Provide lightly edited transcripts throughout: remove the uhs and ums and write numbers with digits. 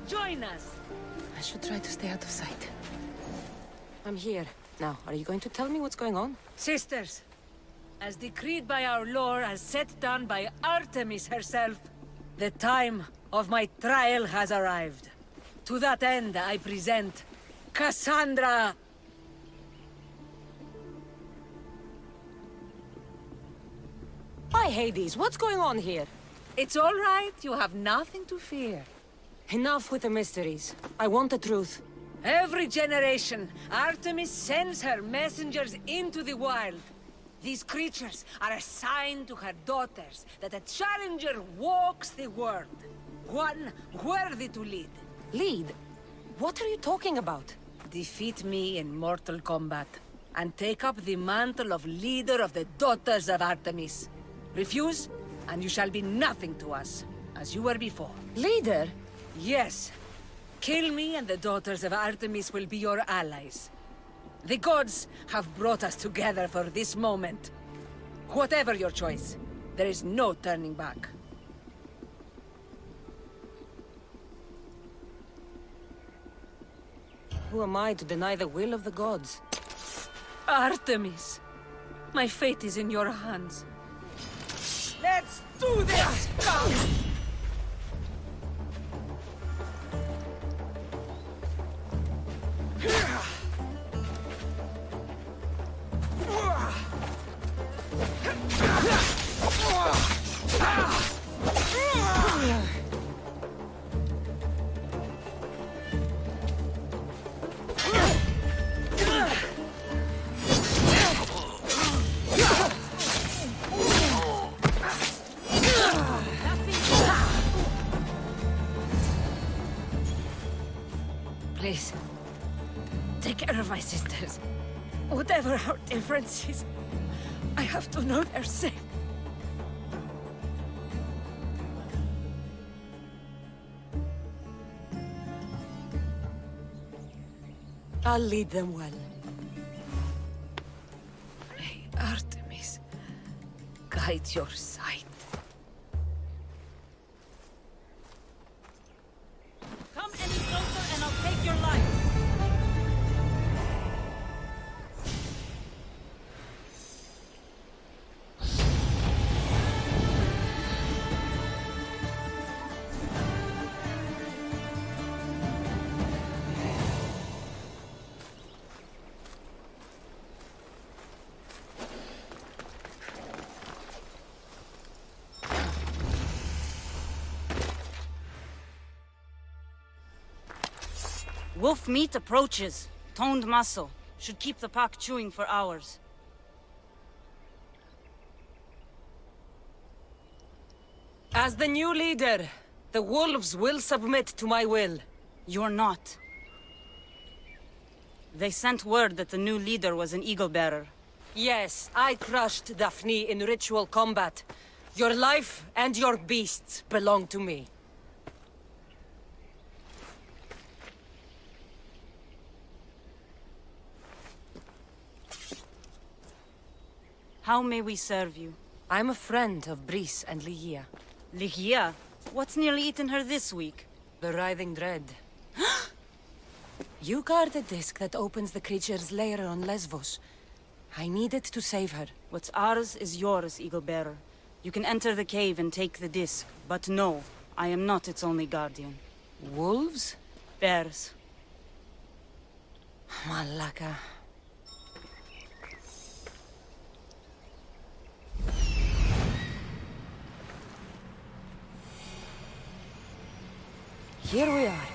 Join us. I should try to stay out of sight. I'm here. Now, are you going to tell me what's going on? Sisters, as decreed by our lore, as set down by Artemis herself, the time of my trial has arrived. To that end, I present Kassandra. Hi, Hades. What's going on here? It's all right. You have nothing to fear. Enough with the mysteries. I want the truth. Every generation, Artemis sends her messengers into the wild. These creatures are assigned to her daughters, that a challenger walks the world. One worthy to lead. Lead? What are you talking about? Defeat me in mortal combat, and take up the mantle of leader of the daughters of Artemis. Refuse, and you shall be nothing to us, as you were before. Leader? Yes. Kill me and the daughters of Artemis will be your allies. The gods have brought us together for this moment. Whatever your choice, there is no turning back. Who am I to deny the will of the gods? Artemis, my fate is in your hands. Let's do this! Please, take care of my sisters. Whatever our differences, I have to know they're safe. I'll lead them well. May Artemis guide your sight. Come any closer and I'll take your life. Wolf meat approaches. Toned muscle. Should keep the pack chewing for hours. As the new leader, the wolves will submit to my will. You're not. They sent word that the new leader was an eagle-bearer. Yes, I crushed Daphne in ritual combat. Your life and your beasts belong to me. How may we serve you? I'm a friend of Brice and Ligia. Ligia? What's nearly eaten her this week? The writhing dread. You guard the disc that opens the creature's lair on Lesbos. I needed to save her. What's ours is yours, Eagle-bearer. You can enter the cave and take the disc, but no, I am not its only guardian. Wolves? Bears. Malaka. Here we are.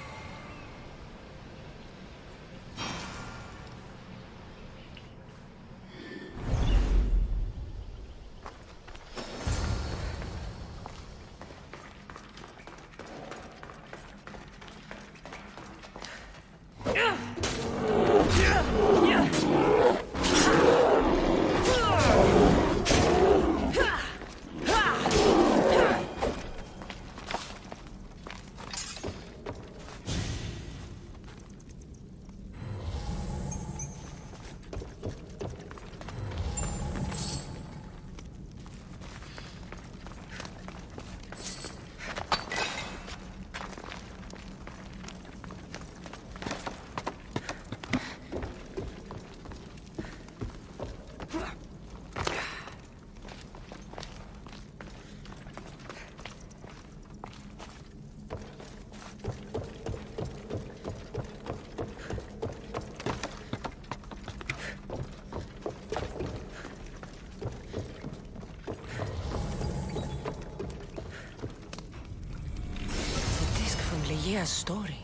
Yeah, story.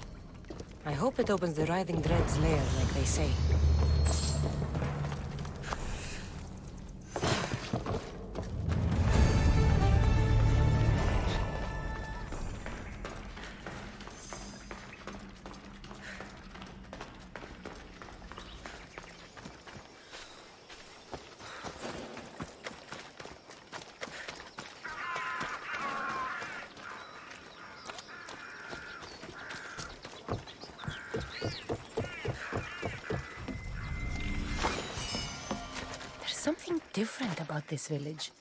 I hope it opens the Writhing Dread's lair, like they say. Something different about this village.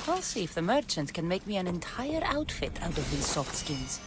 I'll see if the merchant can make me an entire outfit out of these soft skins.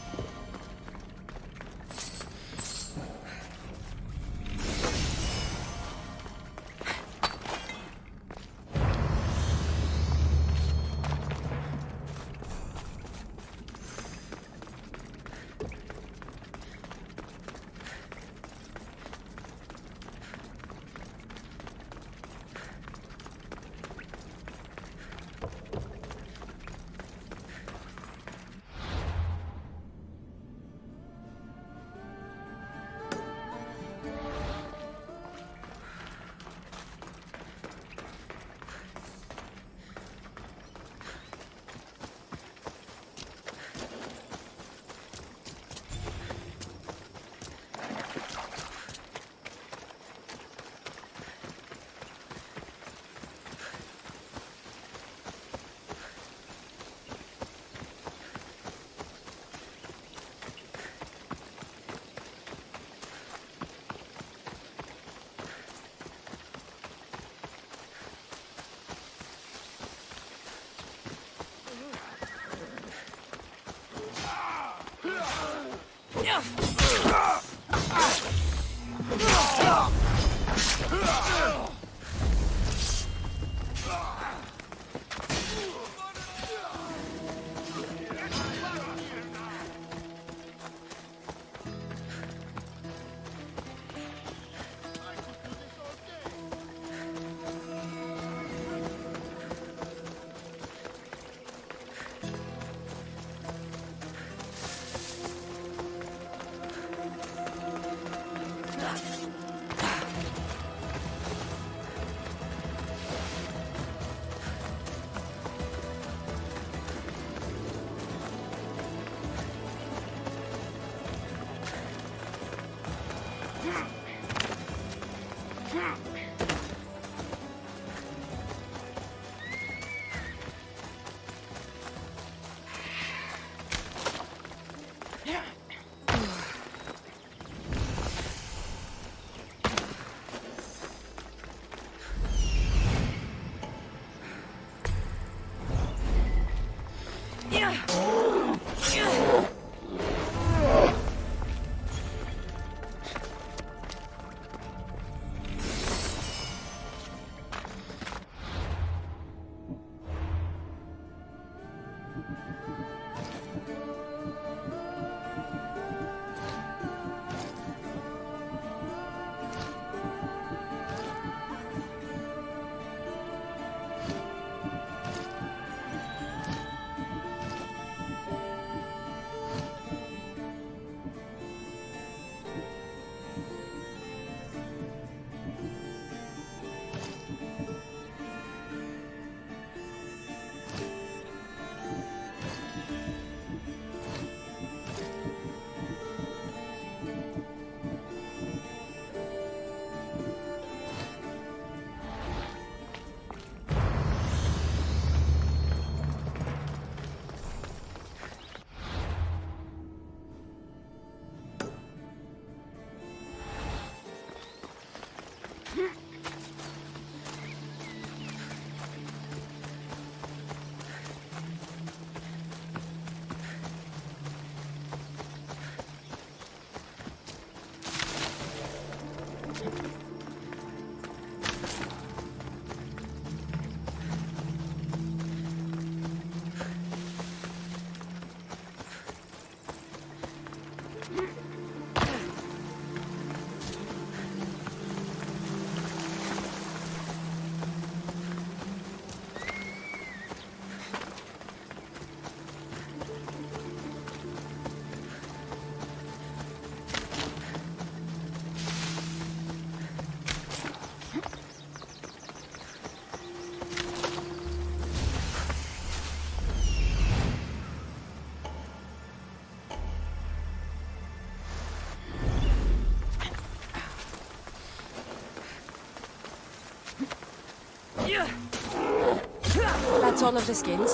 That's all of the skins.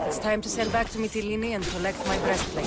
It's time to sail back to Mytilene and collect my breastplate.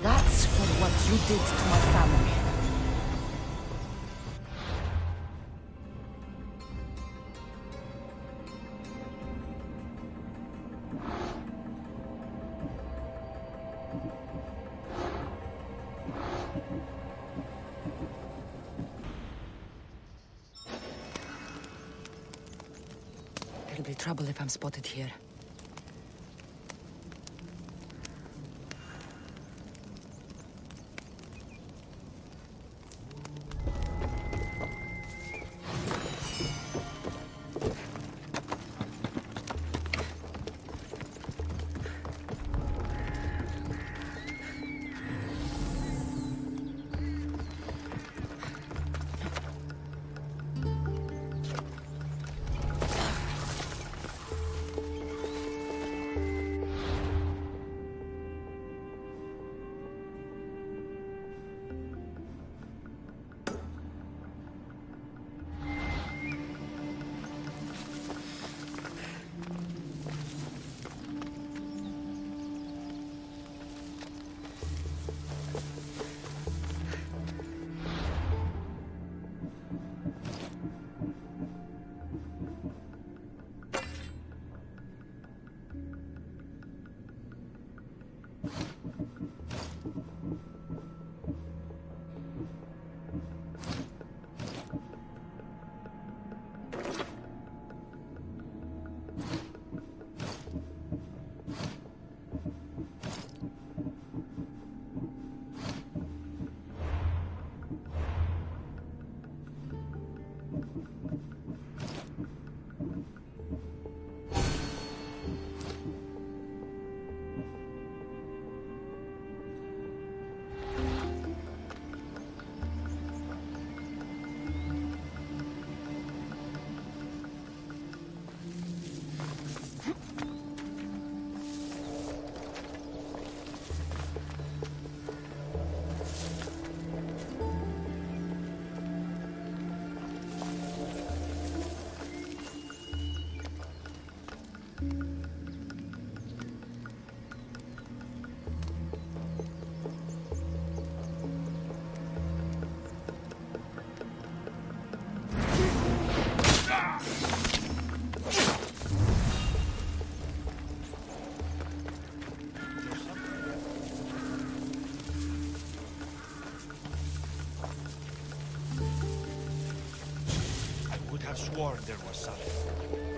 That's for what you did to my family. There'll be trouble if I'm spotted here. Have sworn there was something.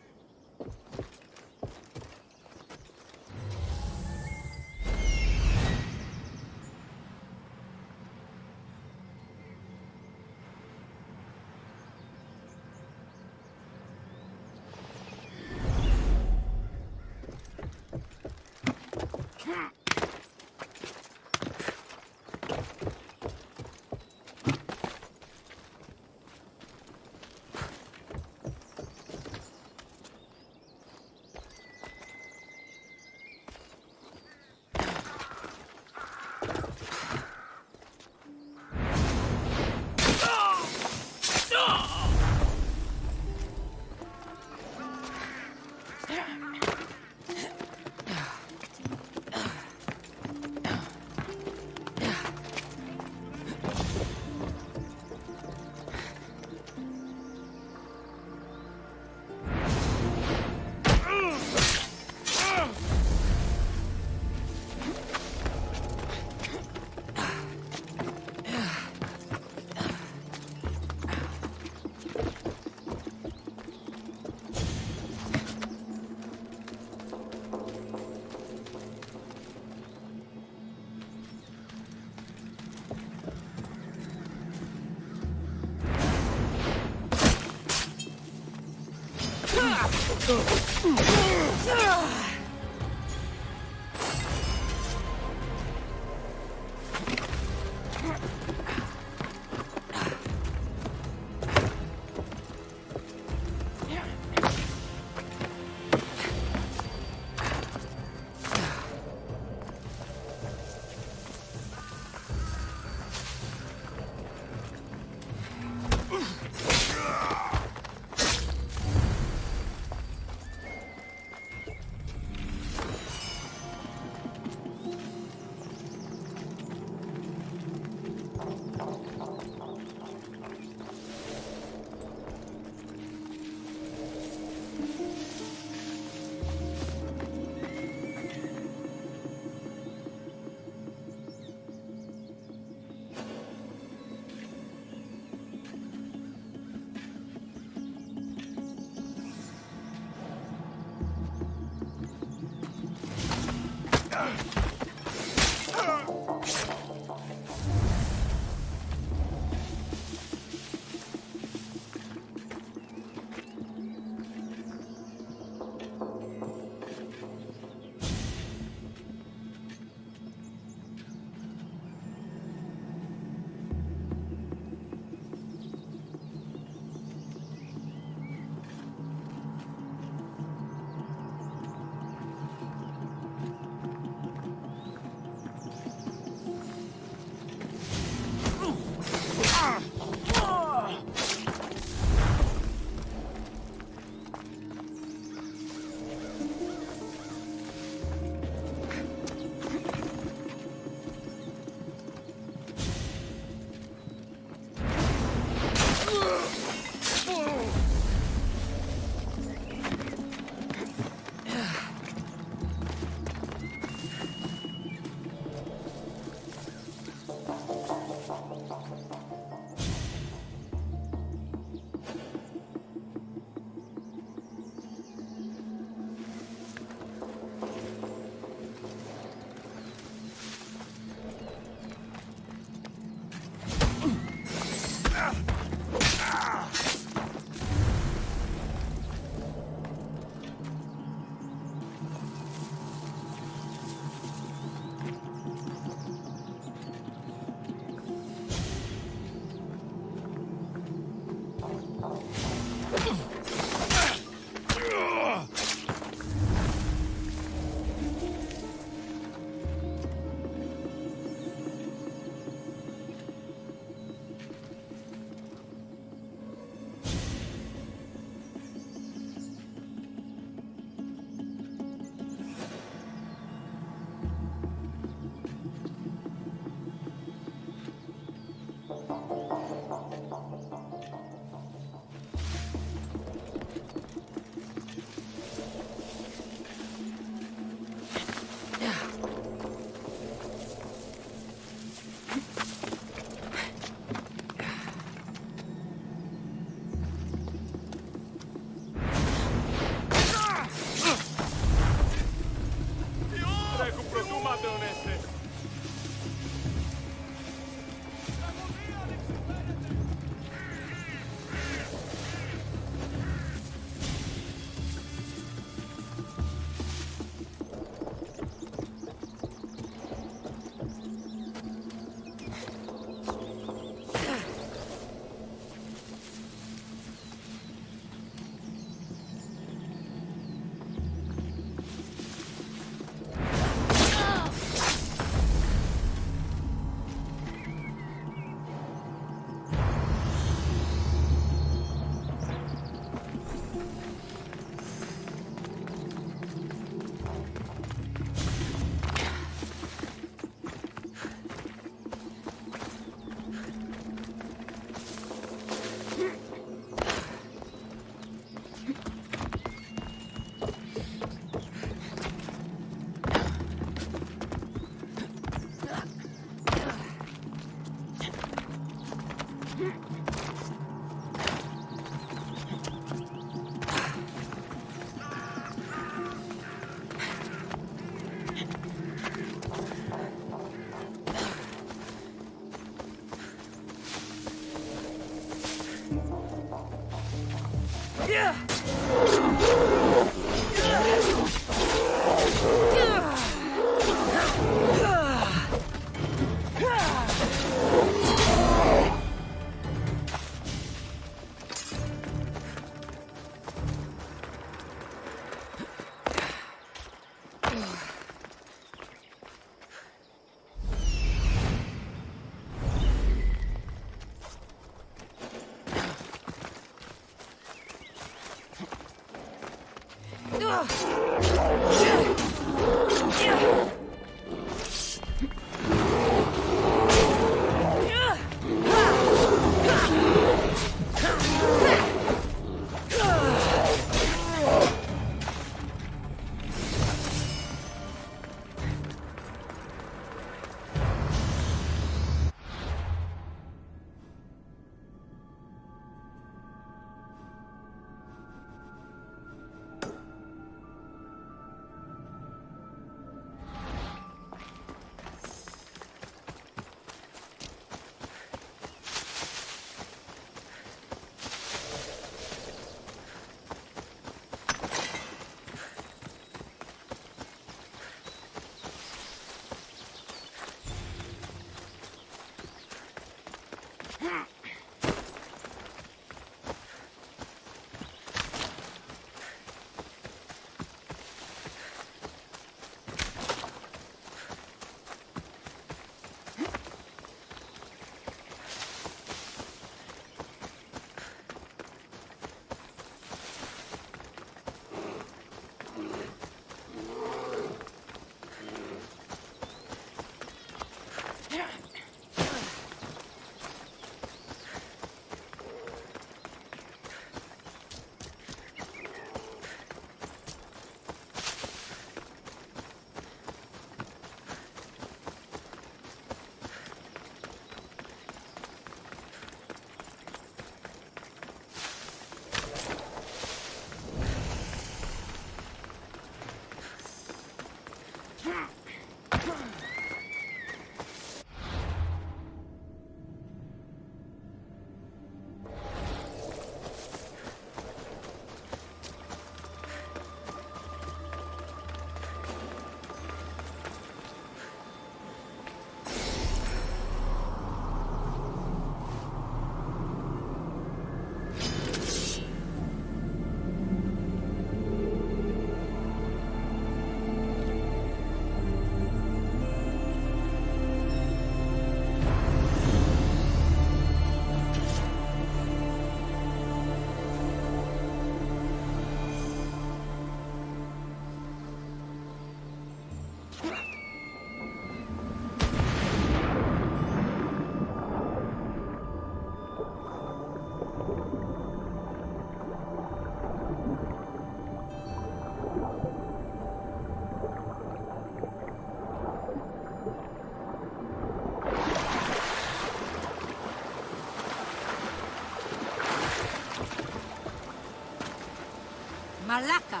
Malaka!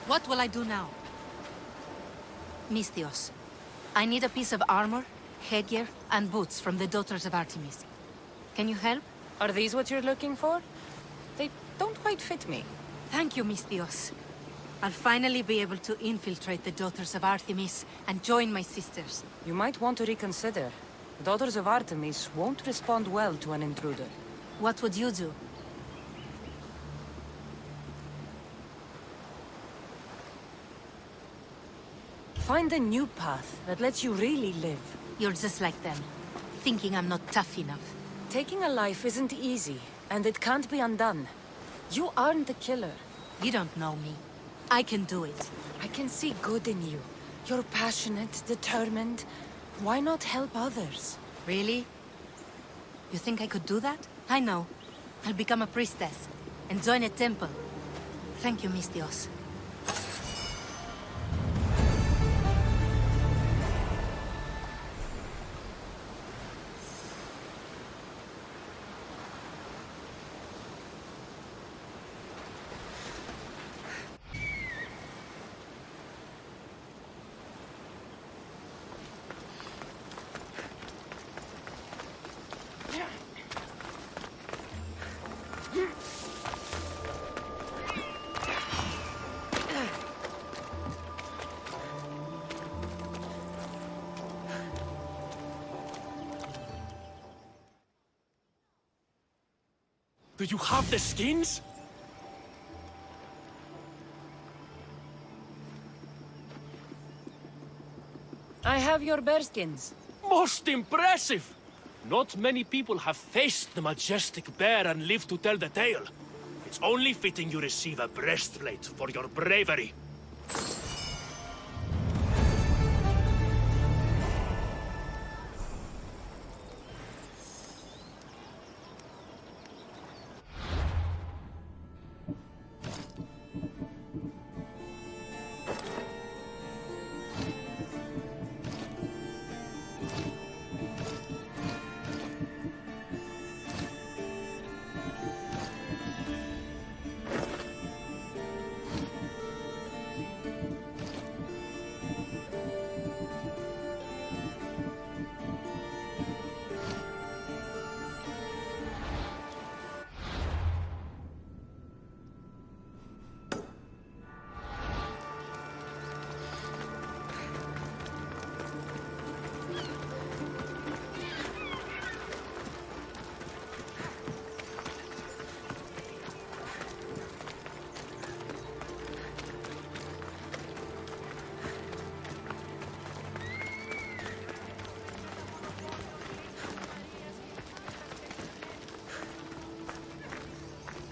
What will I do now? Misthios, I need a piece of armor, headgear, and boots from the daughters of Artemis. Can you help? Are these what you're looking for? They don't quite fit me. Thank you, Misthios. I'll finally be able to infiltrate the daughters of Artemis and join my sisters. You might want to reconsider. The daughters of Artemis won't respond well to an intruder. What would you do? Find a new path that lets you really live. You're just like them, thinking I'm not tough enough. Taking a life isn't easy, and it can't be undone. You aren't a killer. You don't know me. I can do it. I can see good in you. You're passionate, determined. Why not help others? Really? You think I could do that? I know. I'll become a priestess and join a temple. Thank you, Misthios. Do you have the skins? I have your bearskins. Most impressive! Not many people have faced the majestic bear and lived to tell the tale. It's only fitting you receive a breastplate for your bravery.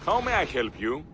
How may I help you?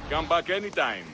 Come back anytime.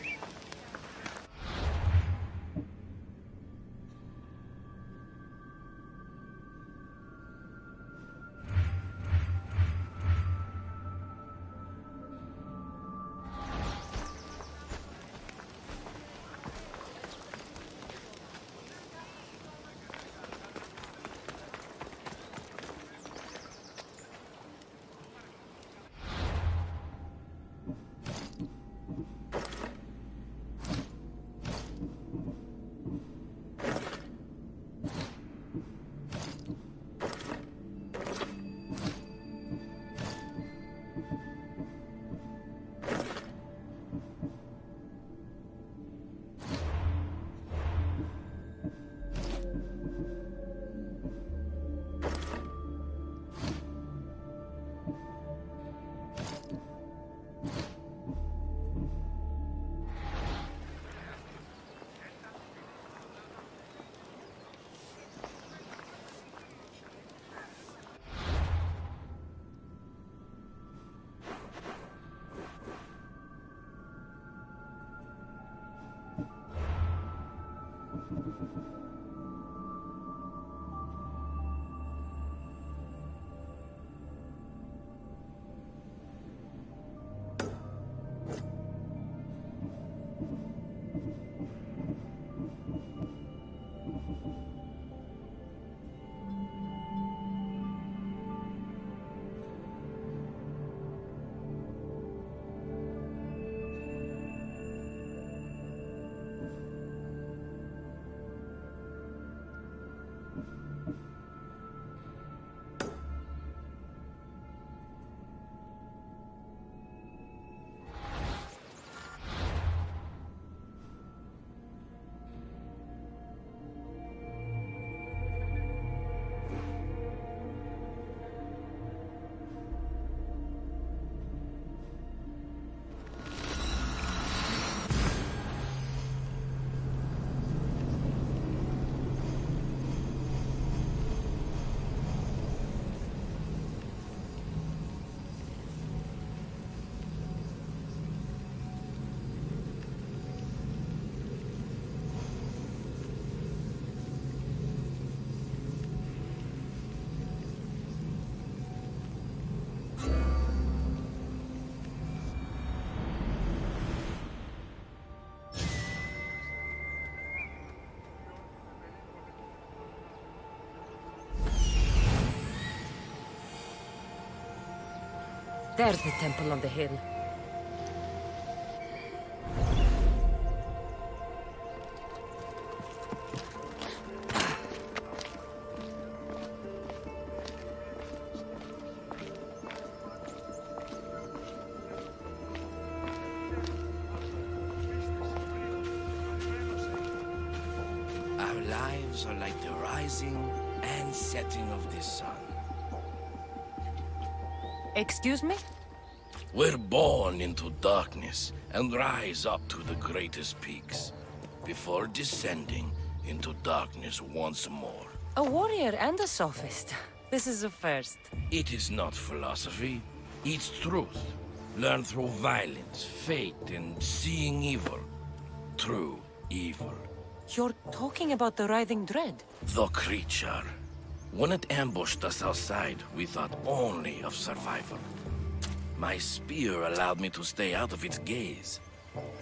There's the temple on the hill. Our lives are like the rising and setting of the sun. Excuse me? We're born into darkness and rise up to the greatest peaks, before descending into darkness once more. A warrior and a sophist. This is a first. It is not philosophy, it's truth. Learned through violence, fate, and seeing evil. True evil. You're talking about the writhing dread. The creature. When it ambushed us outside, we thought only of survival. My spear allowed me to stay out of its gaze.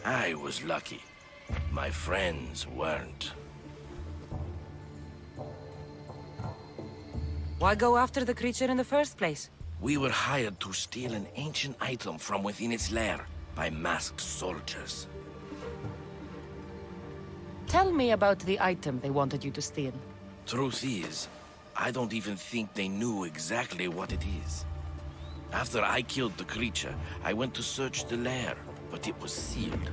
I was lucky. My friends weren't. Why go after the creature in the first place? We were hired to steal an ancient item from within its lair by masked soldiers. Tell me about the item they wanted you to steal. Truth is, I don't even think they knew exactly what it is. After I killed the creature, I went to search the lair, but it was sealed.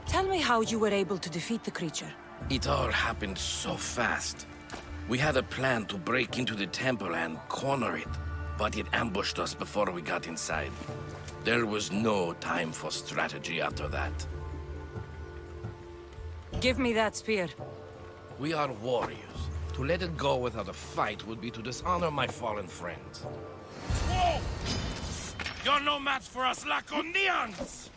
Tell me how you were able to defeat the creature. It all happened so fast. We had a plan to break into the temple and corner it, but it ambushed us before we got inside. There was no time for strategy after that. Give me that spear. We are warriors. To let it go without a fight would be to dishonor my fallen friends. You're no match for us Laconians!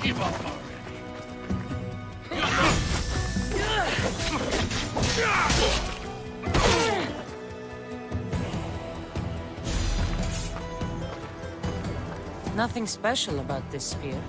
Give up already. Nothing special about this spear.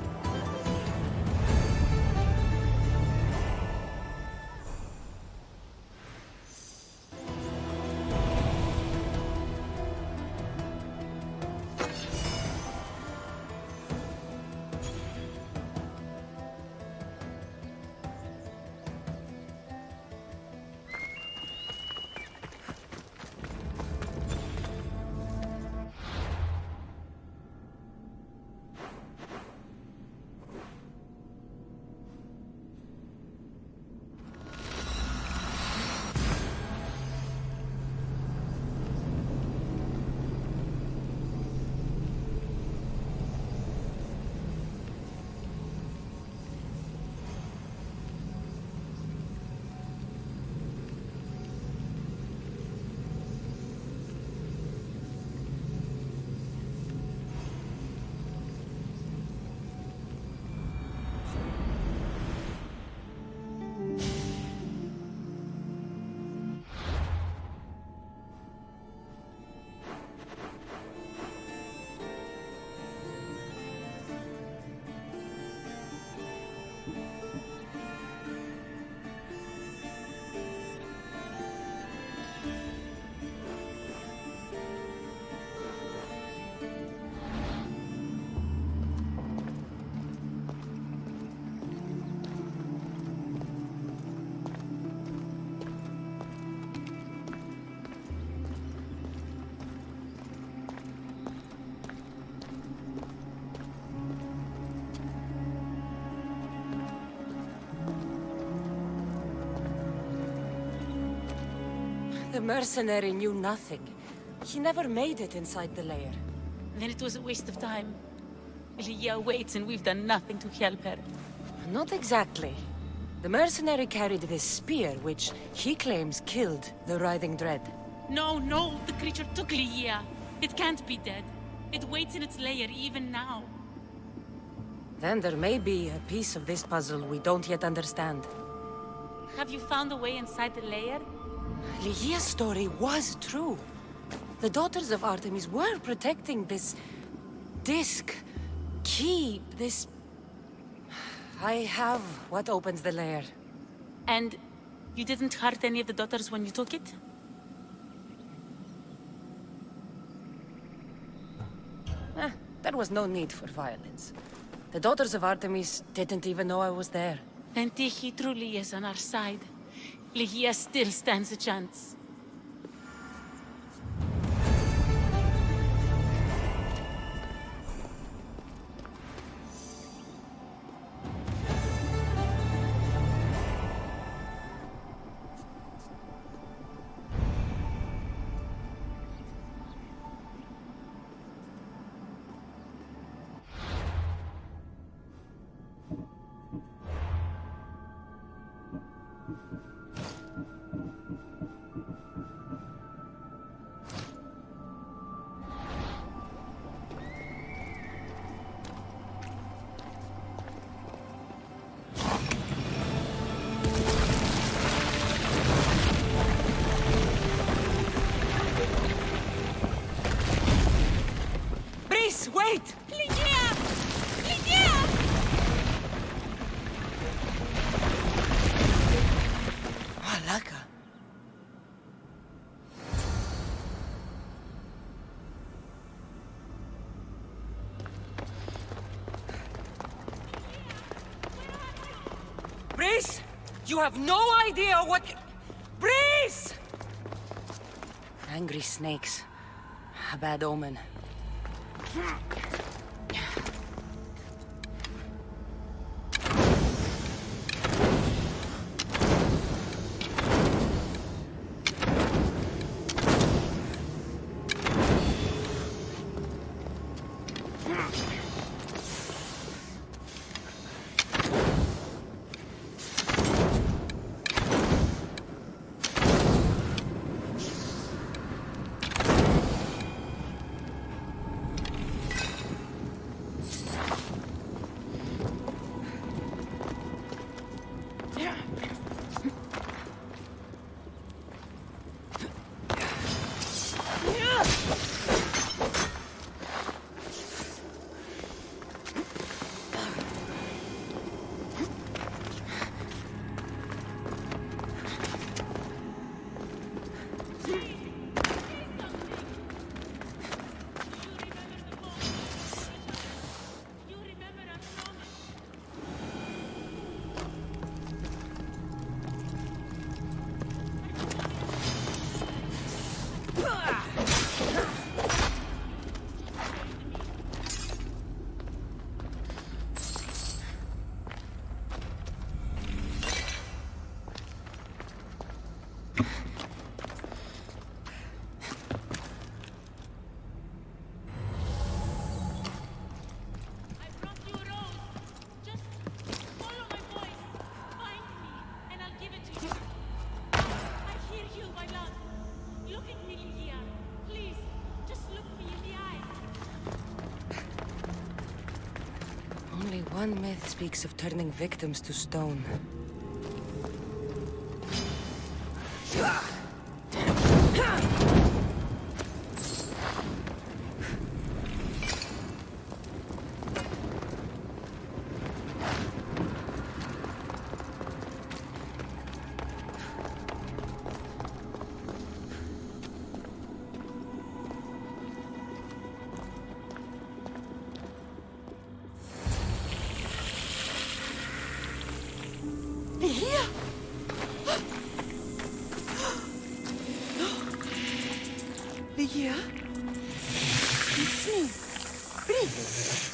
The mercenary knew nothing. He never made it inside the lair. Then it was a waste of time. Lia waits and we've done nothing to help her. Not exactly. The mercenary carried this spear, which he claims killed the writhing dread. No, the creature took Lia. It can't be dead. It waits in its lair even now. Then there may be a piece of this puzzle we don't yet understand. Have you found a way inside the lair? Ligia's story was true. The daughters of Artemis were protecting this disc, key, this... I have what opens the lair. And you didn't hurt any of the daughters when you took it? There was no need for violence. The daughters of Artemis didn't even know I was there. Then Tyche truly is on our side. Ligia still stands a chance. Wait! Lygia! Lygia! Malaka. Breeze! You have no idea what... Breeze! Angry snakes. A bad omen. Only one myth speaks of turning victims to stone. Lygia? It's me. Breeze.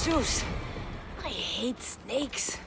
Alexios! I hate snakes.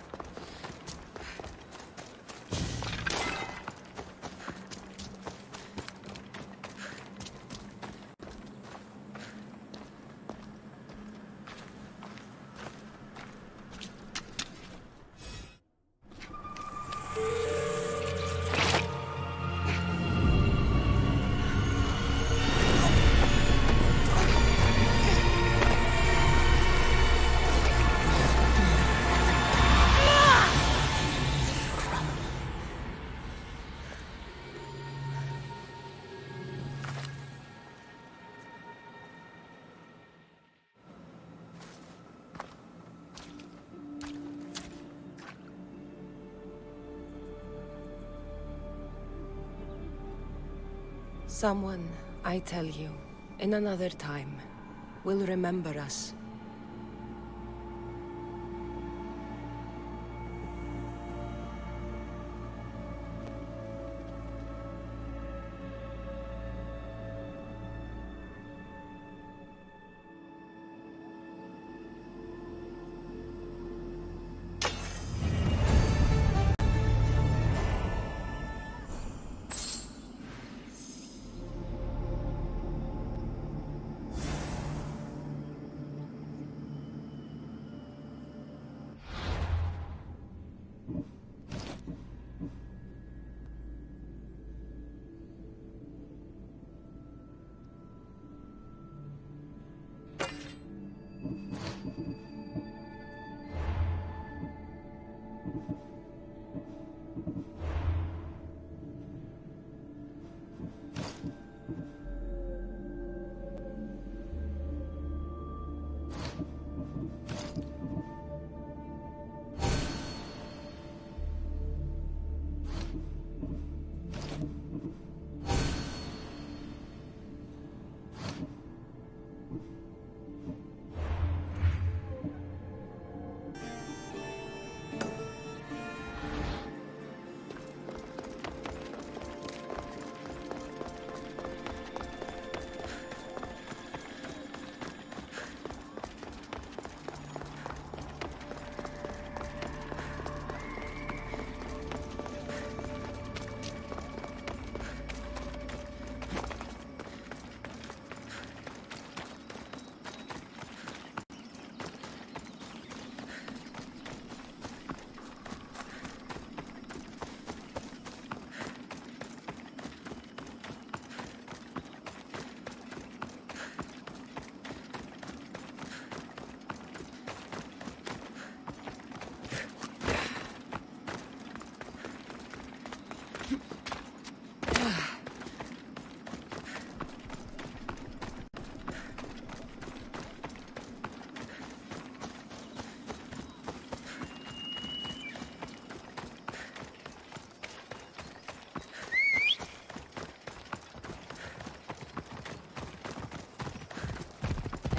Someone, I tell you, in another time, will remember us.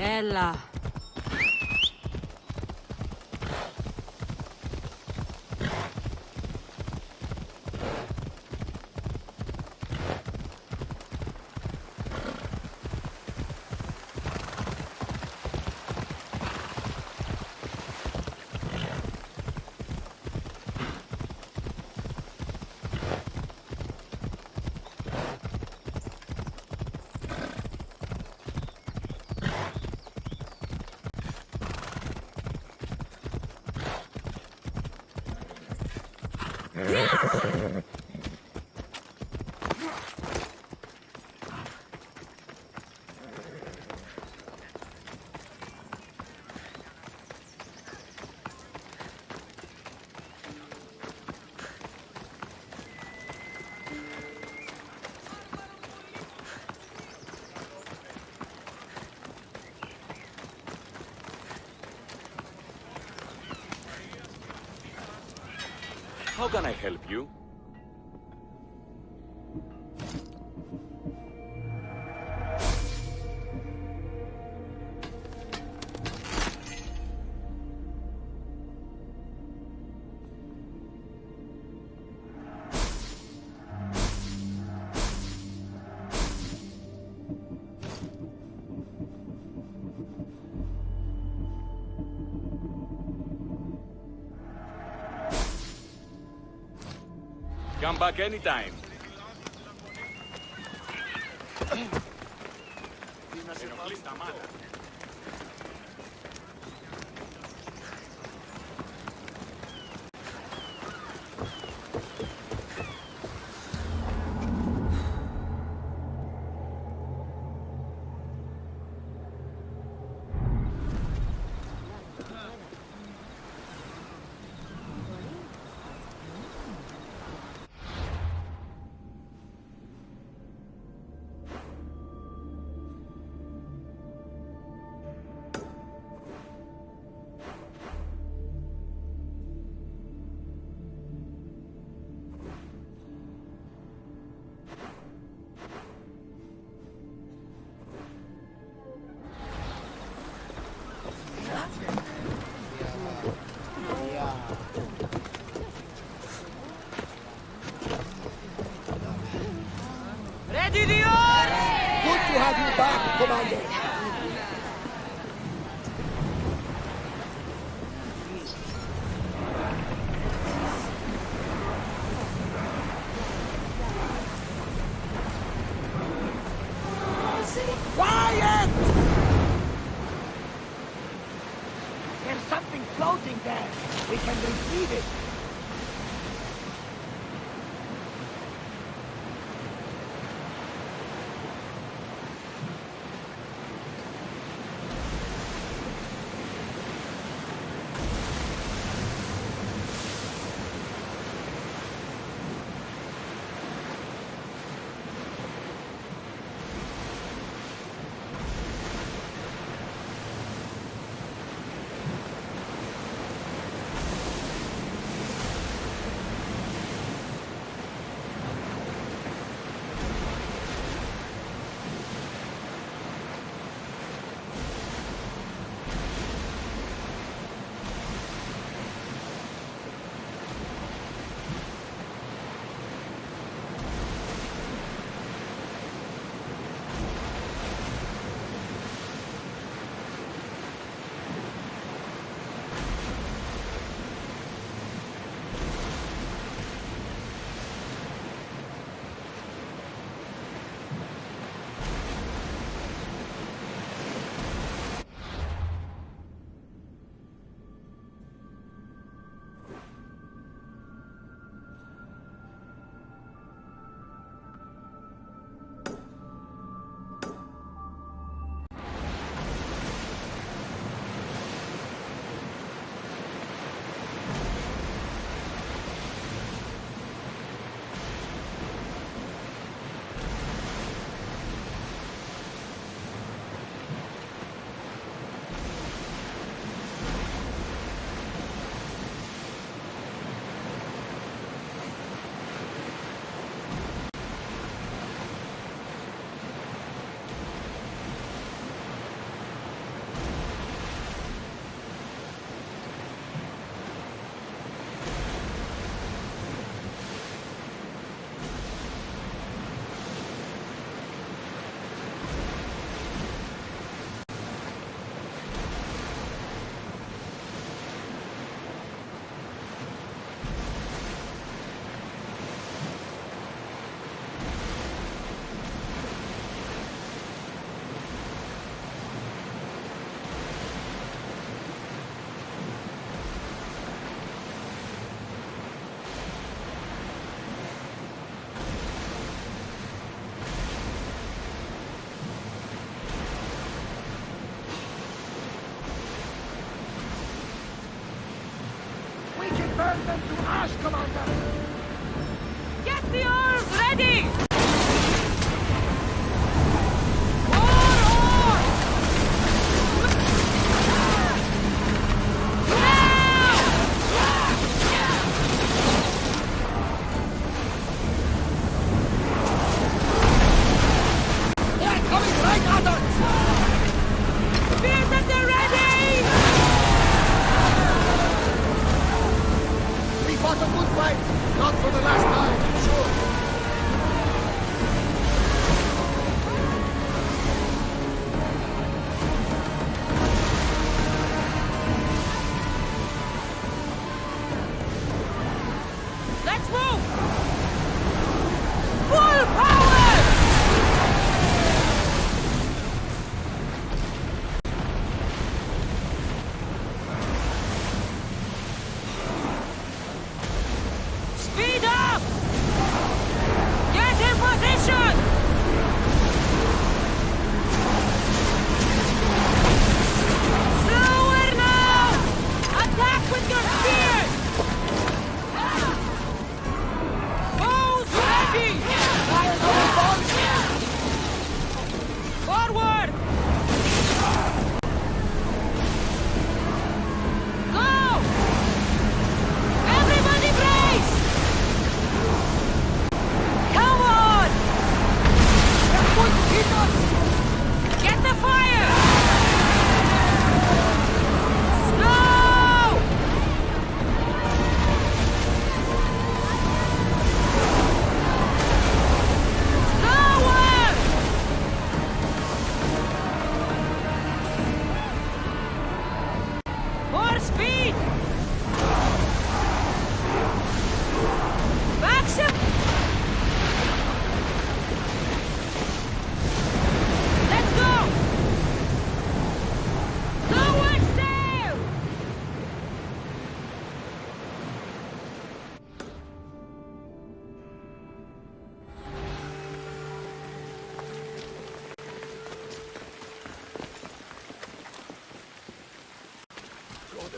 Ella. How can I help you? Come back anytime. Ready the oars! Good to have you back, Commander. Quiet! There's something floating there. We can retrieve it. Burn them to ash, Commander! Get the oars ready! They're coming right at us! Spearmen are ready! We fought a good fight, not for the last time, sure.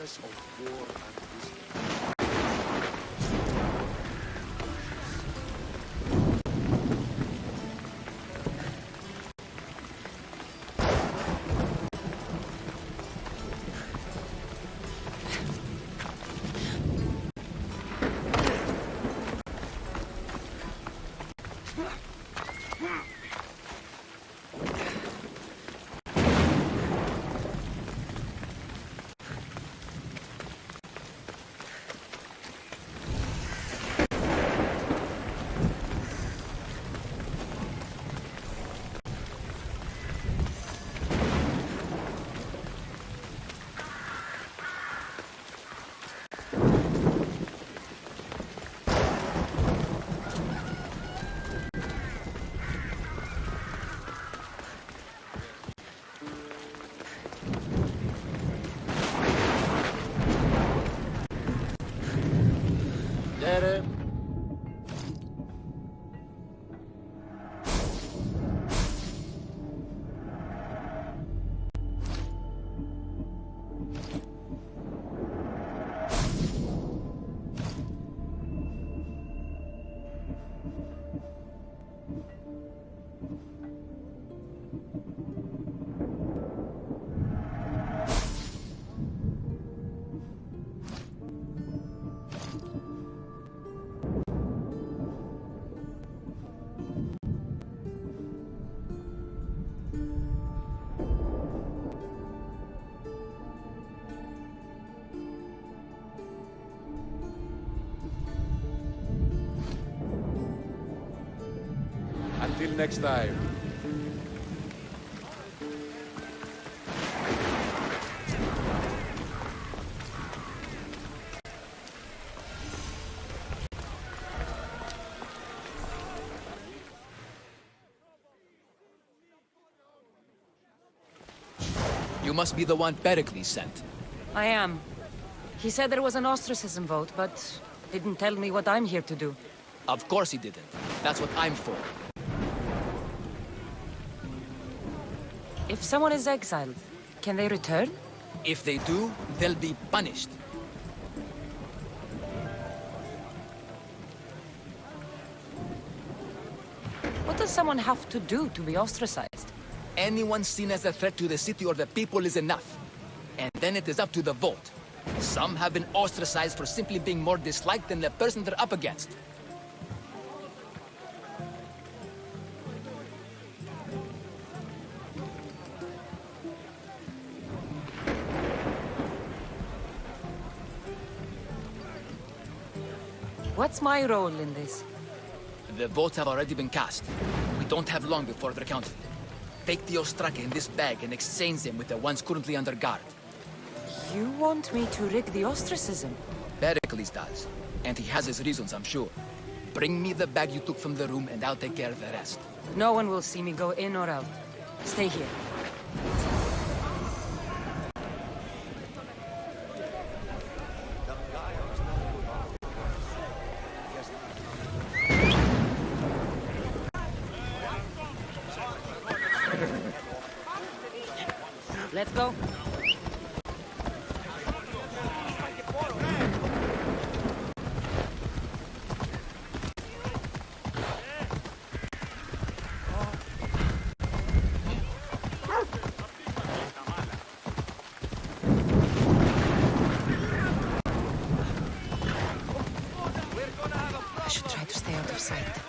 wonders of war and wisdom. Until next time. You must be the one Pericles sent. I am. He said there was an ostracism vote, but didn't tell me what I'm here to do. Of course he didn't. That's what I'm for. If someone is exiled, can they return? If they do, they'll be punished. What does someone have to do to be ostracized? Anyone seen as a threat to the city or the people is enough. And then it is up to the vote. Some have been ostracized for simply being more disliked than the person they're up against. What's my role in this? The votes have already been cast. We don't have long before they're counted. Take the ostraka in this bag and exchange them with the ones currently under guard. You want me to rig the ostracism? Pericles does. And he has his reasons, I'm sure. Bring me the bag you took from the room and I'll take care of the rest. No one will see me go in or out. Stay here. Let's go. I should try to stay out of sight.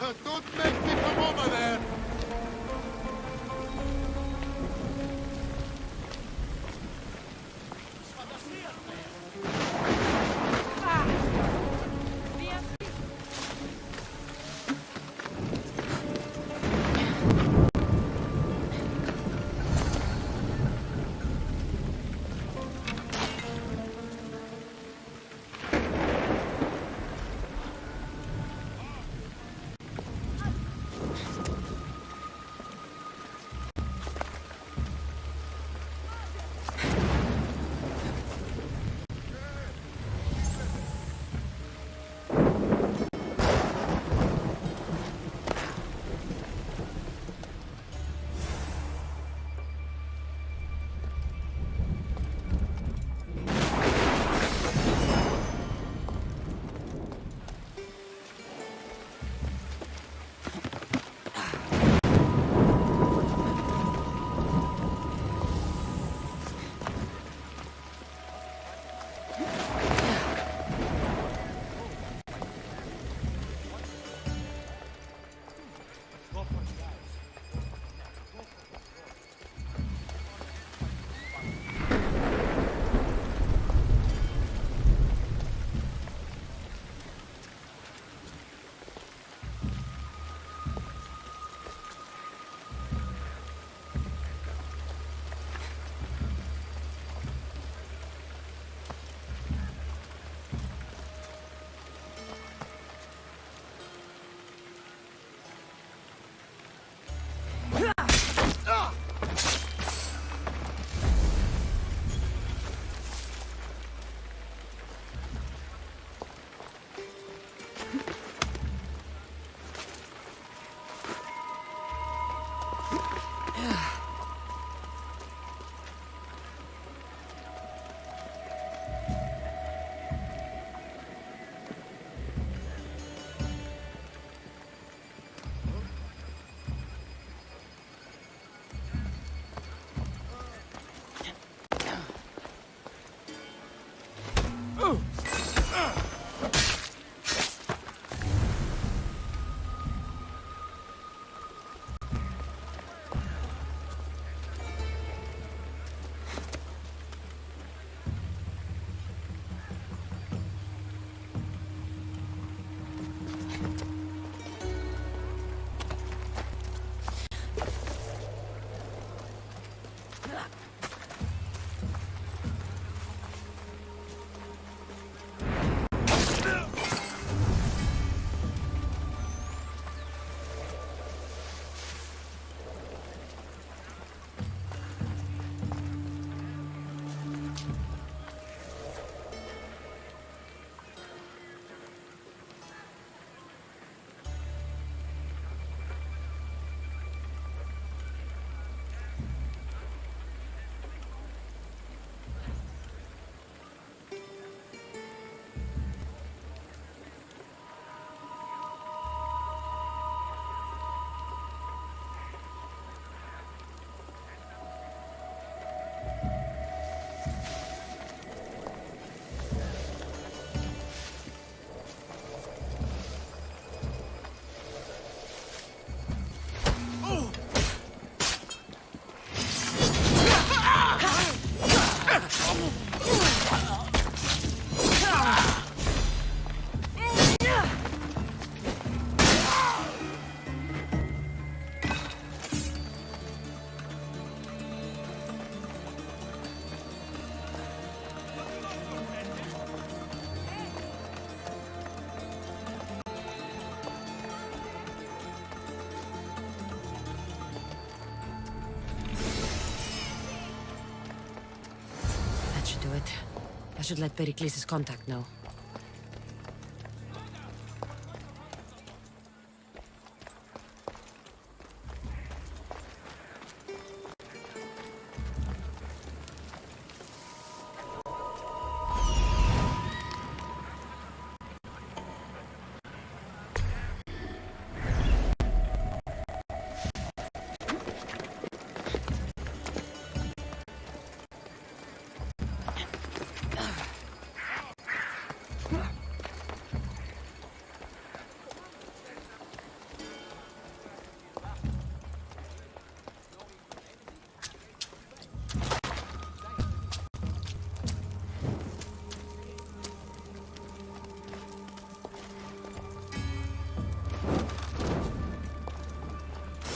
Don't make me come over there! Do it. I should let Pericles' contact know.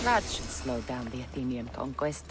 That should slow down the Athenian conquest.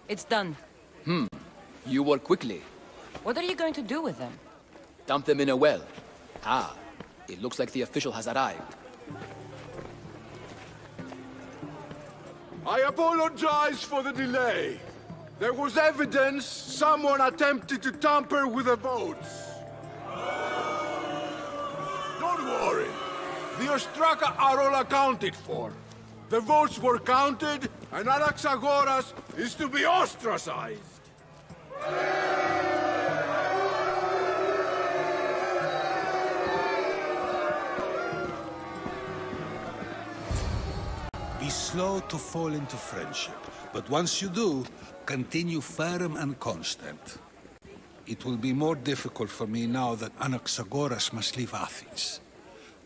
It's done. You work quickly. What are you going to do with them? Dump them in a well. Ah, it looks like the official has arrived. I apologize for the delay. There was evidence someone attempted to tamper with the votes. Don't worry. The Ostraka are all accounted for. The votes were counted, and Anaxagoras is to be ostracized. Be slow to fall into friendship, but once you do, continue firm and constant. It will be more difficult for me now that Anaxagoras must leave Athens.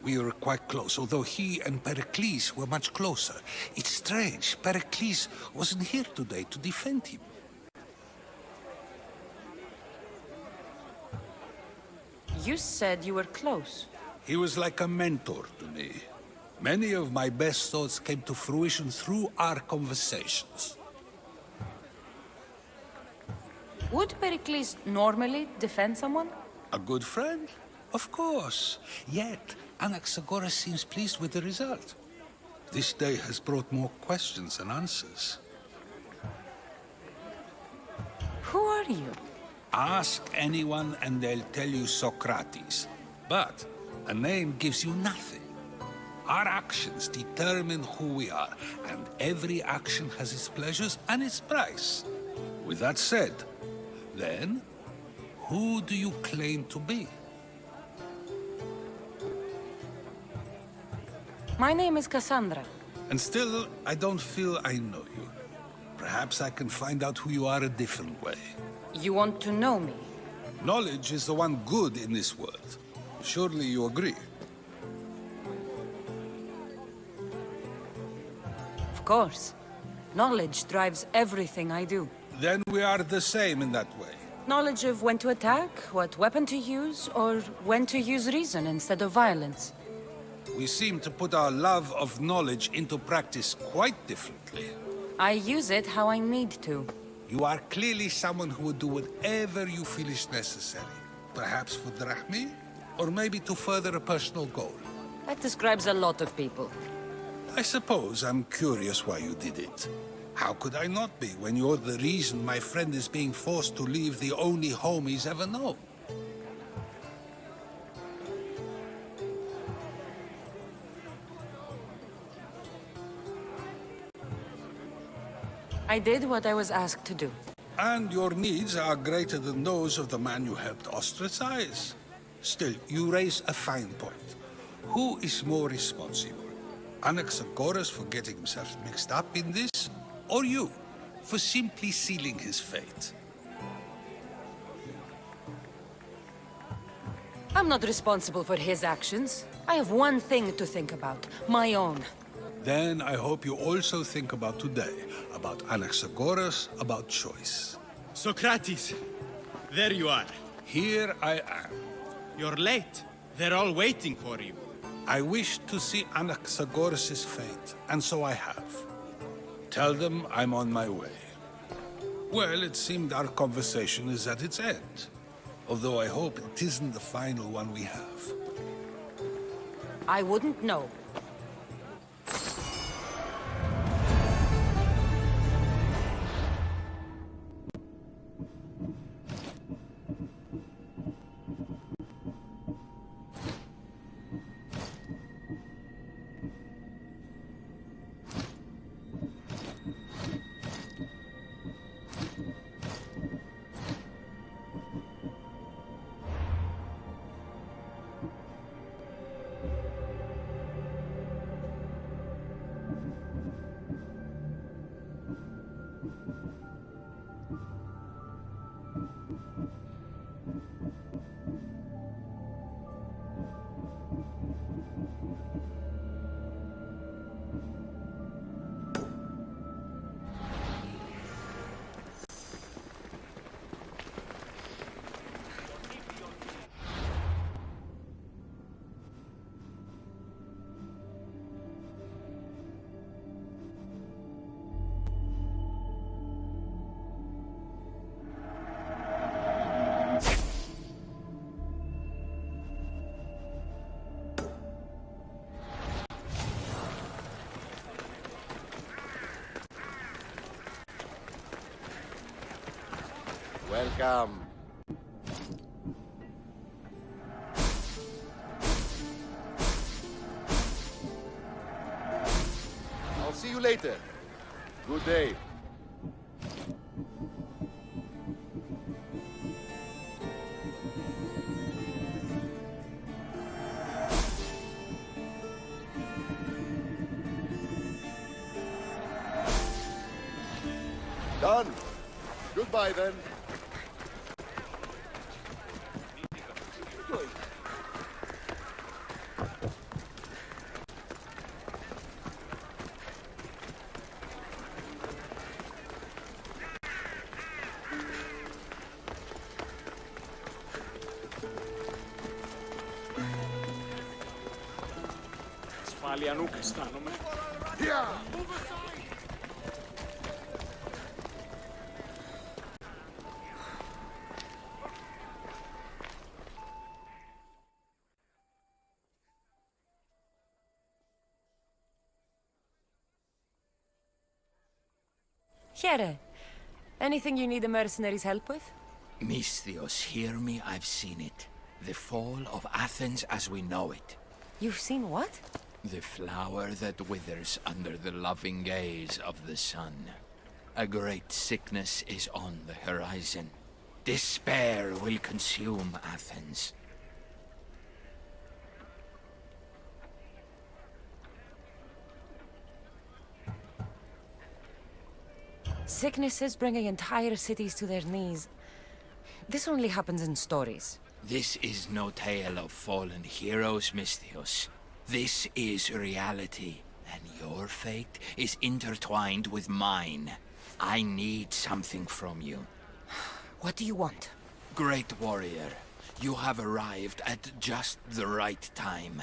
We were quite close, although he and Pericles were much closer. It's strange, Pericles wasn't here today to defend him. You said you were close. He was like a mentor to me. Many of my best thoughts came to fruition through our conversations. Would Pericles normally defend someone? A good friend? Of course. Yet, Anaxagoras seems pleased with the result. This day has brought more questions than answers. Who are you? Ask anyone and they'll tell you Socrates. But a name gives you nothing. Our actions determine who we are, and every action has its pleasures and its price. With that said, then, who do you claim to be? My name is Kassandra. And still, I don't feel I know you. Perhaps I can find out who you are a different way. You want to know me? Knowledge is the one good in this world. Surely you agree? Of course. Knowledge drives everything I do. Then we are the same in that way. Knowledge of when to attack, what weapon to use, or when to use reason instead of violence. We seem to put our love of knowledge into practice quite differently. I use it how I need to. You are clearly someone who would do whatever you feel is necessary. Perhaps for drachmi, or maybe to further a personal goal. That describes a lot of people. I suppose I'm curious why you did it. How could I not be when you're the reason my friend is being forced to leave the only home he's ever known? I did what I was asked to do. And your needs are greater than those of the man you helped ostracize. Still, you raise a fine point. Who is more responsible? Anaxagoras for getting himself mixed up in this? Or you, for simply sealing his fate? I'm not responsible for his actions. I have one thing to think about, my own. Then I hope you also think about today, about Anaxagoras, about choice. Socrates, there you are. Here I am. You're late. They're all waiting for you. I wish to see Anaxagoras' fate, and so I have. Tell them I'm on my way. Well, it seemed our conversation is at its end. Although I hope it isn't the final one we have. I wouldn't know. Welcome. I'll see you later. Good day. Done. Goodbye then. Ασφάλεια νουκ αισθάνομαι. Here. Anything you need the mercenaries' help with? Misthios, hear me, I've seen it. The fall of Athens as we know it. You've seen what? The flower that withers under the loving gaze of the sun. A great sickness is on the horizon. Despair will consume Athens. Sicknesses bringing entire cities to their knees. This only happens in stories. This is no tale of fallen heroes, Misthios. This is reality, and your fate is intertwined with mine. I need something from you. What do you want? Great warrior, you have arrived at just the right time.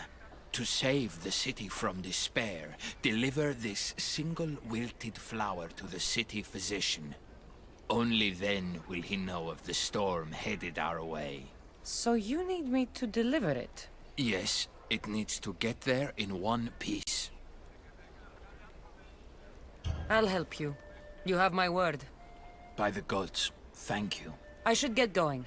To save the city from despair, deliver this single wilted flower to the city physician. Only then will he know of the storm headed our way. So you need me to deliver it? Yes, it needs to get there in one piece. I'll help you. You have my word. By the gods, thank you. I should get going.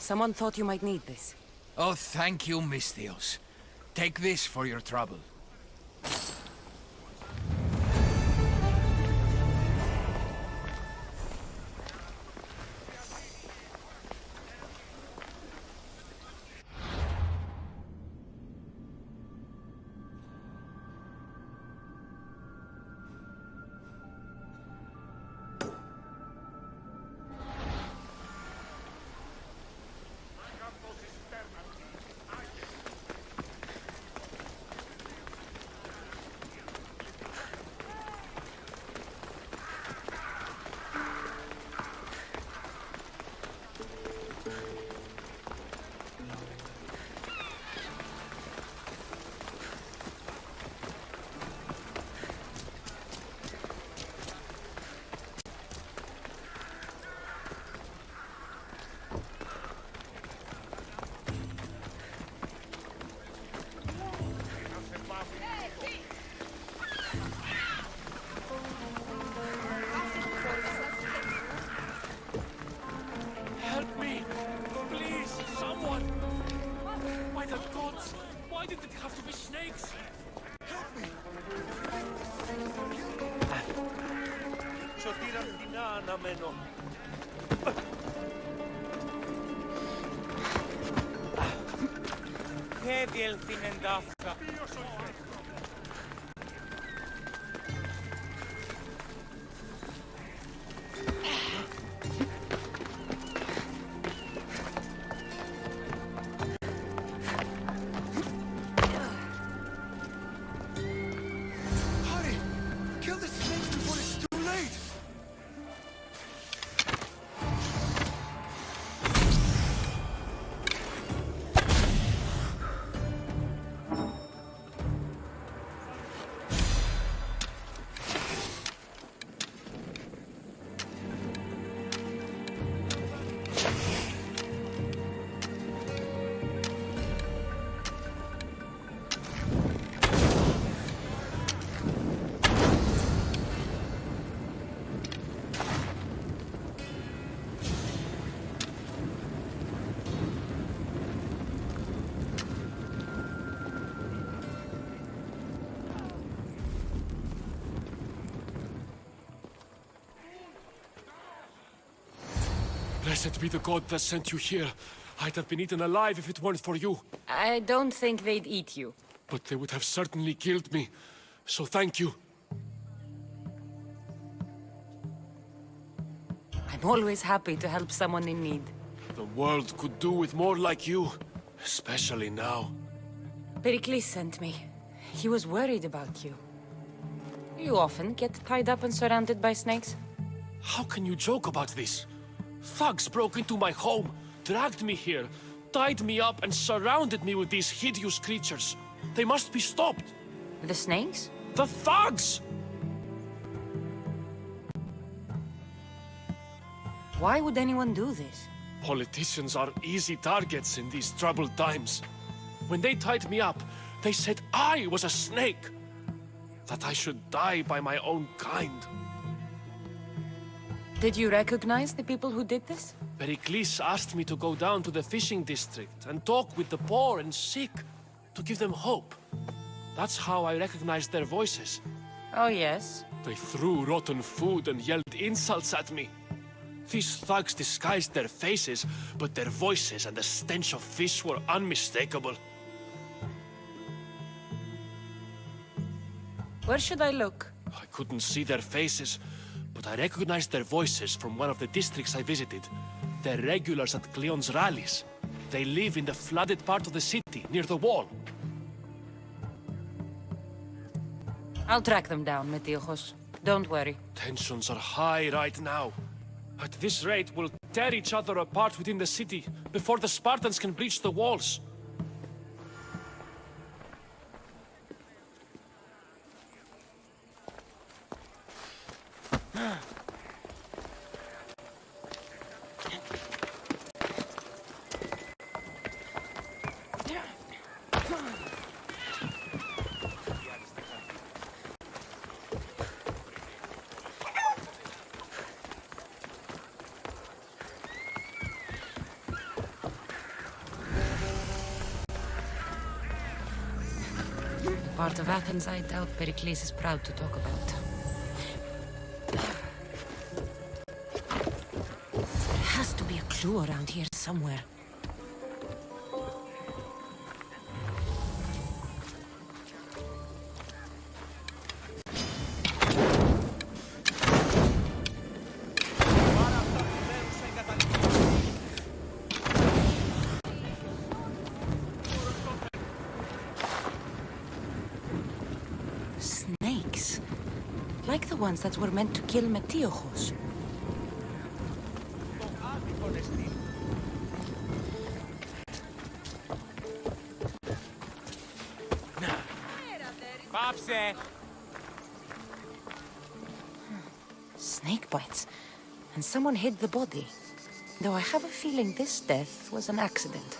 Someone thought you might need this. Oh, thank you, Misthios. Take this for your trouble. Help me! Please, someone! Why the gods? Why did it have to be snakes? Help me! Σωτήρα δεινά αναμένω. Και διελθύνεν ταύτα. Blessed be the god that sent you here. I'd have been eaten alive if it weren't for you. I don't think they'd eat you. But they would have certainly killed me. So thank you. I'm always happy to help someone in need. The world could do with more like you. Especially now. Pericles sent me. He was worried about you. You often get tied up and surrounded by snakes? How can you joke about this? Thugs broke into my home, dragged me here, tied me up and surrounded me with these hideous creatures. They must be stopped. The snakes? The thugs! Why would anyone do this? Politicians are easy targets in these troubled times. When they tied me up, they said I was a snake. That I should die by my own kind. Did you recognize the people who did this? Pericles asked me to go down to the fishing district and talk with the poor and sick, to give them hope. That's how I recognized their voices. Oh, yes? They threw rotten food and yelled insults at me. These thugs disguised their faces, but their voices and the stench of fish were unmistakable. Where should I look? I couldn't see their faces, but I recognized their voices from one of the districts I visited. They're regulars at Cleon's rallies. They live in the flooded part of the city, near the wall. I'll track them down, Metiochos. Don't worry. Tensions are high right now. At this rate, we'll tear each other apart within the city before the Spartans can breach the walls. part of Athens I doubt Pericles is proud to talk about. There has to be a clue around here somewhere. Snakes. Like the ones that were meant to kill Metiochos. Snake bites. And someone hid the body. Though I have a feeling this death was an accident.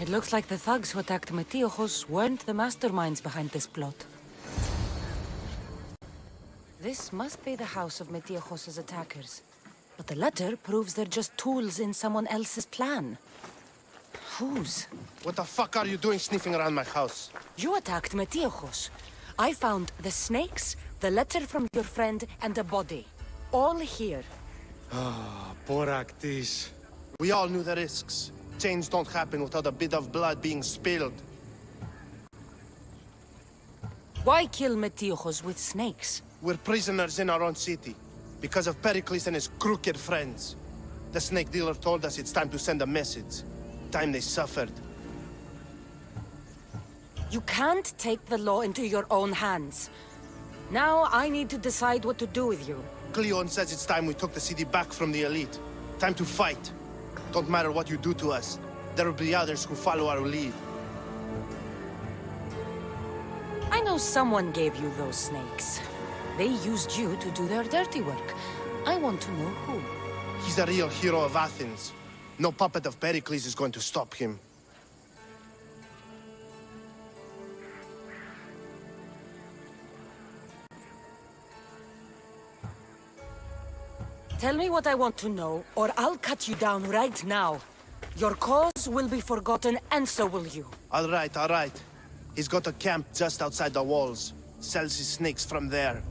It looks like the thugs who attacked Metiochos weren't the masterminds behind this plot. This must be the house of Metiochos' attackers. But the letter proves they're just tools in someone else's plan. Whose? What the fuck are you doing sniffing around my house? You attacked Metiochos. I found the snakes, the letter from your friend, and a body. All here. Ah, Boraktis. We all knew the risks. Change don't happen without a bit of blood being spilled. Why kill Metiochos with snakes? We're prisoners in our own city. Because of Pericles and his crooked friends. The snake dealer told us it's time to send a message. Time they suffered. You can't take the law into your own hands. Now I need to decide what to do with you. Cleon says it's time we took the city back from the elite. Time to fight. Don't matter what you do to us. There will be others who follow our lead. I know someone gave you those snakes. They used you to do their dirty work. I want to know who. He's a real hero of Athens. No puppet of Pericles is going to stop him. Tell me what I want to know, or I'll cut you down right now. Your cause will be forgotten, and so will you. All right. He's got a camp just outside the walls. Sells his snakes from there.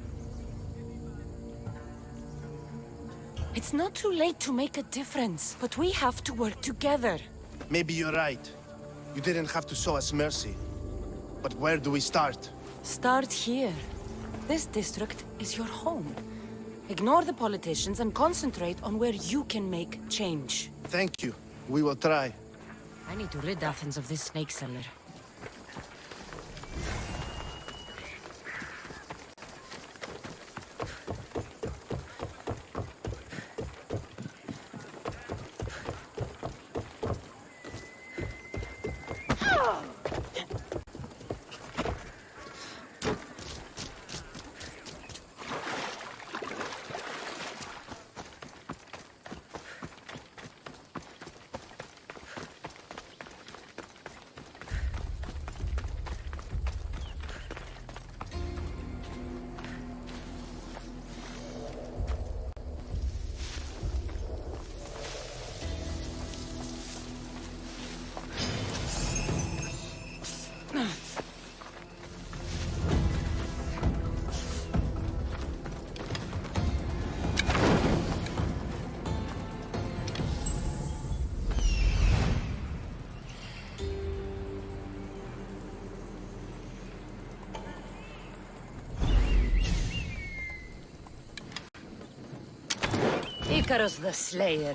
It's not too late to make a difference, but we have to work together. Maybe you're right. You didn't have to show us mercy. But where do we start? Start here. This district is your home. Ignore the politicians and concentrate on where you can make change. Thank you. We will try. I need to rid Athens of this snake seller. Icarus the Slayer.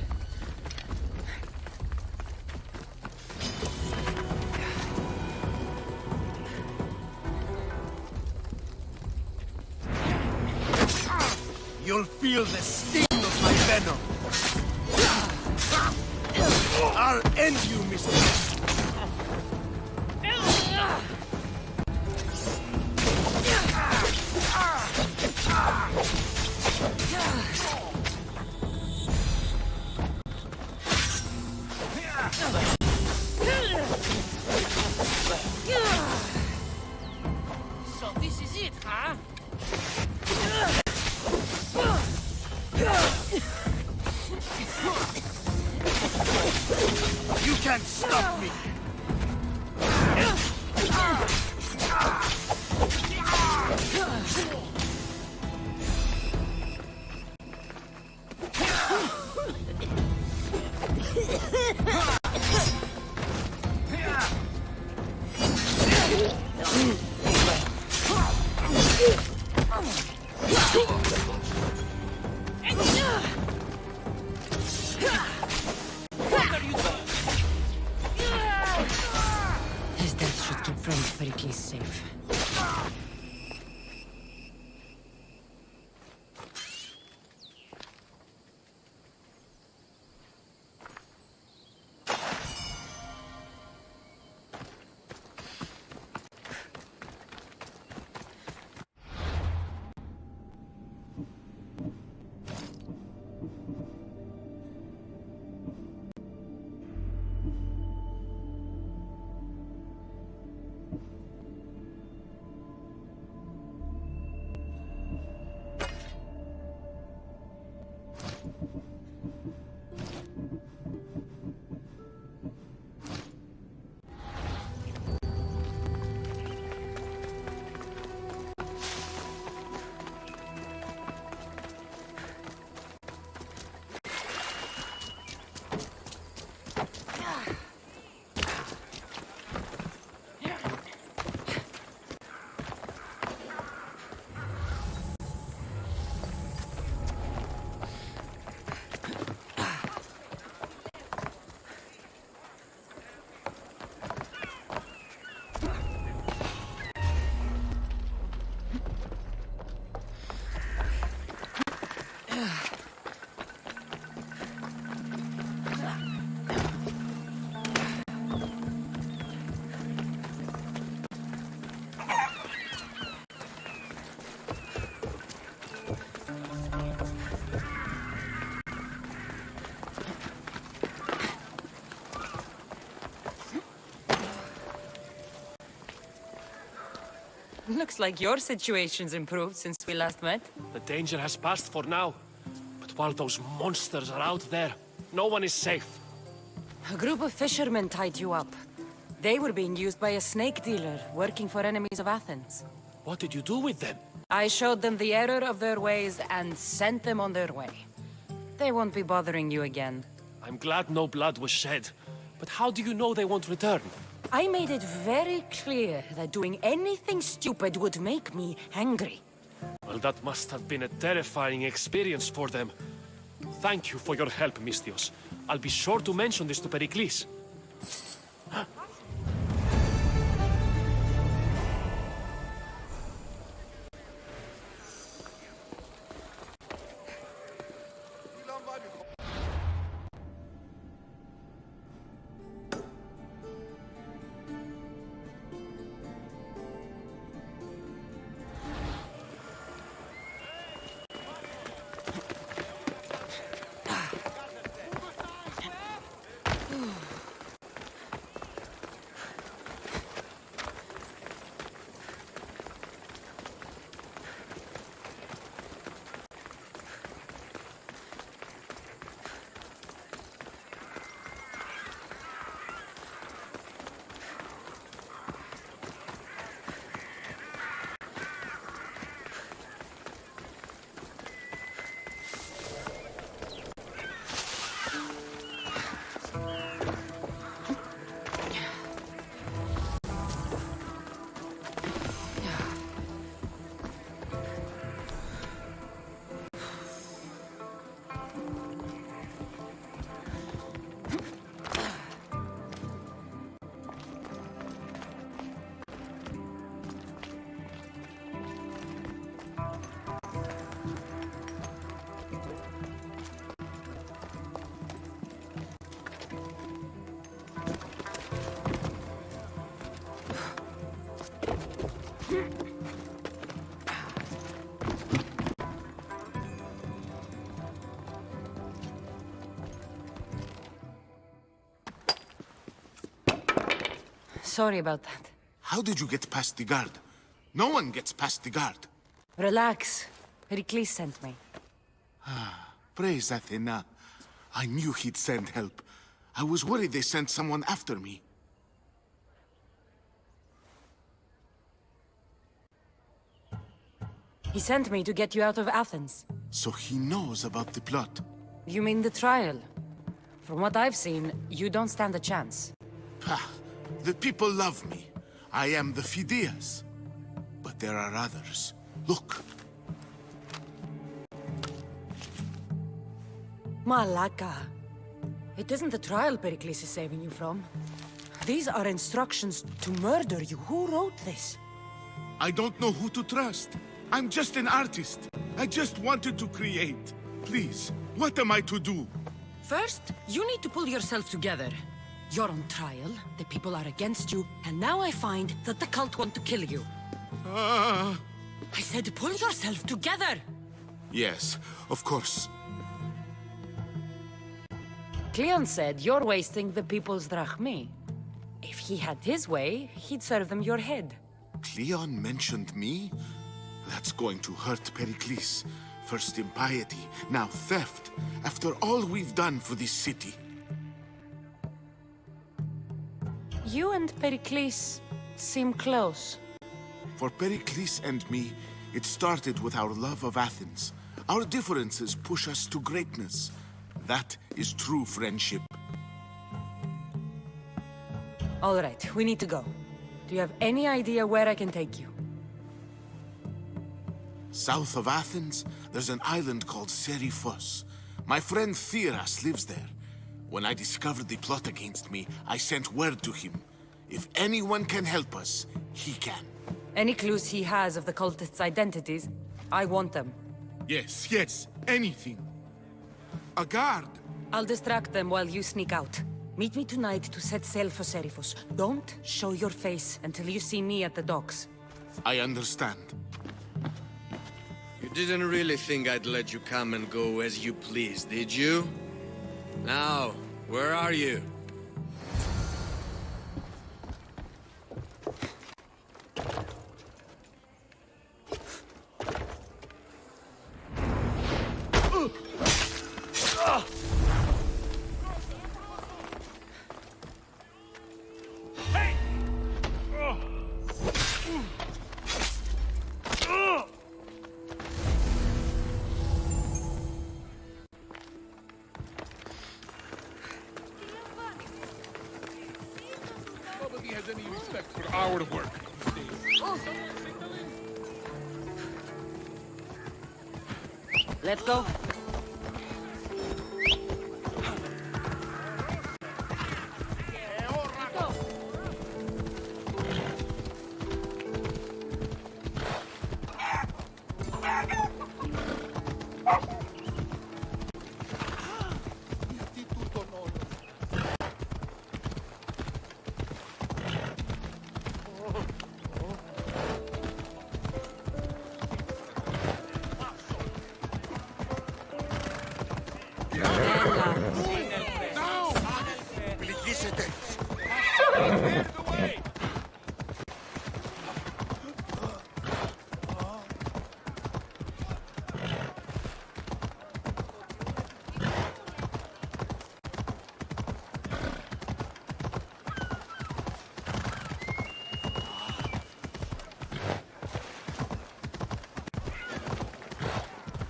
You'll feel the sting of my venom. I'll end you, Mr. So this is stop me! His death should keep friend Pericles safe. Looks like your situation's improved since we last met. The danger has passed for now. But while those monsters are out there, no one is safe. A group of fishermen tied you up. They were being used by a snake dealer working for enemies of Athens. What did you do with them? I showed them the error of their ways and sent them on their way. They won't be bothering you again. I'm glad no blood was shed. But how do you know they won't return? I made it very clear that doing anything stupid would make me angry. Well, that must have been a terrifying experience for them. Thank you for your help, Misthios. I'll be sure to mention this to Pericles. Sorry about that. How did you get past the guard? No one gets past the guard. Relax. Pericles sent me. Praise Athena. I knew he'd send help. I was worried they sent someone after me. He sent me to get you out of Athens. So he knows about the plot. You mean the trial? From what I've seen, you don't stand a chance. Pah, the people love me. I am the Phidias. But there are others. Look. Malaka. It isn't the trial Pericles is saving you from. These are instructions to murder you. Who wrote this? I don't know who to trust. I'm just an artist. I just wanted to create. Please, what am I to do? First, you need to pull yourself together. You're on trial, the people are against you, and now I find that the cult want to kill you. I said pull yourself together! Yes, of course. Cleon said you're wasting the people's drachmi. If he had his way, he'd serve them your head. Cleon mentioned me? That's going to hurt Pericles. First impiety, now theft. After all we've done for this city. You and Pericles seem close. For Pericles and me, it started with our love of Athens. Our differences push us to greatness. That is true friendship. All right, we need to go. Do you have any idea where I can take you? South of Athens, there's an island called Seriphos. My friend Theras lives there. When I discovered the plot against me, I sent word to him. If anyone can help us, he can. Any clues he has of the cultists' identities, I want them. Yes, yes, anything. A guard. I'll distract them while you sneak out. Meet me tonight to set sail for Seriphos. Don't show your face until you see me at the docks. I understand. You didn't really think I'd let you come and go as you please, did you? Now, where are you? Nobody has any respect for our work. Let's go.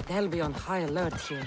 They'll be on high alert here.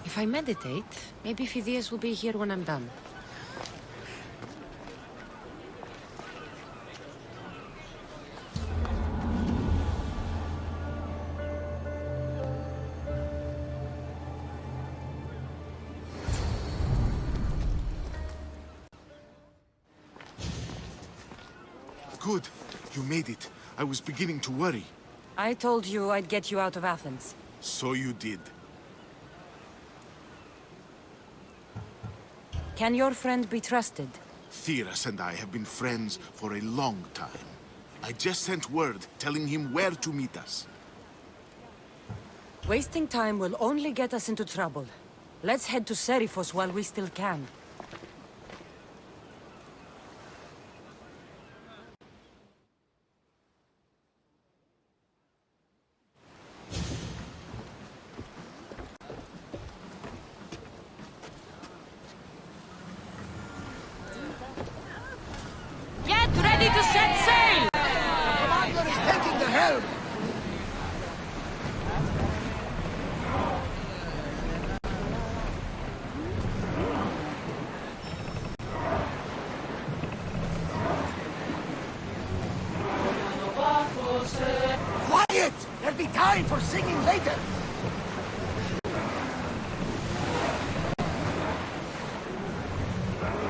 If I meditate, maybe Phidias will be here when I'm done. Good. You made it. I was beginning to worry. I told you I'd get you out of Athens. So you did. Can your friend be trusted? Theras and I have been friends for a long time. I just sent word telling him where to meet us. Wasting time will only get us into trouble. Let's head to Seriphos while we still can. Get ready to set sail! The commander is taking the helm! Quiet! There'll be time for singing later!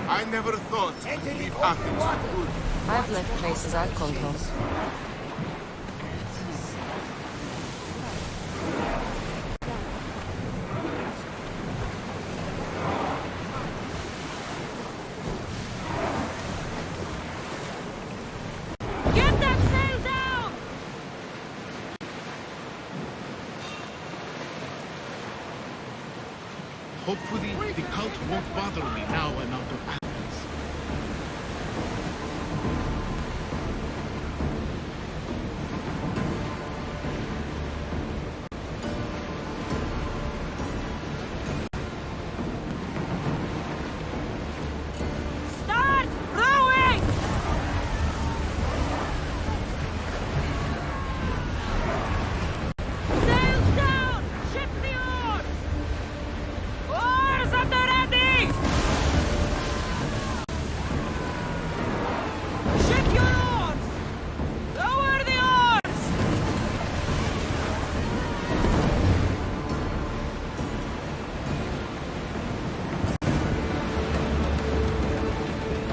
I never thought I'd leave Athens for good. I've left places I've called home. Get that sail down! Hopefully, the cult won't bother me now I'm out of Athens. Start rowing! Sails down! Ship the oars! Oars at the ready! Ship your oars! Lower the oars!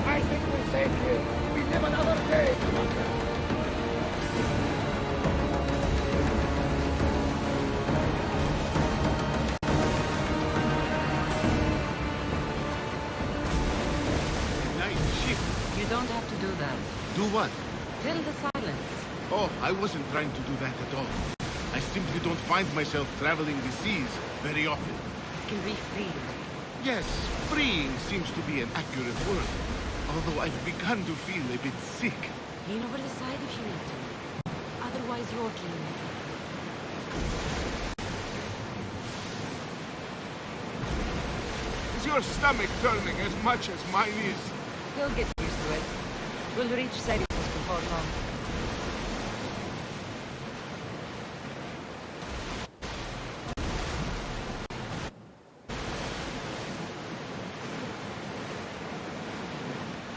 I think we're safe here. We live another day, Commander. Nice ship. You don't have to do that. Do what? Fill the silence. Oh, I wasn't trying to do that at all. I simply don't find myself traveling the seas very often. You can be free. Yes, freeing seems to be an accurate word. Although I've begun to feel a bit sick. Lean over the side if you need to. Otherwise, you're clean. Is your stomach turning as much as mine is? You'll get used to it. We'll reach Seriphos before long.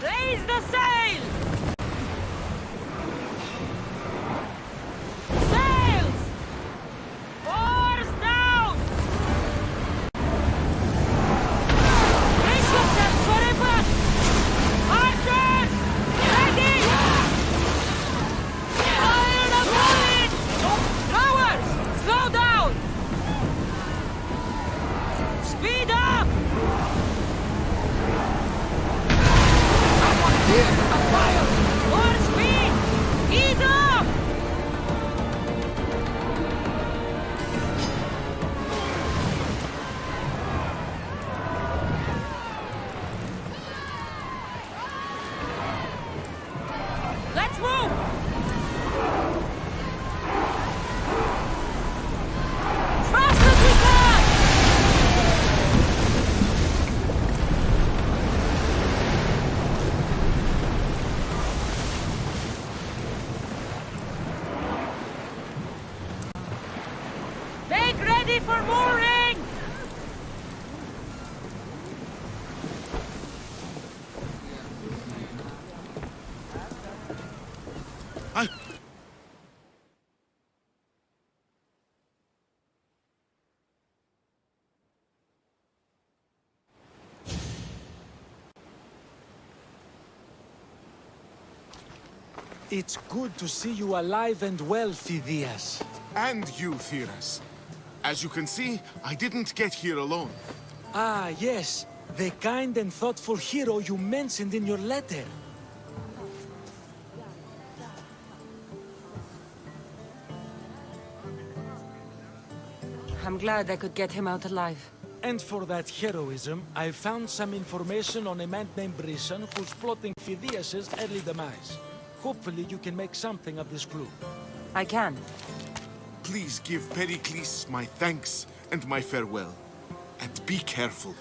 Raise the sail! Sails! Oars down! Brace yourself for a bust! Archers! Ready! Fire the bullet! Rowers! Slow down! Speed up! More speed! Ease off! Let's move! Fast as we can! Make ready for mooring! It's good to see you alive and well, Phidias. And you, Theras. As you can see, I didn't get here alone. Ah, yes. The kind and thoughtful hero you mentioned in your letter. I'm glad I could get him out alive. And for that heroism, I found some information on a man named Brisson who's plotting Phidias' early demise. Hopefully you can make something of this clue. I can. Please give Pericles my thanks and my farewell. And be careful.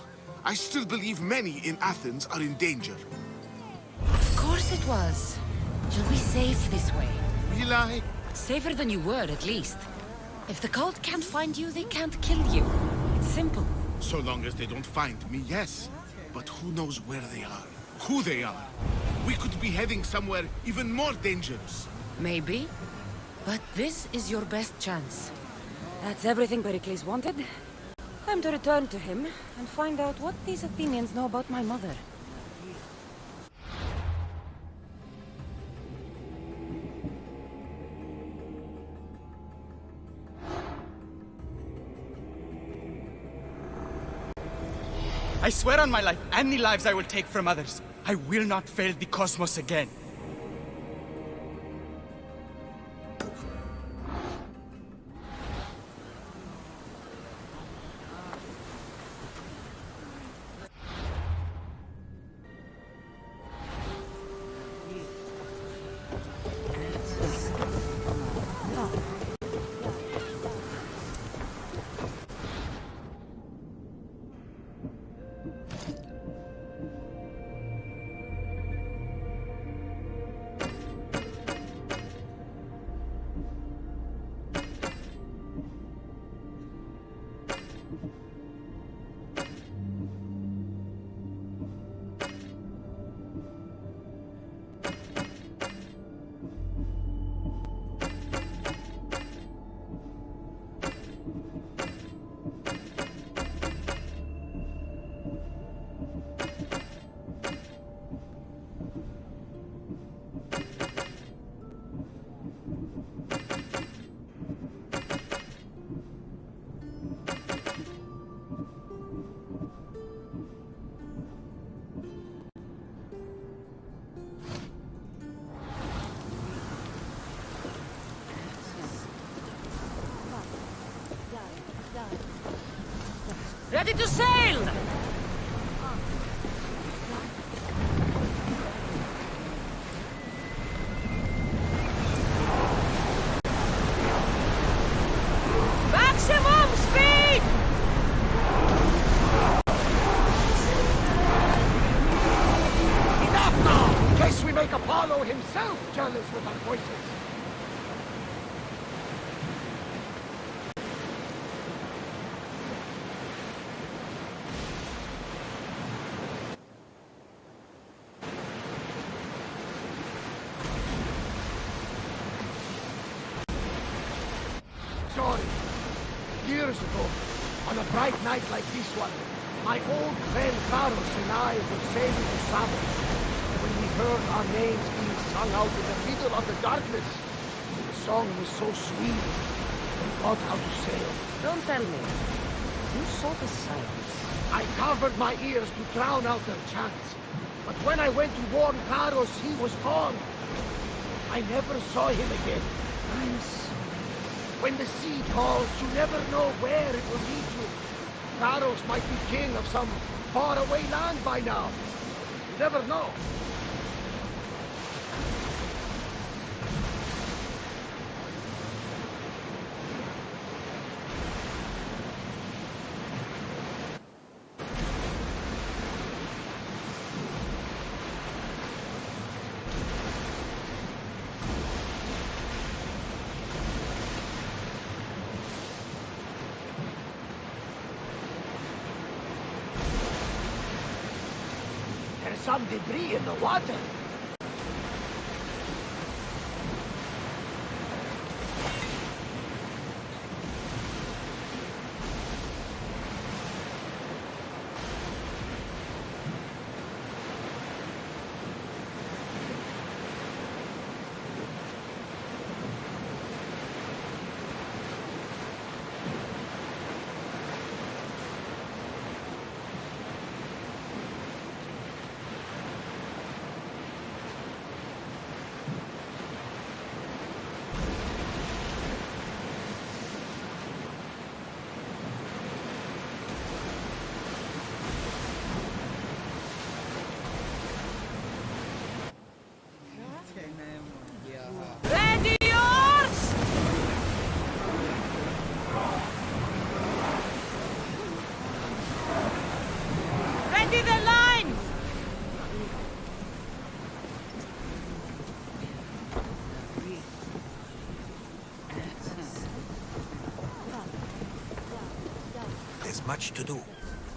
I still believe many in Athens are in danger. Of course it was. You'll be safe this way. Will I? Safer than you were, at least. If the cult can't find you, they can't kill you. It's simple. So long as they don't find me, yes. But who knows where they are? Who they are? We could be heading somewhere even more dangerous. Maybe. But this is your best chance. That's everything Pericles wanted. Time to return to him and find out what these Athenians know about my mother. I swear on my life and the lives I will take from others, I will not fail the Kosmos again. Ready to sail! Maximum speed! Enough now! In case we make Apollo himself jealous with our voices. Years ago, on a bright night like this one, my old friend Carlos and I were sailing to Samos. When we heard our names being sung out in the middle of the darkness, the song was so sweet, we thought how to sail. Don't tell me. You saw the silence. I covered my ears to drown out their chants. But when I went to warn Carlos, he was gone. I never saw him again. I'm sorry. When the sea calls, you never know where it will lead you. Carlos might be king of some faraway land by now. You never know. Some debris in the water. much to do,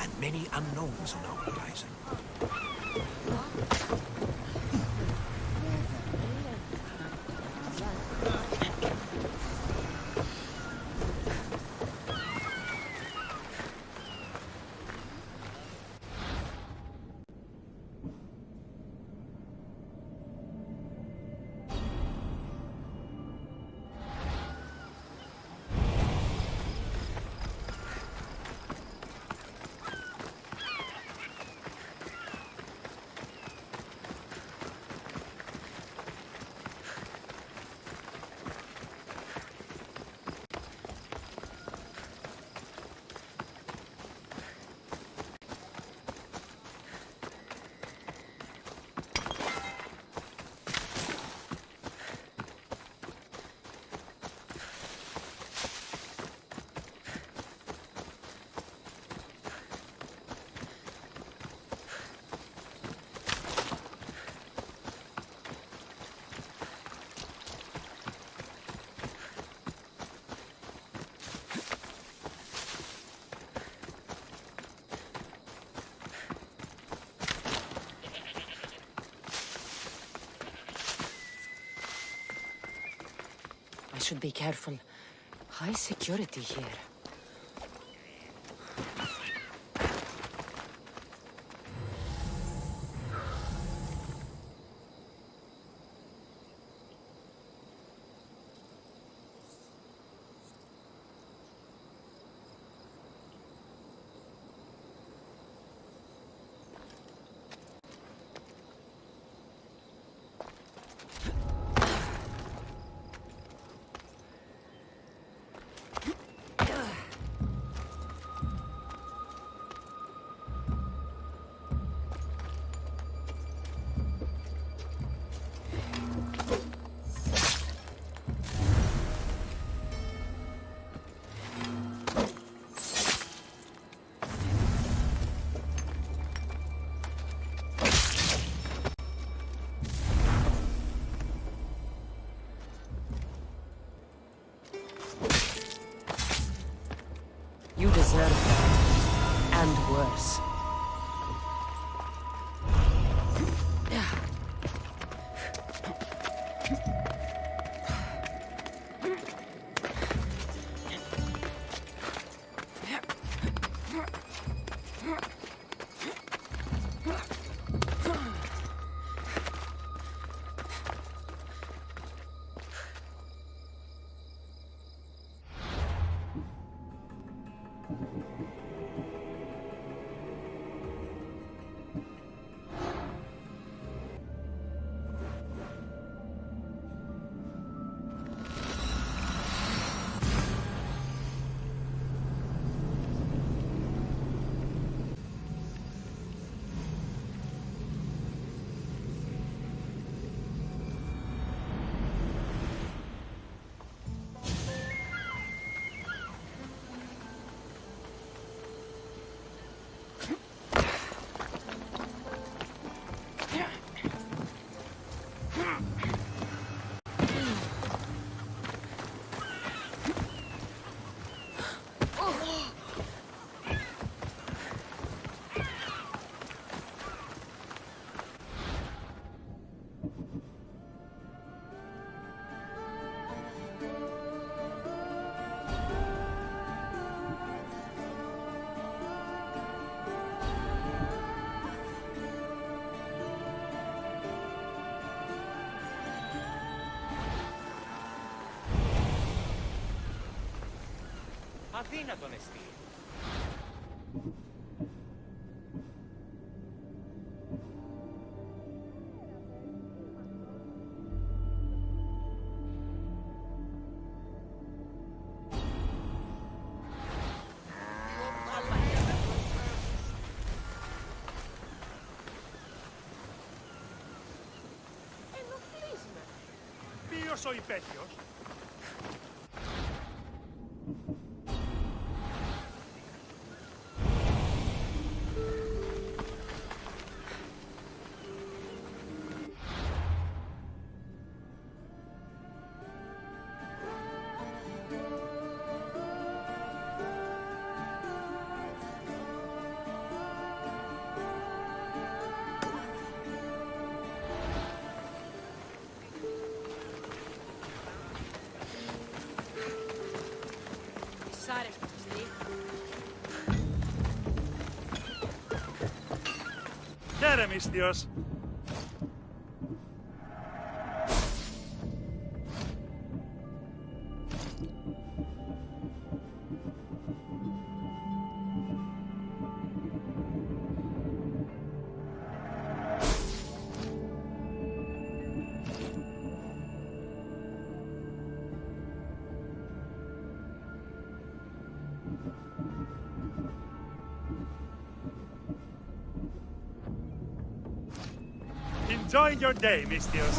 and many unknowns on our horizon. I should be careful. High security here. You deserve that. And worse. Αδύνατον εστί. Ενοχλείς με. Ποιος ο υπέτειος? Sorry, Steve. Χαίρε, Μυστιος. Enjoy your day, Misthios.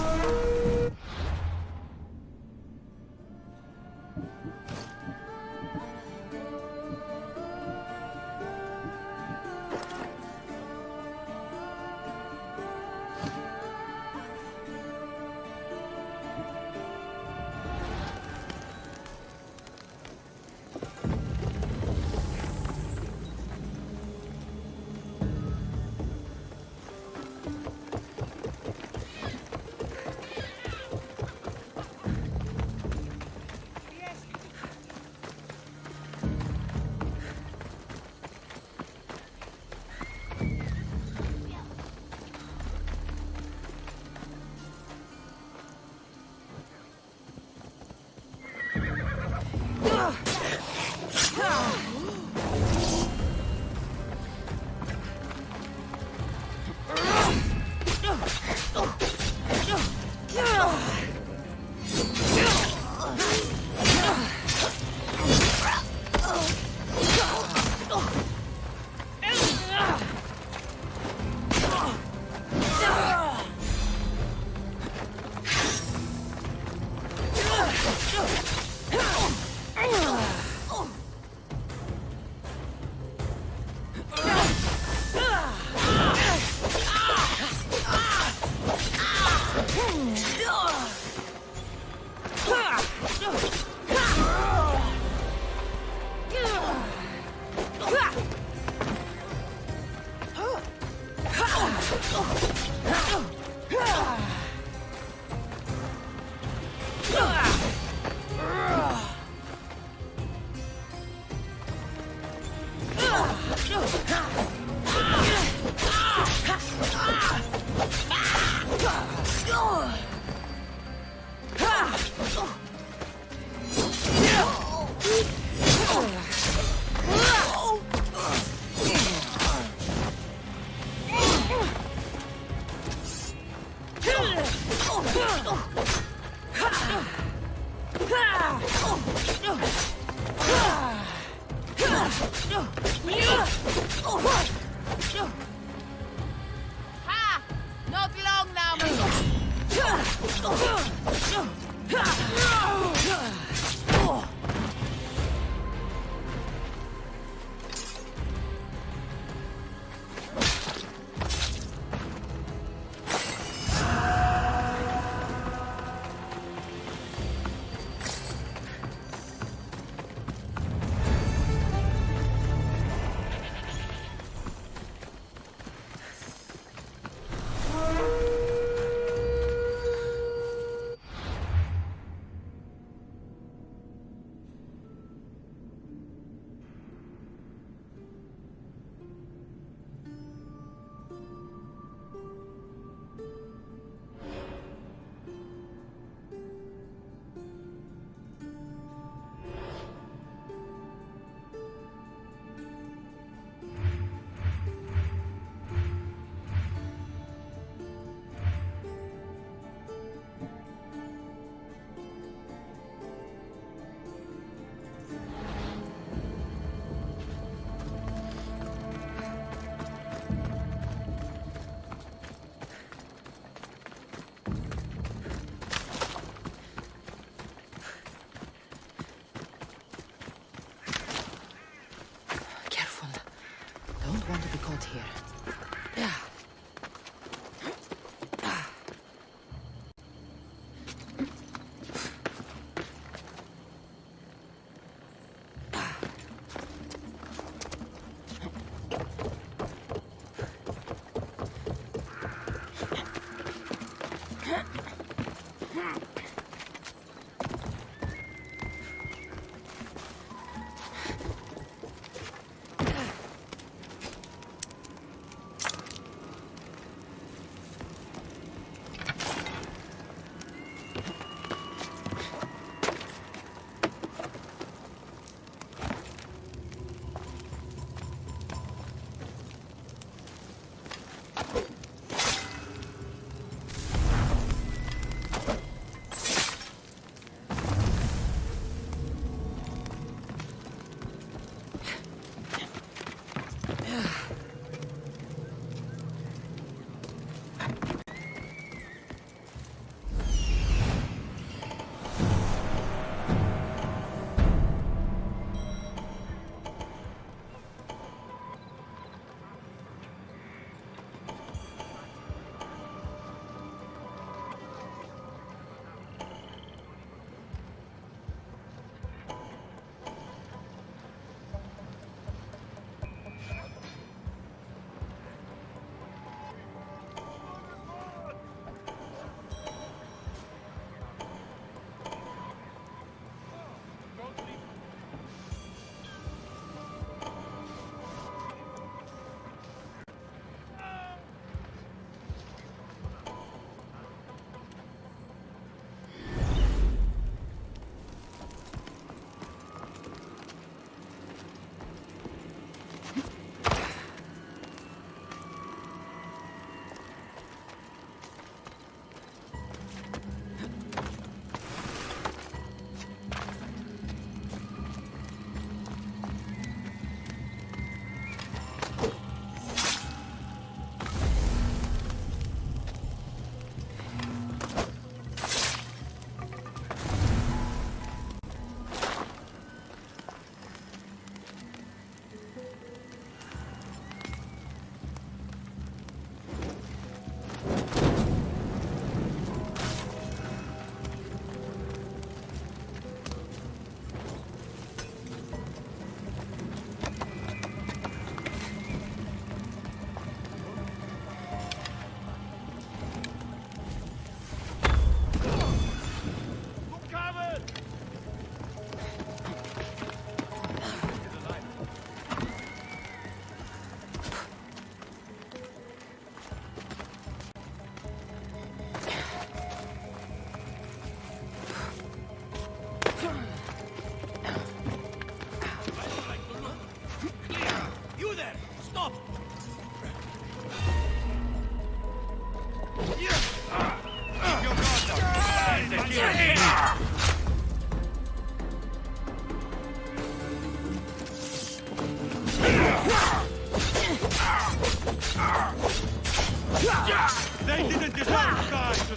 Ha! Not long now, my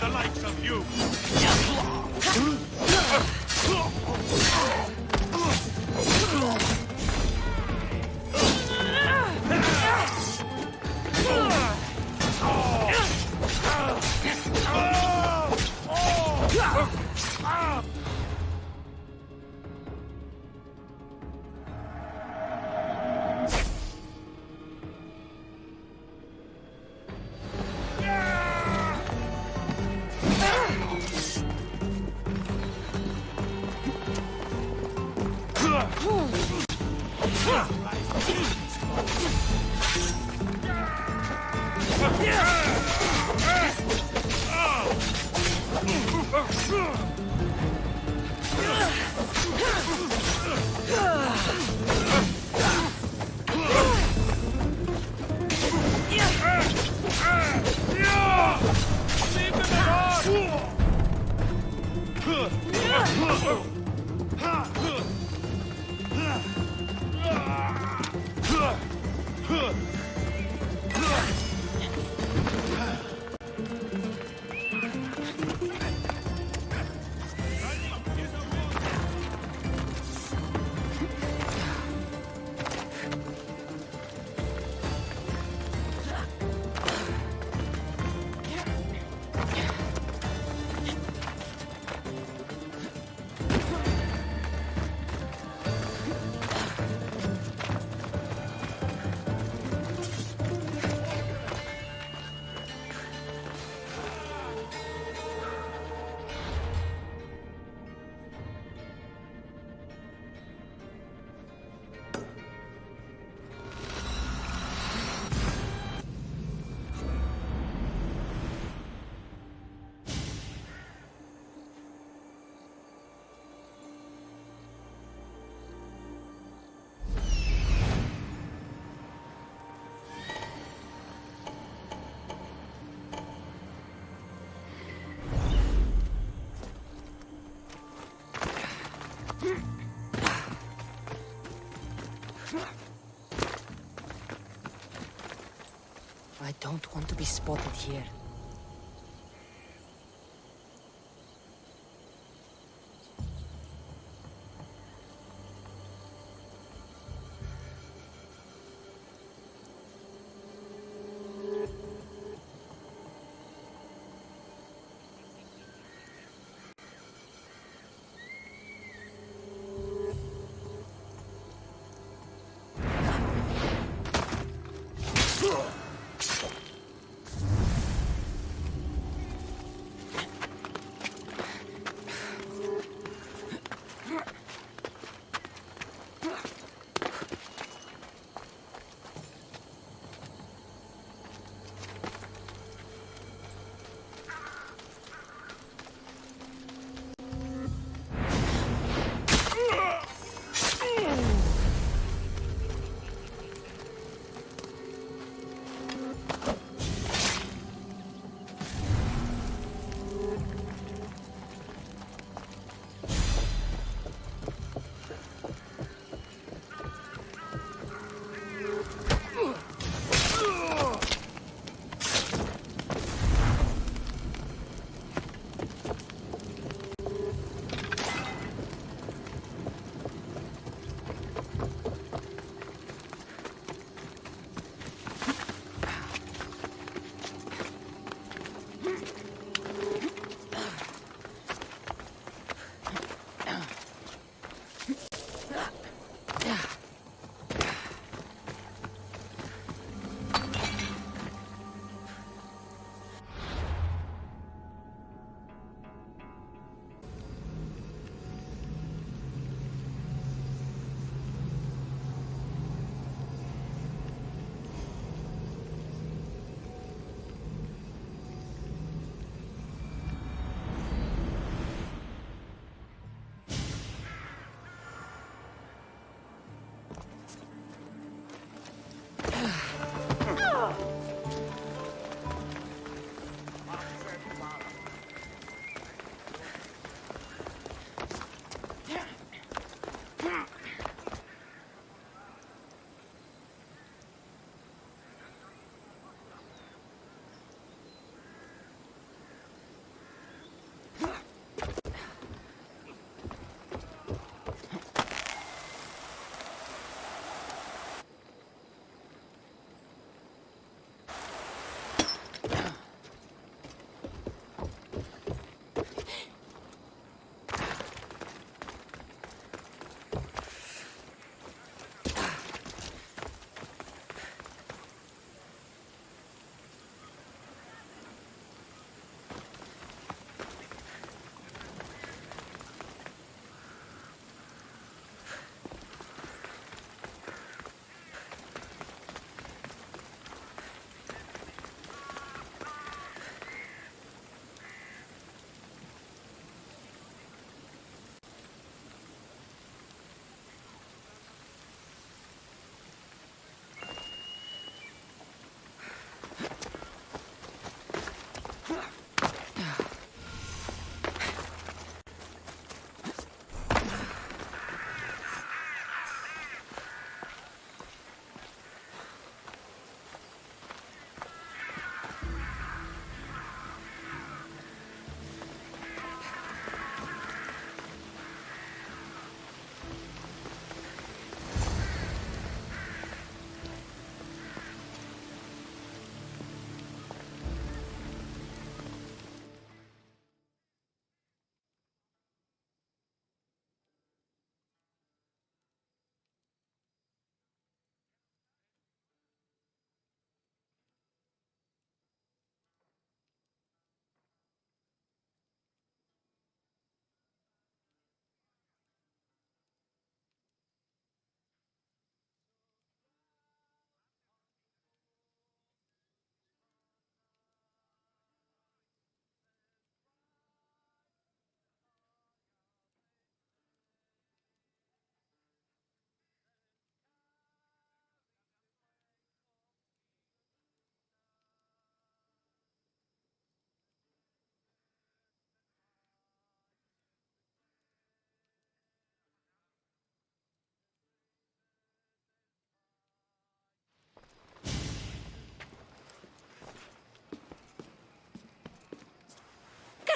the likes of you! I don't want to be spotted here.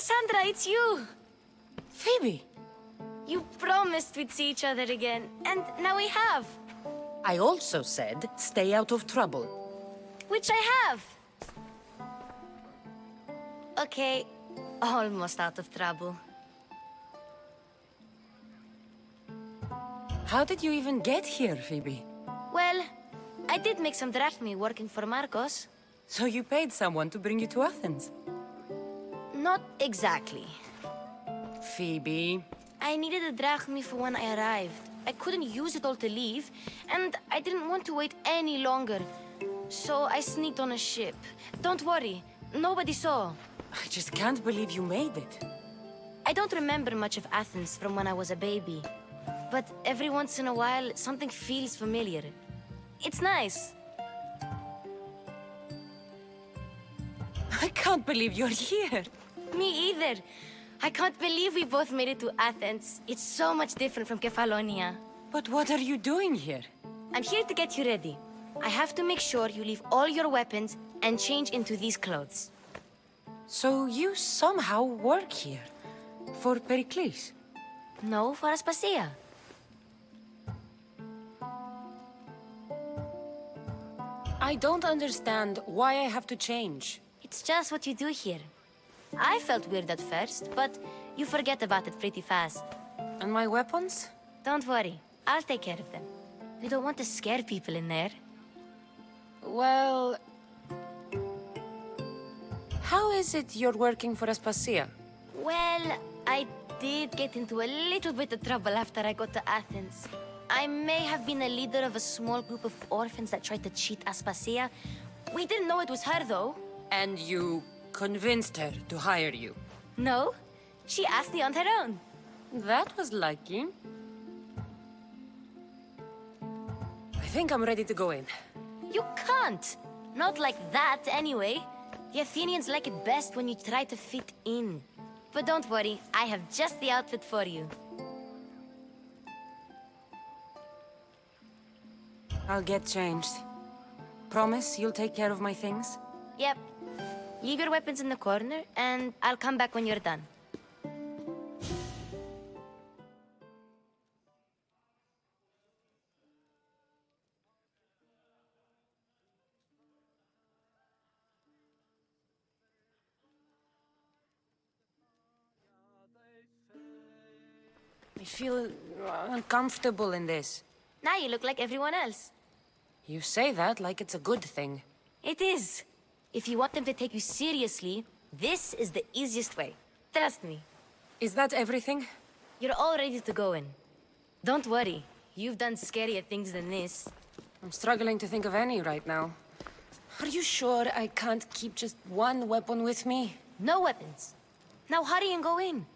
Kassandra, it's you! Phoebe! You promised we'd see each other again, and now we have. I also said, stay out of trouble. Which I have. Okay, almost out of trouble. How did you even get here, Phoebe? Well, I did make some drachmi working for Marcos. So you paid someone to bring you to Athens? Not exactly. Phoebe... I needed a drachmi for when I arrived. I couldn't use it all to leave, and I didn't want to wait any longer. So I sneaked on a ship. Don't worry, nobody saw. I just can't believe you made it. I don't remember much of Athens from when I was a baby. But every once in a while, something feels familiar. It's nice. I can't believe you're here. Me either. I can't believe we both made it to Athens. It's so much different from Kefalonia. But what are you doing here? I'm here to get you ready. I have to make sure you leave all your weapons and change into these clothes. So you somehow work here? For Pericles? No, for Aspasia. I don't understand why I have to change. It's just what you do here. I felt weird at first, but you forget about it pretty fast. And my weapons? Don't worry, I'll take care of them. We don't want to scare people in there. Well... How is it you're working for Aspasia? Well, I did get into a little bit of trouble after I got to Athens. I may have been a leader of a small group of orphans that tried to cheat Aspasia. We didn't know it was her, though. And you convinced her to hire you? No, she asked me on her own. That was lucky. I think I'm ready to go in. You can't! Not like that, anyway. The Athenians like it best when you try to fit in. But don't worry, I have just the outfit for you. I'll get changed. Promise you'll take care of my things? Yep. Leave your weapons in the corner, and I'll come back when you're done. I feel uncomfortable in this. Now you look like everyone else. You say that like it's a good thing. It is. If you want them to take you seriously, this is the easiest way. Trust me. Is that everything? You're all ready to go in. Don't worry. You've done scarier things than this. I'm struggling to think of any right now. Are you sure I can't keep just one weapon with me? No weapons. Now hurry and go in.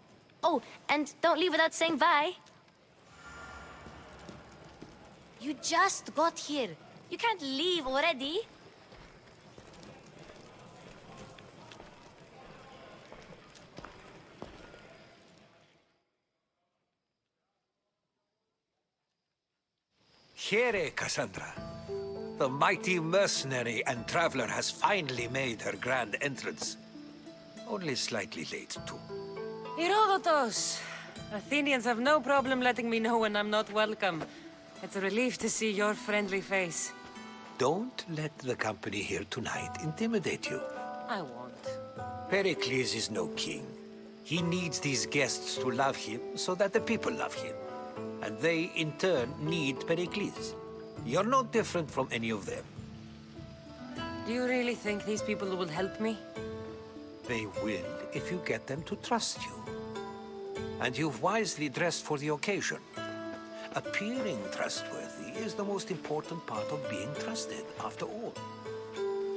Oh, and don't leave without saying bye. You just got here. You can't leave already. Here, Kassandra. The mighty mercenary and traveler has finally made her grand entrance. Only slightly late, too. Herodotos! Athenians have no problem letting me know when I'm not welcome. It's a relief to see your friendly face. Don't let the company here tonight intimidate you. I won't. Pericles is no king. He needs these guests to love him so that the people love him. And they, in turn, need Pericles. You're no different from any of them. Do you really think these people will help me? They will if you get them to trust you. And you've wisely dressed for the occasion. Appearing trustworthy is the most important part of being trusted, after all.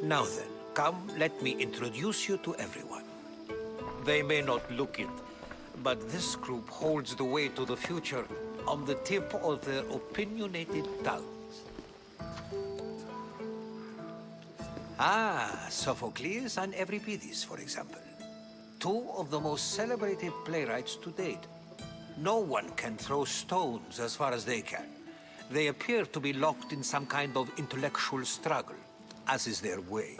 Now then, come, let me introduce you to everyone. They may not look it, but this group holds the way to the future on the tip of their opinionated tongues. Ah, Sophocles and Euripides, for example. Two of the most celebrated playwrights to date. No one can throw stones as far as they can. They appear to be locked in some kind of intellectual struggle, as is their way.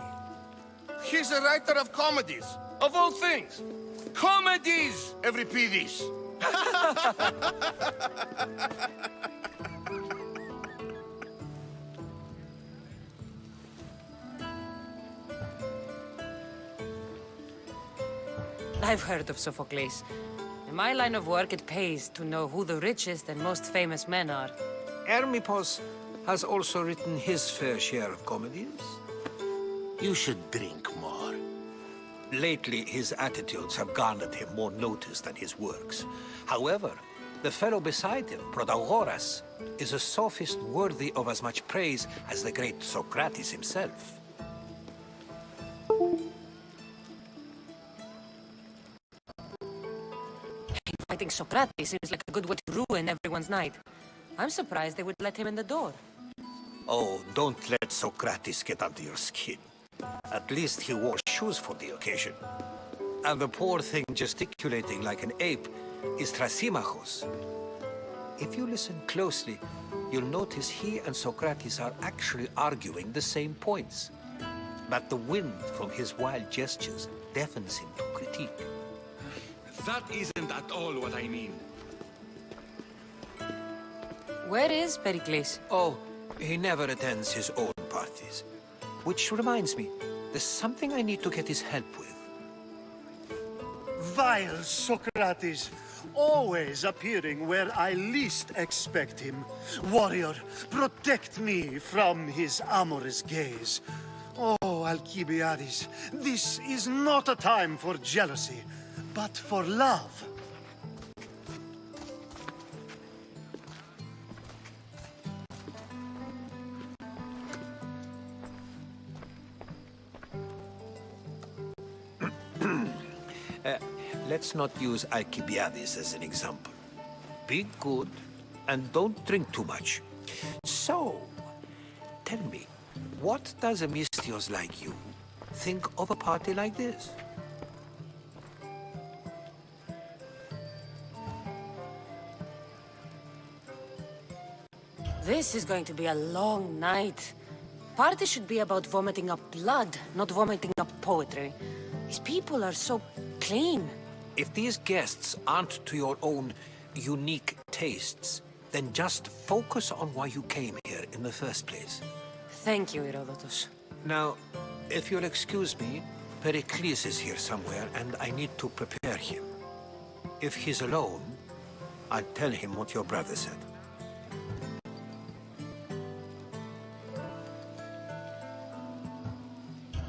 He's a writer of comedies, of all things. Comedies! Euripides! I've heard of Sophocles. In my line of work, it pays to know who the richest and most famous men are. Hermippos has also written his fair share of comedies. You should drink more. Lately, his attitudes have garnered him more notice than his works. However, the fellow beside him, Protagoras, is a sophist worthy of as much praise as the great Socrates himself. Fighting Socrates seems like a good way to ruin everyone's night. I'm surprised they would let him in the door. Oh, don't let Socrates get under your skin. At least he wore shoes for the occasion. And the poor thing gesticulating like an ape is Thrasymachos. If you listen closely, you'll notice he and Socrates are actually arguing the same points. But the wind from his wild gestures deafens him to critique. That isn't at all what I mean. Where is Pericles? Oh, he never attends his own parties. Which reminds me, there's something I need to get his help with. Vile Socrates, always appearing where I least expect him. Warrior, protect me from his amorous gaze. Oh, Alcibiades, this is not a time for jealousy, but for love. Let's not use Alcibiades as an example. Be good, and don't drink too much. So, tell me, what does a Mystios like you think of a party like this? This is going to be a long night. Party should be about vomiting up blood, not vomiting up poetry. These people are so clean. If these guests aren't to your own unique tastes, then just focus on why you came here in the first place. Thank you, Herodotus. Now, if you'll excuse me, Pericles is here somewhere, and I need to prepare him. If he's alone, I'll tell him what your brother said.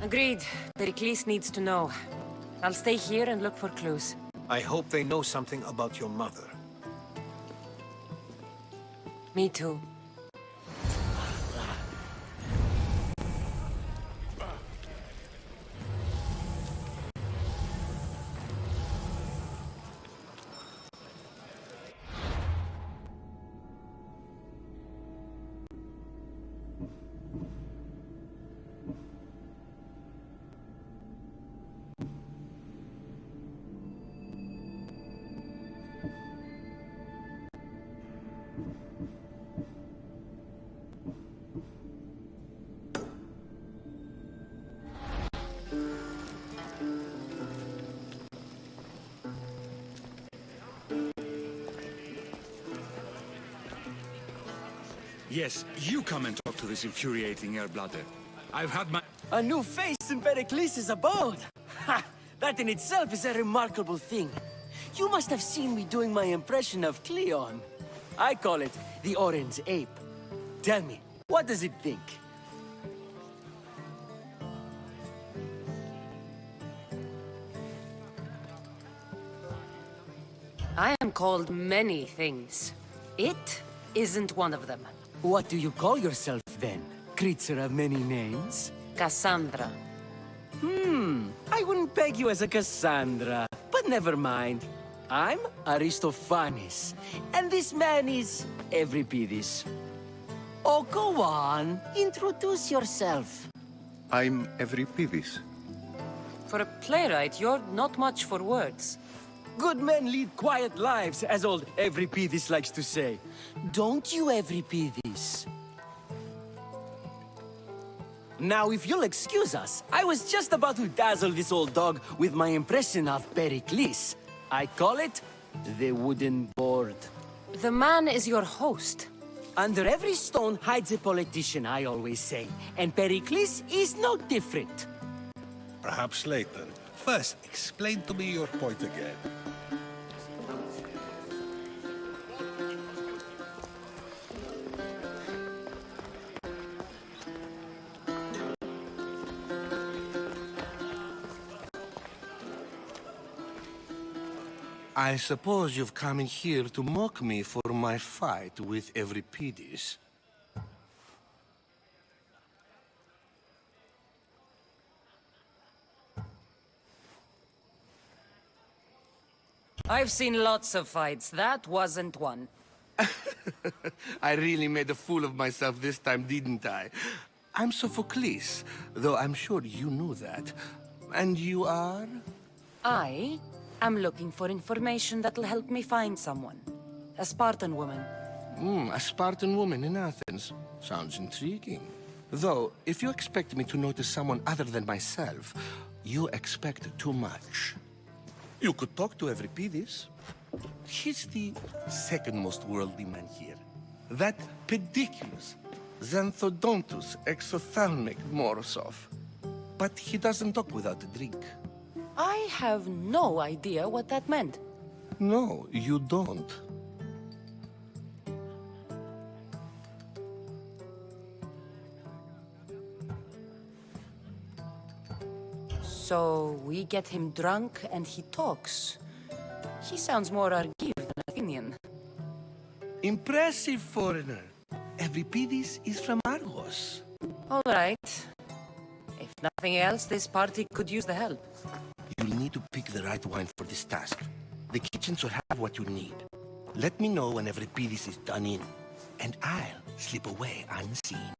Agreed. Pericles needs to know. I'll stay here and look for clues. I hope they know something about your mother. Me too. Yes, you come and talk to this infuriating air-bladder. I've had my... A new face in Pericles' abode! Ha! That in itself is a remarkable thing. You must have seen me doing my impression of Cleon. I call it the Orange Ape. Tell me, what does it think? I am called many things. It isn't one of them. What do you call yourself, then? Creature of many names? Kassandra. I wouldn't peg you as a Kassandra, but never mind. I'm Aristophanes, and this man is Euripides. Oh, go on. Introduce yourself. I'm Euripides. For a playwright, you're not much for words. Good men lead quiet lives, as old Euripides likes to say. Don't you, Euripides? Now, if you'll excuse us, I was just about to dazzle this old dog with my impression of Pericles. I call it the wooden board. The man is your host. Under every stone hides a politician, I always say. And Pericles is no different. Perhaps later. First, explain to me your point again. I suppose you've come in here to mock me for my fight with Euripides. I've seen lots of fights. That wasn't one. I really made a fool of myself this time, didn't I? I'm Sophocles, though I'm sure you knew that. And you are? I am looking for information that'll help me find someone. A Spartan woman. A Spartan woman in Athens. Sounds intriguing. Though, if you expect me to notice someone other than myself, you expect too much. You could talk to Euripides. He's the second most worldly man here. That pediculous, xanthodontus exophthalmic Morosov. But he doesn't talk without a drink. I have no idea what that meant. No, you don't. So we get him drunk and he talks. He sounds more Argive than Athenian. Impressive, foreigner. Euripides is from Argos. All right. If nothing else, this party could use the help. You'll need to pick the right wine for this task. The kitchen should have what you need. Let me know when Euripides is done in, and I'll slip away unseen.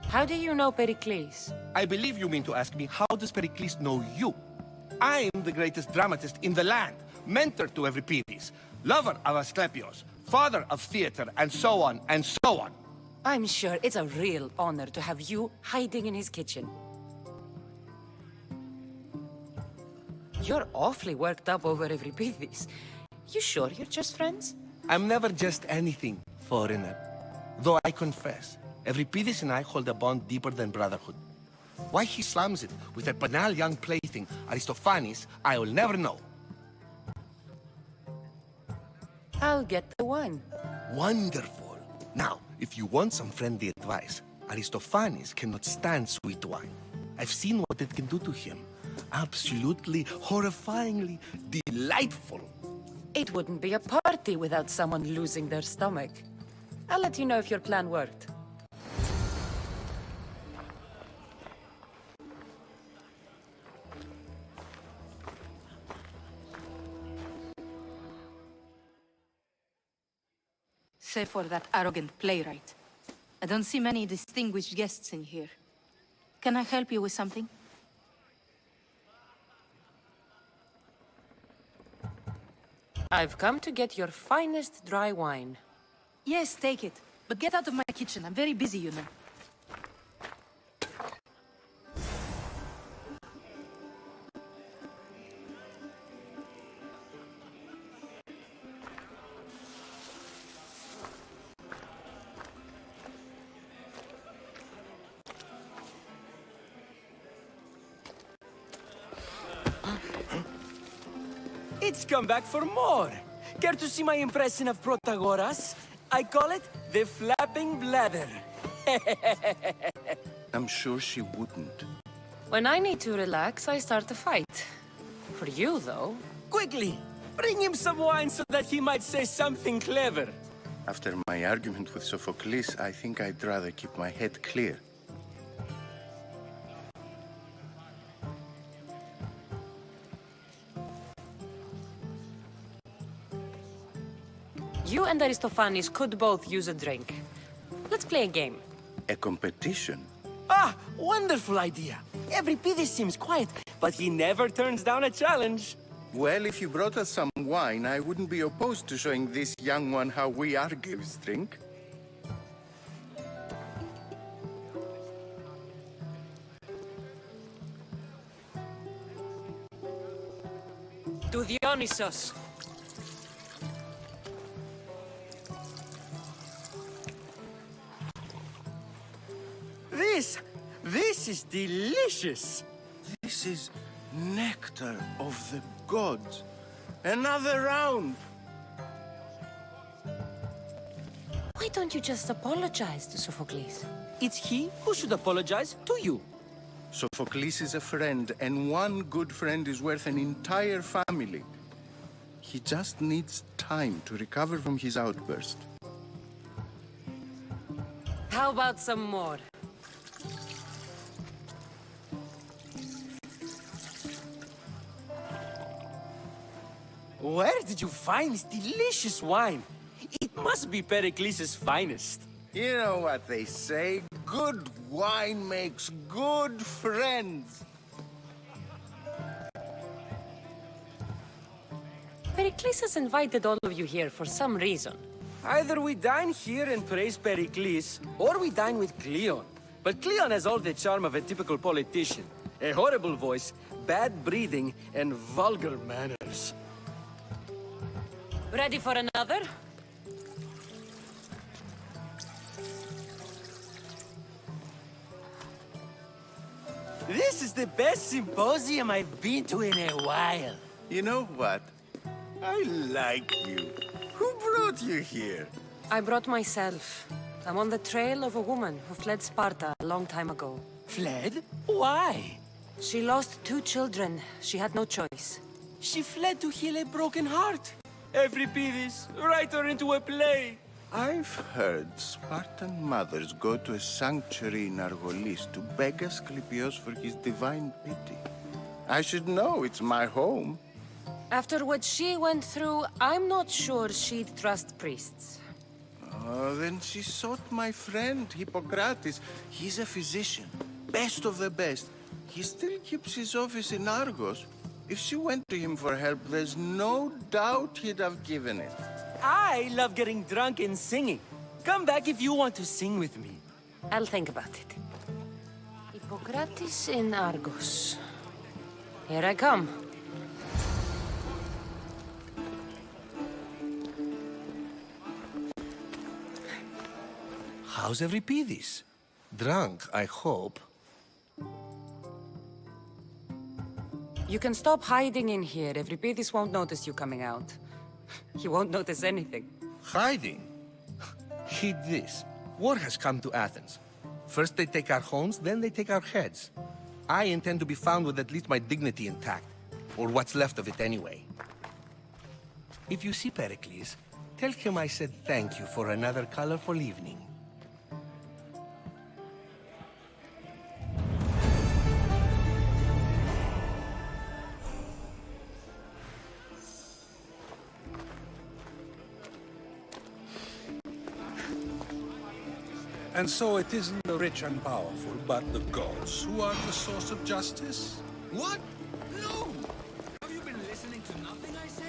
How do you know Pericles? I believe you mean to ask me, how does Pericles know you? I'm the greatest dramatist in the land, mentor to Euripides, lover of Asclepios, father of theater, and so on, and so on. I'm sure it's a real honor to have you hiding in his kitchen. You're awfully worked up over Euripides. You sure you're just friends? I'm never just anything, foreigner. Though I confess, Euripides and I hold a bond deeper than brotherhood. Why he slams it with that banal young plaything, Aristophanes, I will never know. I'll get the wine. Wonderful. Now, if you want some friendly advice, Aristophanes cannot stand sweet wine. I've seen what it can do to him. Absolutely, horrifyingly delightful. It wouldn't be a party without someone losing their stomach. I'll let you know if your plan worked. Save for that arrogant playwright. I don't see many distinguished guests in here. Can I help you with something? I've come to get your finest dry wine. Yes, take it. But get out of my kitchen. I'm very busy, you know. It's come back for more. Care to see my impression of protagonist? I call it the flapping bladder. I'm sure she wouldn't. When I need to relax, I start a fight. For you, though. Quickly, bring him some wine so that he might say something clever. After my argument with Sophocles, I think I'd rather keep my head clear. You and Aristophanes could both use a drink. Let's play a game. A competition? Ah, wonderful idea. Euripides seems quiet, but he never turns down a challenge. Well, if you brought us some wine, I wouldn't be opposed to showing this young one how we Argives drink. To Dionysos. This is delicious. This is nectar of the gods. Another round. Why don't you just apologize to Sophocles? It's he who should apologize to you. Sophocles is a friend, and one good friend is worth an entire family. He just needs time to recover from his outburst. How about some more? Where did you find this delicious wine? It must be Pericles' finest. You know what they say, good wine makes good friends. Pericles has invited all of you here for some reason. Either we dine here and praise Pericles, or we dine with Cleon. But Cleon has all the charm of a typical politician. A horrible voice, bad breeding, and vulgar manners. Ready for another? This is the best symposium I've been to in a while. You know what? I like you. Who brought you here? I brought myself. I'm on the trail of a woman who fled Sparta a long time ago. Fled? Why? She lost 2 children. She had no choice. She fled to heal a broken heart. Euripides, write her into a play. I've heard Spartan mothers go to a sanctuary in Argolis to beg Asclepios for his divine pity. I should know, it's my home. After what she went through, I'm not sure she'd trust priests. Oh, then she sought my friend, Hippocrates. He's a physician, best of the best. He still keeps his office in Argos. If she went to him for help, there's no doubt he'd have given it. I love getting drunk and singing. Come back if you want to sing with me. I'll think about it. Hippocrates in Argos. Here I come. How's Euripides? Drunk, I hope. You can stop hiding in here. Euripides won't notice you coming out. He won't notice anything. Hiding? Heed this. War has come to Athens. First they take our homes, then they take our heads. I intend to be found with at least my dignity intact. Or what's left of it anyway. If you see Pericles, tell him I said thank you for another colorful evening. And so it isn't the rich and powerful, but the gods who are the source of justice? What? No! Have you been listening to nothing I say?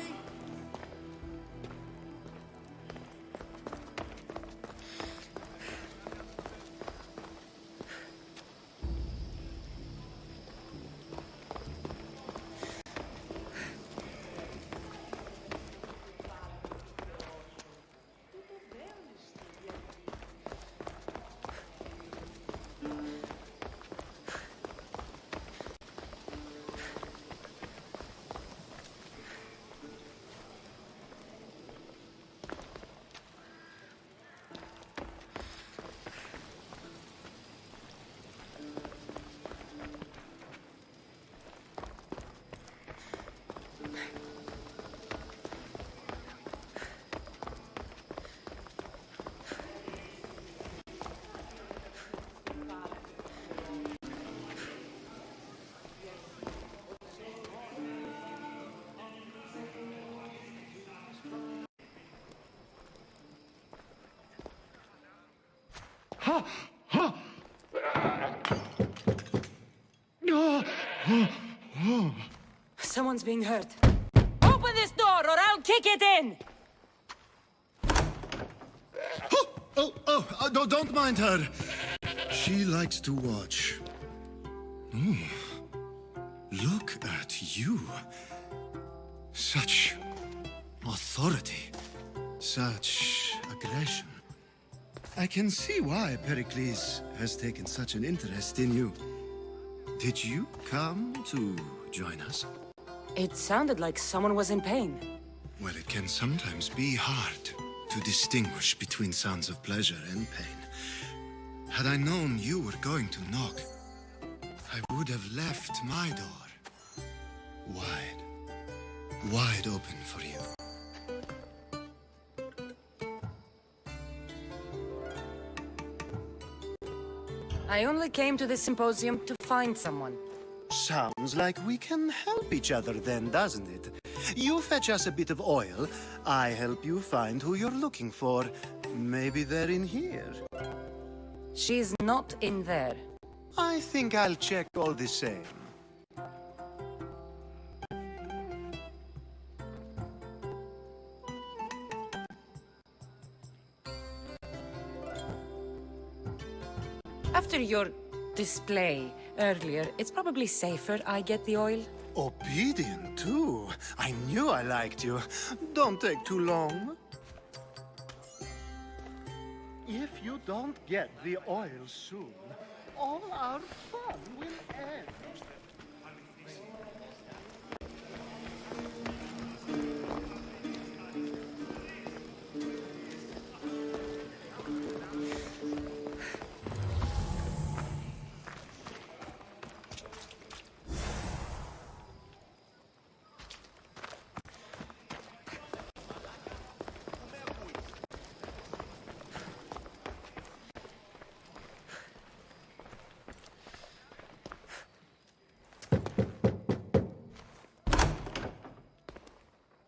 Someone's being hurt. Open this door or I'll kick it in! Don't mind her. She likes to watch. Look at you. Such authority. Such aggression. I can see why Pericles has taken such an interest in you. Did you come to join us? It sounded like someone was in pain. Well, it can sometimes be hard to distinguish between sounds of pleasure and pain. Had I known you were going to knock, I would have left my door wide open for you. I only came to this symposium to find someone. Sounds like we can help each other then, doesn't it? You fetch us a bit of oil, I help you find who you're looking for. Maybe they're in here. She's not in there. I think I'll check all the same. After your display earlier, it's probably safer I get the oil. Obedient, too. I knew I liked you. Don't take too long. If you don't get the oil soon, all our fun will end.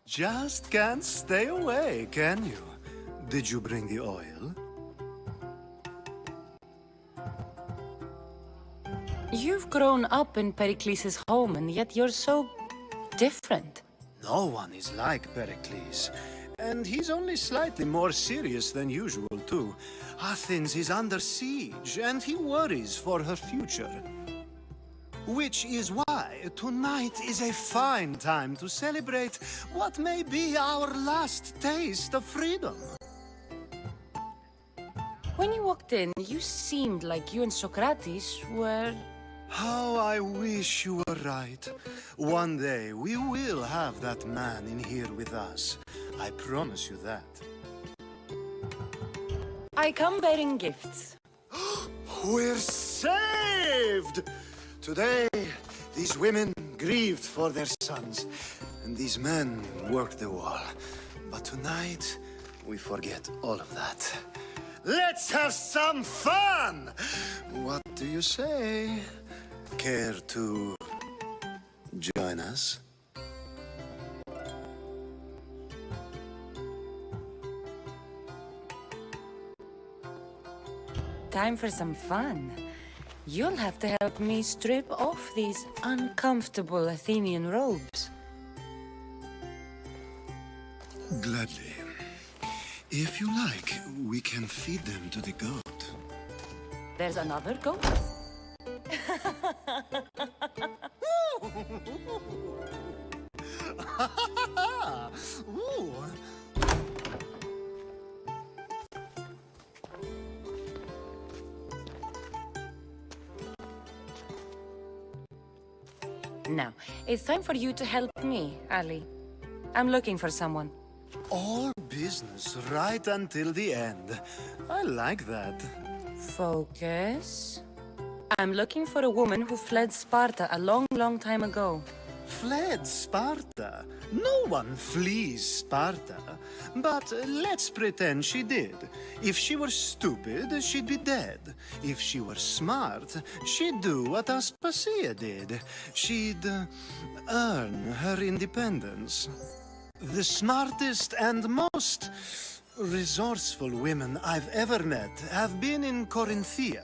Just can't stay away, can you? Did you bring the oil? You've grown up in Pericles' home, and yet you're so different. No one is like Pericles. And he's only slightly more serious than usual, too. Athens is under siege, and he worries for her future. Which is why tonight is a fine time to celebrate what may be our last taste of freedom. When you walked in, you seemed like you and Socrates were... How I wish you were right. One day we will have that man in here with us. I promise you that. I come bearing gifts. We're saved! Today, these women grieved for their sons, and these men worked the wall. But tonight, we forget all of that. Let's have some fun! What do you say? Care to join us? Time for some fun. You'll have to help me strip off these uncomfortable Athenian robes. Gladly. If you like, we can feed them to the goat. There's another goat? Ooh. Now, it's time for you to help me, Ali. I'm looking for someone. All business right until the end. I like that. Focus. I'm looking for a woman who fled Sparta a long, long time ago. Fled Sparta? No one flees Sparta. But let's pretend she did. If she were stupid, she'd be dead. If she were smart, she'd do what Aspasia did. She'd earn her independence. The smartest and most resourceful women I've ever met have been in Corinthia.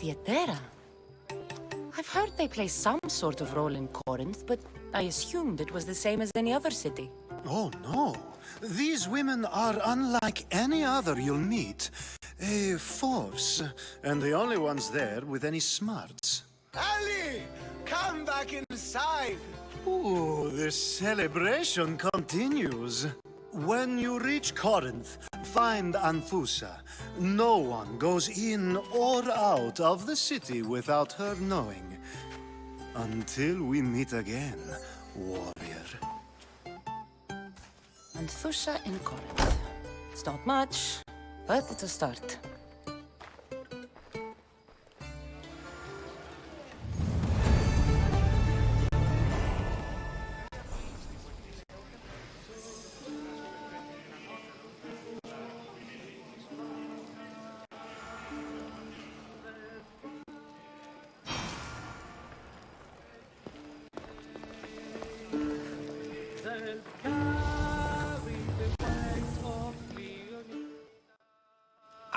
Theatera. I've heard they play some sort of role in Corinth, but I assumed it was the same as any other city. Oh, no. These women are unlike any other you'll meet. A force, and the only ones there with any smarts. Ali! Come back inside! Ooh, the celebration continues. When you reach Corinth, find Anfusa. No one goes in or out of the city without her knowing. Until we meet again, warrior. Anfusa in Corinth. It's not much, but it's a start.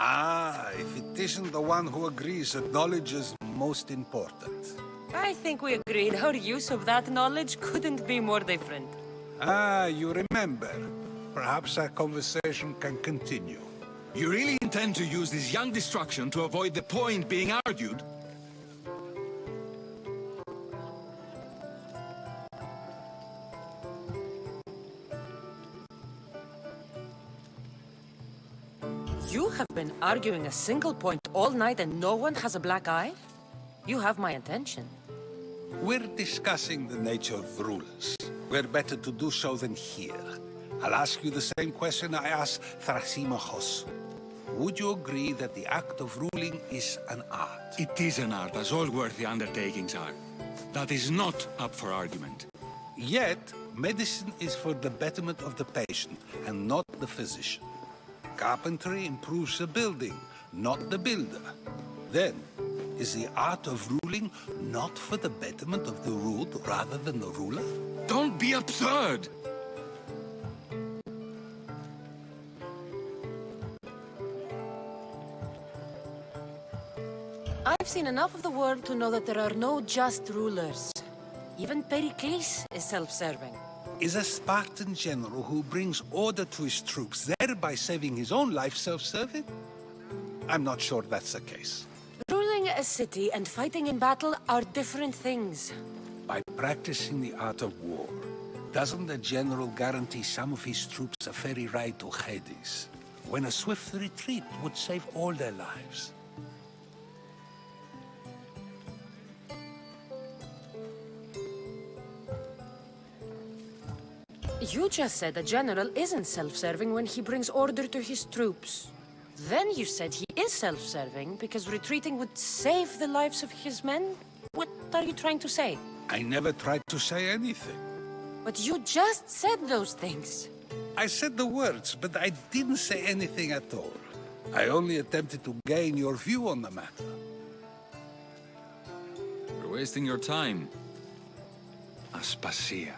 Ah, if it isn't the one who agrees that knowledge is most important. I think we agreed our use of that knowledge couldn't be more different. Ah, you remember. Perhaps our conversation can continue. You really intend to use this young destruction to avoid the point being argued? You have been arguing a single point all night and no one has a black eye? You have my attention. We're discussing the nature of rulers. Where better to do so than here? I'll ask you the same question I asked Thrasymachos. Would you agree that the act of ruling is an art? It is an art, as all worthy undertakings are. That is not up for argument. Yet, medicine is for the betterment of the patient, and not the physician. Carpentry improves the building, not the builder. Then, is the art of ruling not for the betterment of the ruled rather than the ruler? Don't be absurd! I've seen enough of the world to know that there are no just rulers. Even Pericles is self-serving. Is a Spartan general who brings order to his troops, thereby saving his own life, self-serving? I'm not sure that's the case. Ruling a city and fighting in battle are different things. By practicing the art of war, doesn't the general guarantee some of his troops a ferry ride to Hades, when a swift retreat would save all their lives? You just said a general isn't self-serving when he brings order to his troops. Then you said he is self-serving because retreating would save the lives of his men? What are you trying to say? I never tried to say anything. But you just said those things. I said the words, but I didn't say anything at all. I only attempted to gain your view on the matter. You're wasting your time. Aspasia.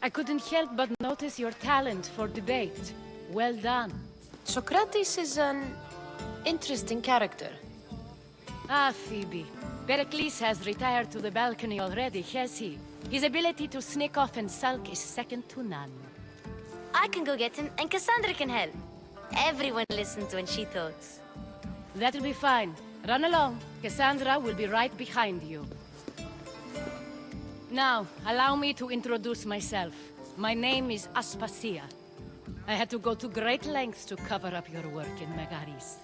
I couldn't help but notice your talent for debate. Well done. Socrates is an interesting character. Ah, Phoebe. Pericles has retired to the balcony already, has he? His ability to sneak off and sulk is second to none. I can go get him, and Kassandra can help. Everyone listens when she talks. That'll be fine. Run along. Kassandra will be right behind you. Now, allow me to introduce myself. My name is Aspasia. I had to go to great lengths to cover up your work in Megaris.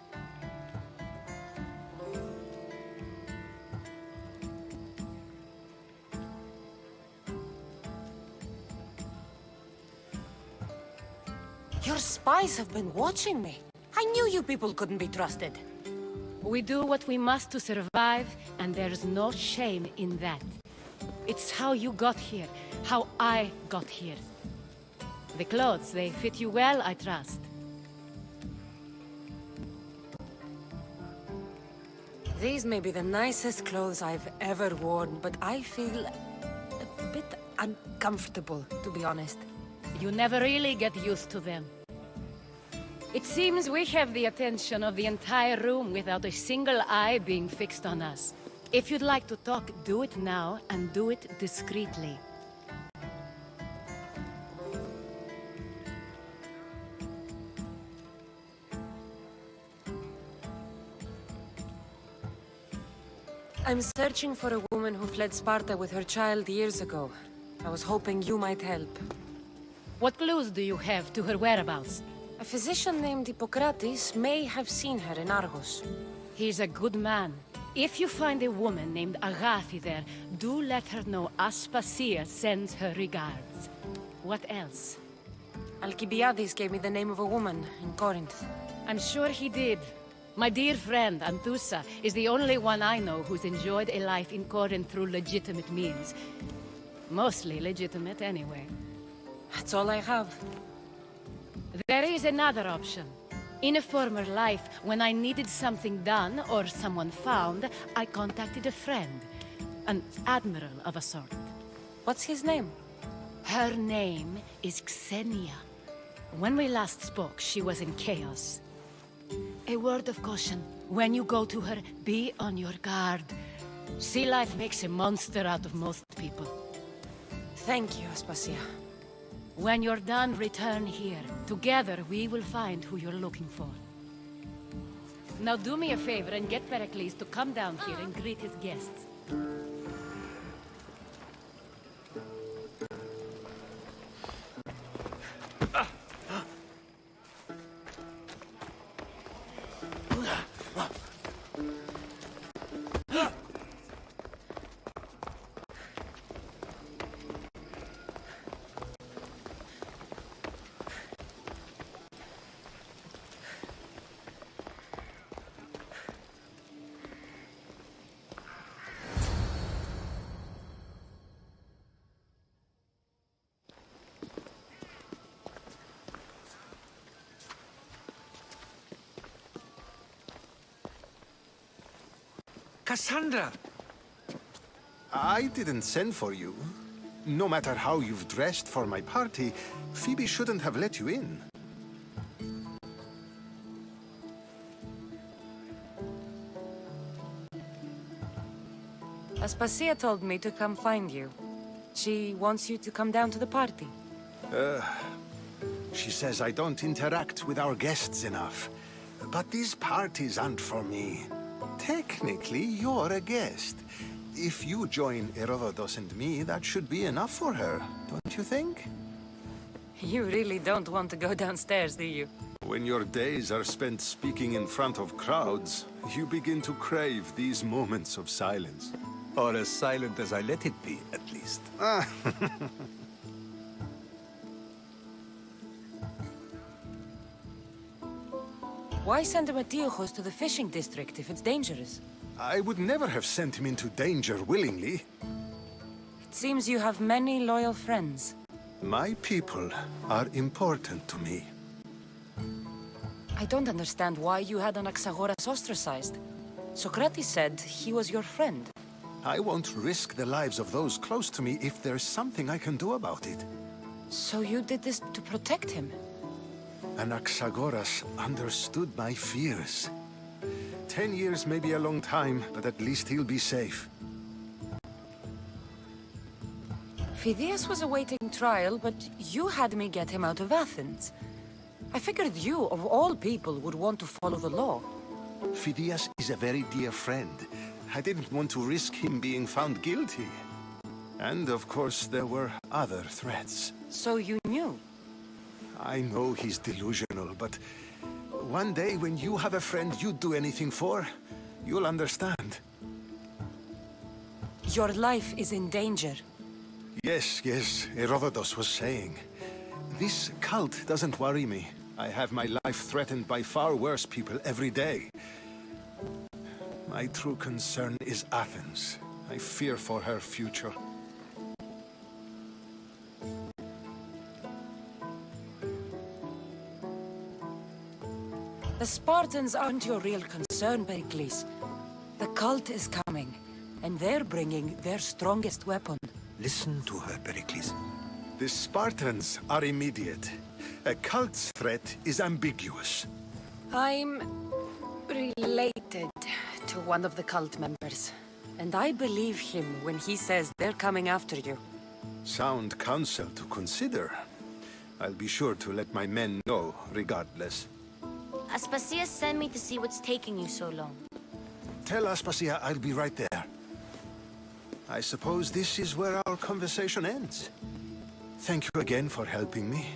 Your spies have been watching me. I knew you people couldn't be trusted. We do what we must to survive, and there's no shame in that. It's how you got here, how I got here. The clothes, they fit you well, I trust. These may be the nicest clothes I've ever worn, but I feel a bit uncomfortable, to be honest. You never really get used to them. It seems we have the attention of the entire room without a single eye being fixed on us. If you'd like to talk, do it now, and do it discreetly. I'm searching for a woman who fled Sparta with her child years ago. I was hoping you might help. What clues do you have to her whereabouts? A physician named Hippocrates may have seen her in Argos. He's a good man. If you find a woman named Agathi there, do let her know Aspasia sends her regards. What else? Alcibiades gave me the name of a woman in Corinth. I'm sure he did. My dear friend, Anthusa, is the only one I know who's enjoyed a life in Corinth through legitimate means. Mostly legitimate, anyway. That's all I have. There is another option. In a former life, when I needed something done or someone found, I contacted a friend. An admiral of a sort. What's his name? Her name is Xenia. When we last spoke, she was in chaos. A word of caution. When you go to her, be on your guard. Sea life makes a monster out of most people. Thank you, Aspasia. When you're done, return here. Together, we will find who you're looking for. Now do me a favor and get Pericles to come down here and greet his guests. Kassandra! I didn't send for you. No matter how you've dressed for my party, Phoebe shouldn't have let you in. Aspasia told me to come find you. She wants you to come down to the party. She says I don't interact with our guests enough. But these parties aren't for me. Technically, you're a guest. If you join Herodotus and me, that should be enough for her, don't you think? You really don't want to go downstairs, do you? When your days are spent speaking in front of crowds, you begin to crave these moments of silence. Or as silent as I let it be, at least. Why send Metiochos to the fishing district if it's dangerous? I would never have sent him into danger willingly. It seems you have many loyal friends. My people are important to me. I don't understand why you had Anaxagoras ostracized. Socrates said he was your friend. I won't risk the lives of those close to me if there's something I can do about it. So you did this to protect him? Anaxagoras understood my fears. 10 years may be a long time, but at least he'll be safe. Phidias was awaiting trial, but you had me get him out of Athens. I figured you, of all people, would want to follow the law. Phidias is a very dear friend. I didn't want to risk him being found guilty. And of course, there were other threats. So you knew? I know he's delusional, but one day when you have a friend you'd do anything for, you'll understand. Your life is in danger. Yes, Herodotus was saying. This cult doesn't worry me. I have my life threatened by far worse people every day. My true concern is Athens. I fear for her future. The Spartans aren't your real concern, Pericles. The cult is coming, and they're bringing their strongest weapon. Listen to her, Pericles. The Spartans are immediate. A cult's threat is ambiguous. I'm related to one of the cult members, and I believe him when he says they're coming after you. Sound counsel to consider. I'll be sure to let my men know, regardless. Aspasia sent me to see what's taking you so long. Tell Aspasia I'll be right there. I suppose this is where our conversation ends. Thank you again for helping me.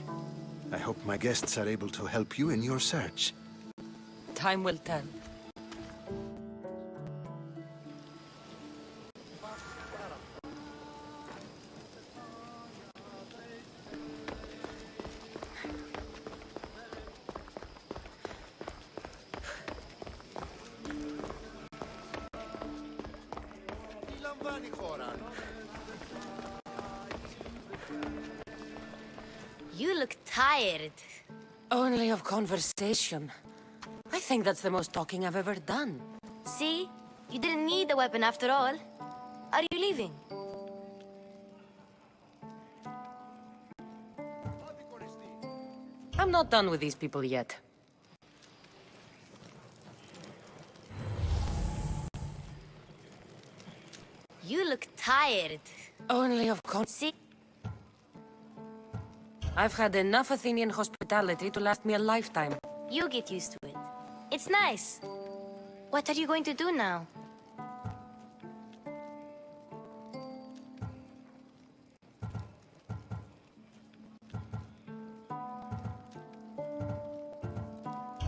I hope my guests are able to help you in your search. Time will tell. You look tired. Only of conversation. I think that's the most talking I've ever done. See? You didn't need the weapon after all. Are you leaving? I'm not done with these people yet. You look tired. Only of See? I've had enough Athenian hospitality to last me a lifetime. You get used to it. It's nice. What are you going to do now?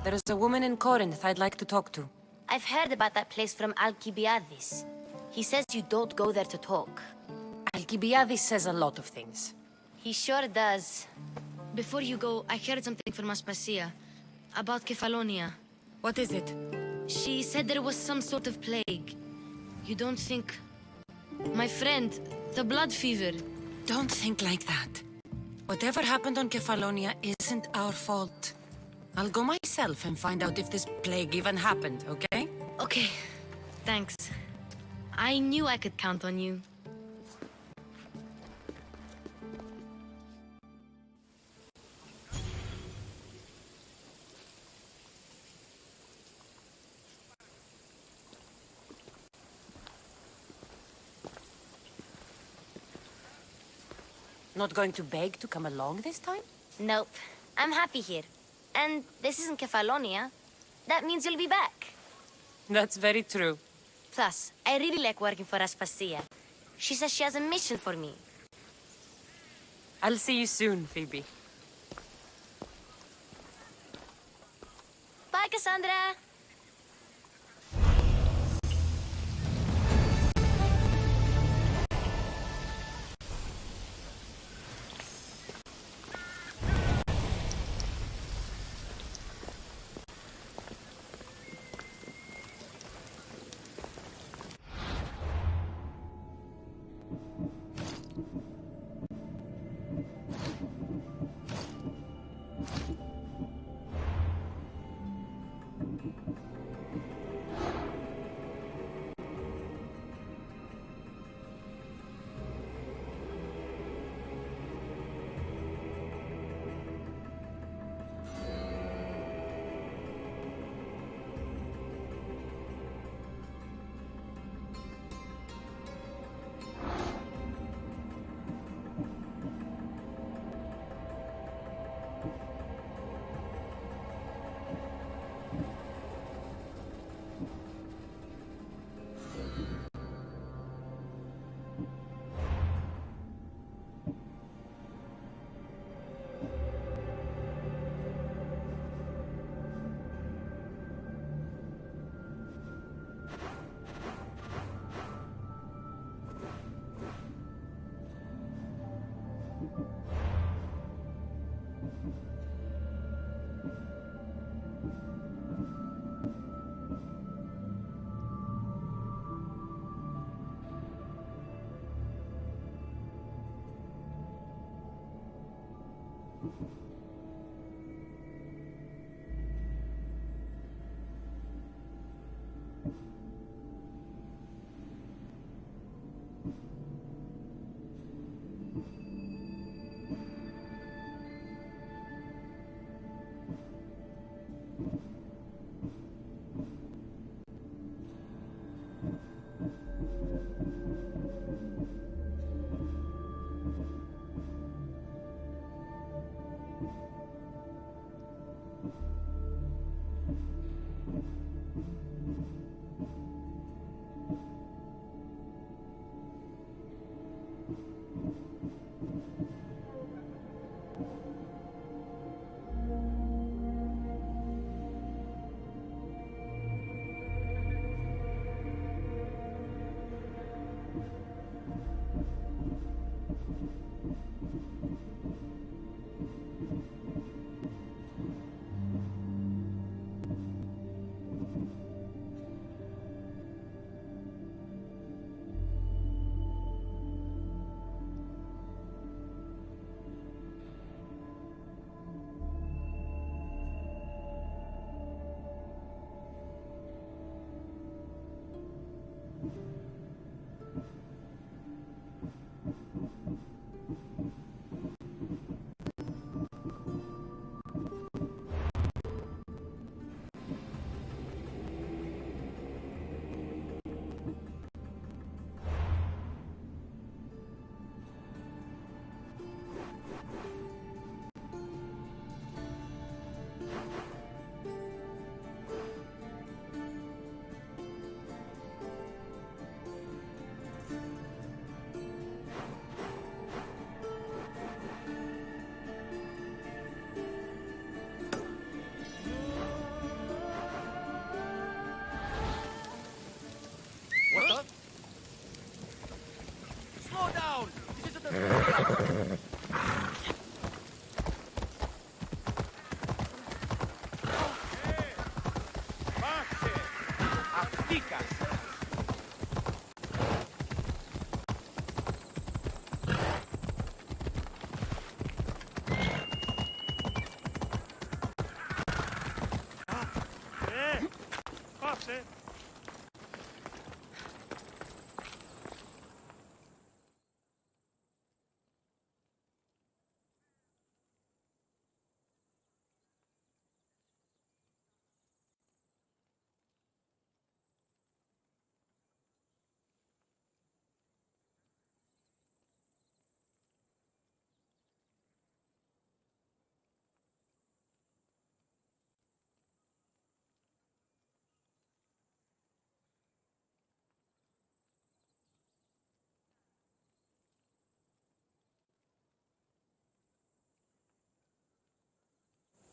There is a woman in Corinth I'd like to talk to. I've heard about that place from Alcibiades. He says you don't go there to talk. Alcibiades says a lot of things. He sure does. Before you go, I heard something from Aspasia about Kefalonia. What is it? She said there was some sort of plague. You don't think... My friend, the blood fever. Don't think like that. Whatever happened on Kefalonia isn't our fault. I'll go myself and find out if this plague even happened, okay? Okay. Thanks. I knew I could count on you. Not going to beg to come along this time? Nope. I'm happy here. And this isn't Kefalonia. That means you'll be back. That's very true. Plus, I really like working for Aspasia. She says she has a mission for me. I'll see you soon, Phoebe. Bye, Kassandra!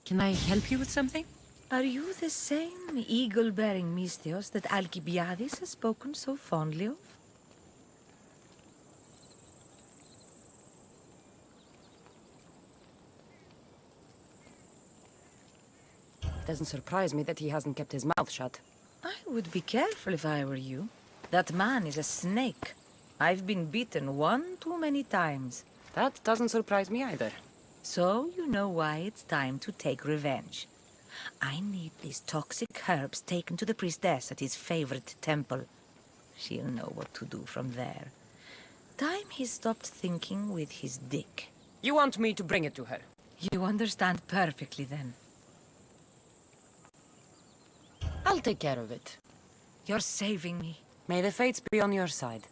Can I help you with something? Are you the same eagle-bearing Misthios that Alcibiades has spoken so fondly of? Doesn't surprise me that he hasn't kept his mouth shut. I would be careful if I were you. That man is a snake. I've been bitten one too many times. That doesn't surprise me either. So you know why it's time to take revenge. I need these toxic herbs taken to the priestess at his favorite temple. She'll know what to do from there. Time he stopped thinking with his dick. You want me to bring it to her? You understand perfectly then. I'll take care of it. You're saving me. May the fates be on your side.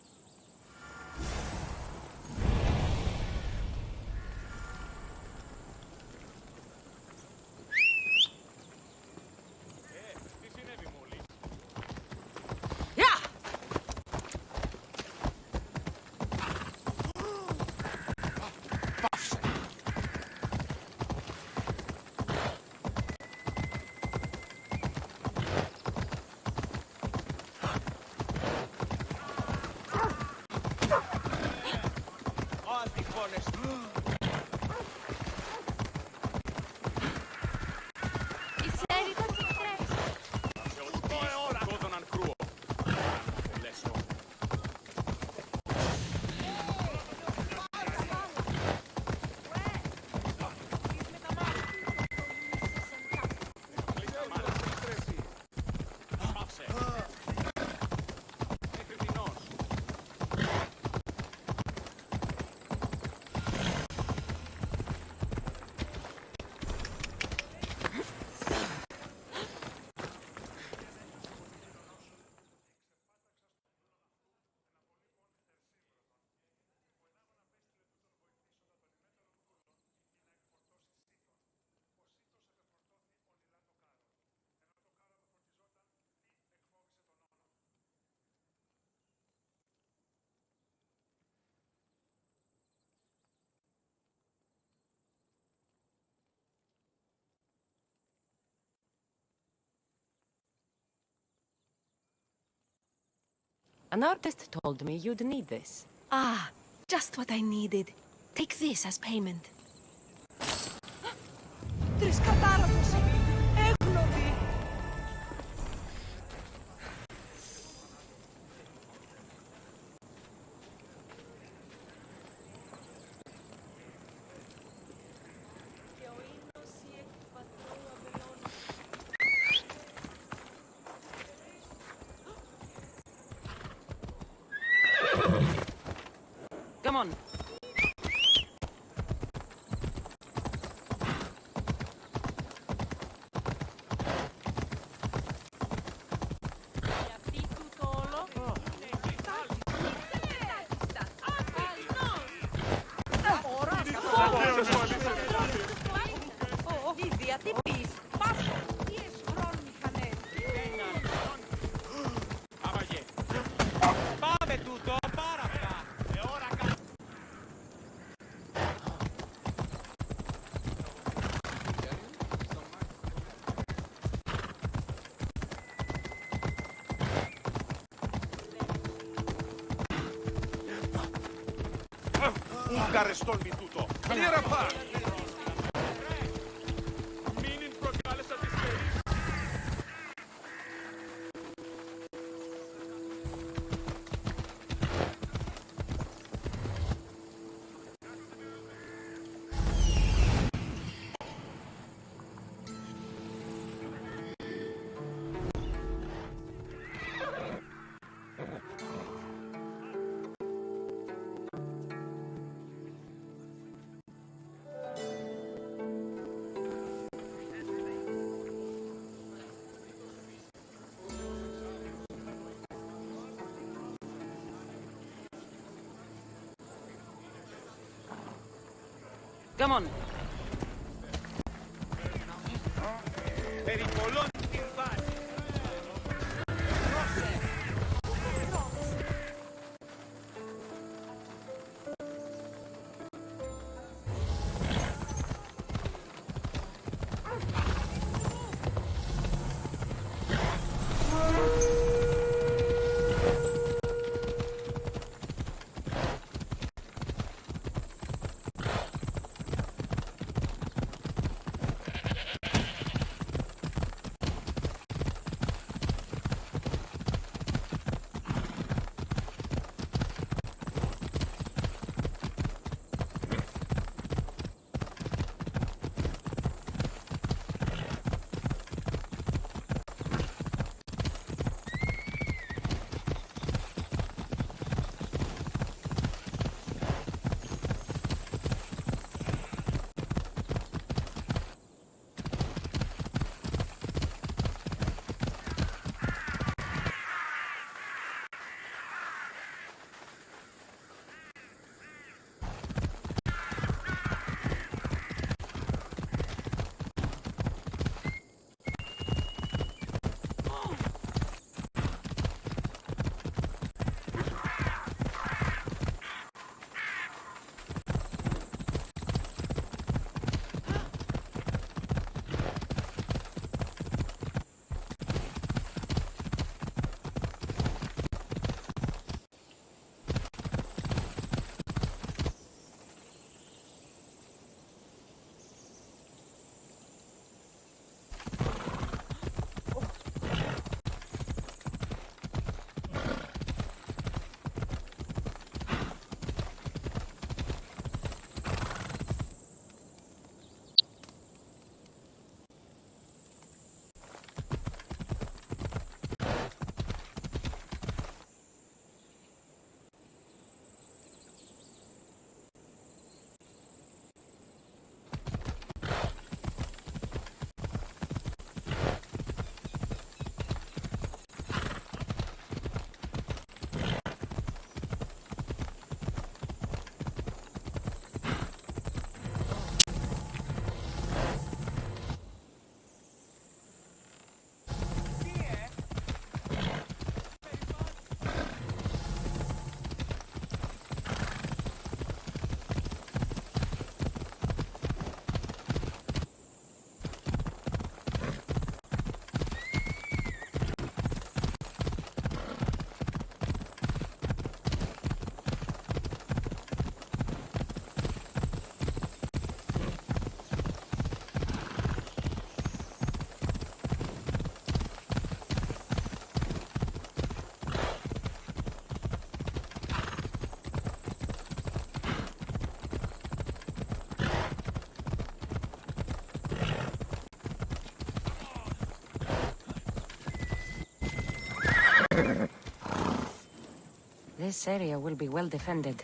An artist told me you'd need this. Ah, just what I needed. Take this as payment. Come on. Καρεστόν μη τούτο. Λίρα πά! Μην προκάλεσα τις φέρεις. Come on. Περιπολών την βάση. This area will be well defended.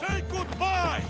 Say goodbye!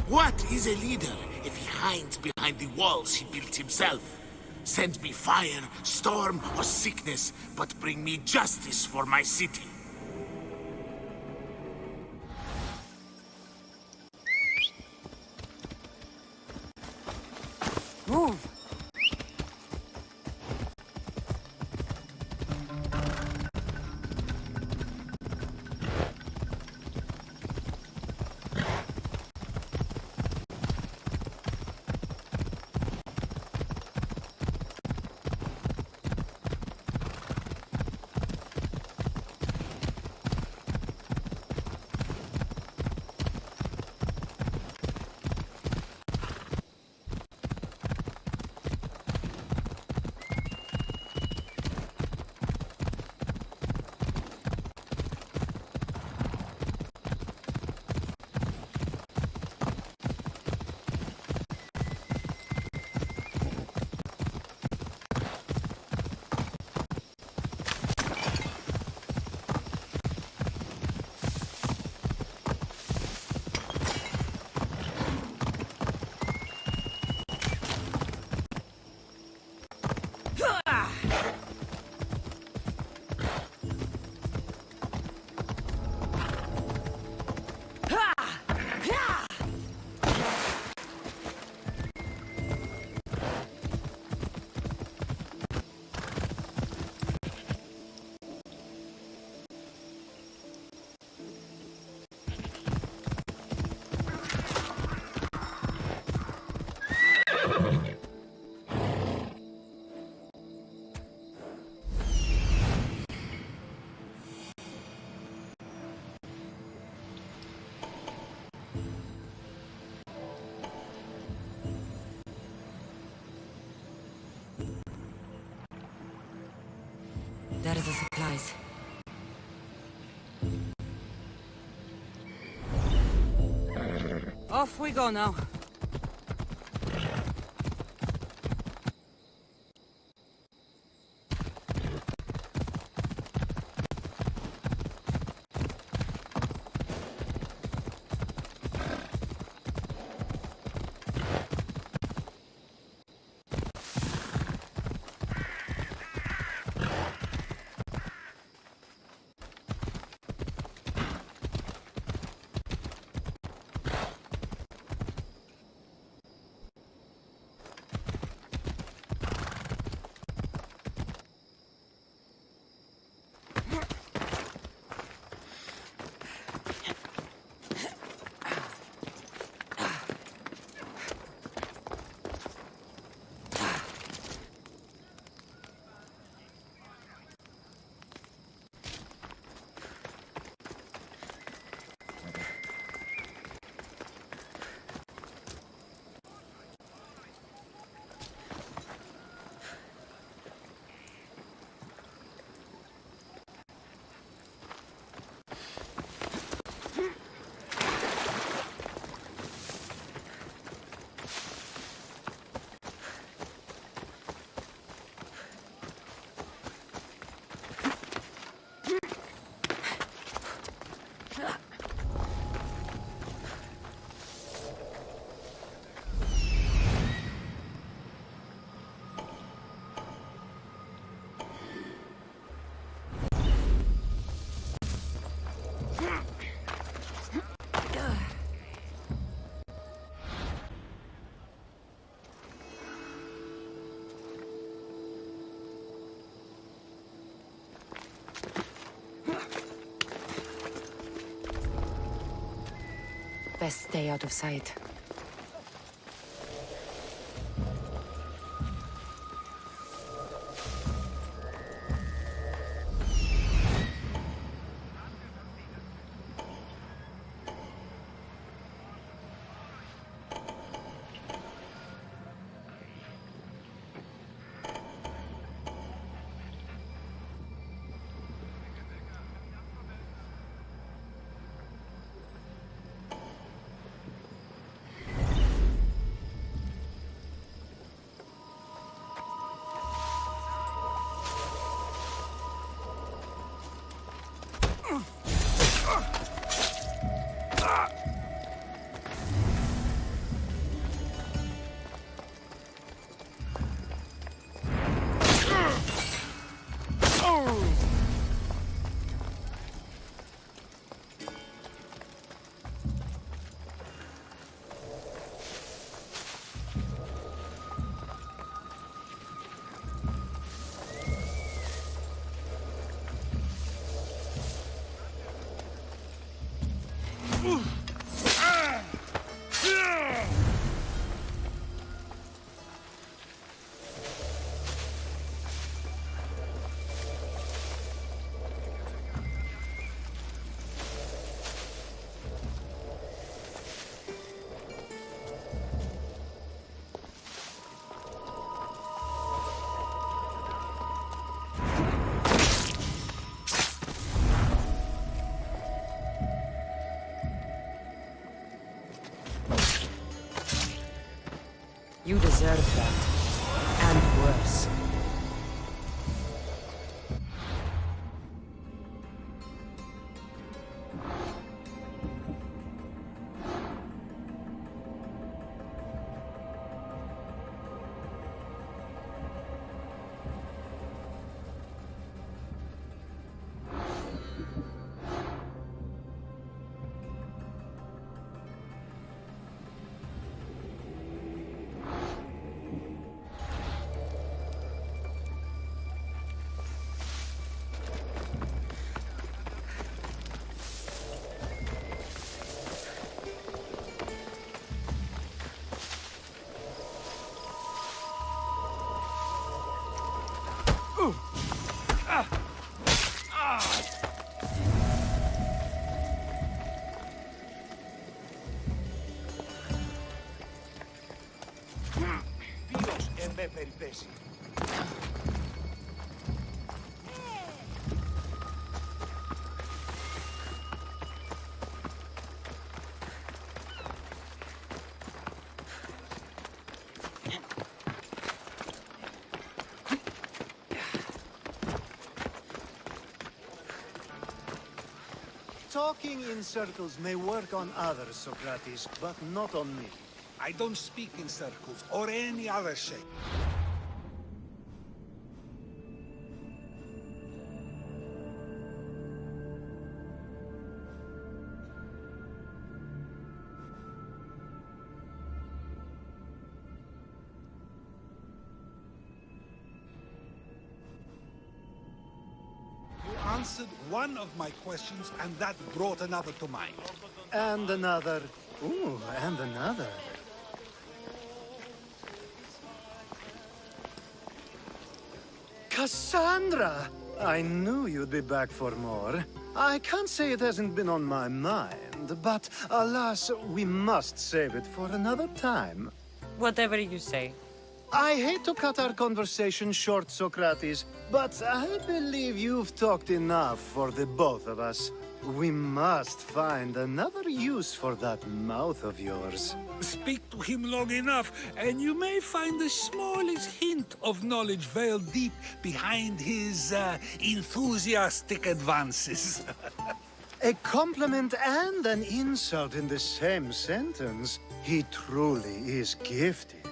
What is a leader if he hides behind the walls he built himself? Send me fire, storm, or sickness, but bring me justice for my city. Move! There's the supplies. Off we go now. Best stay out of sight. deserve that. And worse. Dios en me περιπέσει. Talking in circles may work on others, Socrates, but not on me. I don't speak in circles or any other shape. You answered one of my questions, and that brought another to mind. And another. Ooh, and another. Kassandra! I knew you'd be back for more. I can't say it hasn't been on my mind, but alas, we must save it for another time. Whatever you say. I hate to cut our conversation short, Socrates, but I believe you've talked enough for the both of us. We must find another use for that mouth of yours. Speak to him long enough, and you may find the smallest hint of knowledge veiled deep behind his enthusiastic advances. A compliment and an insult in the same sentence. He truly is gifted.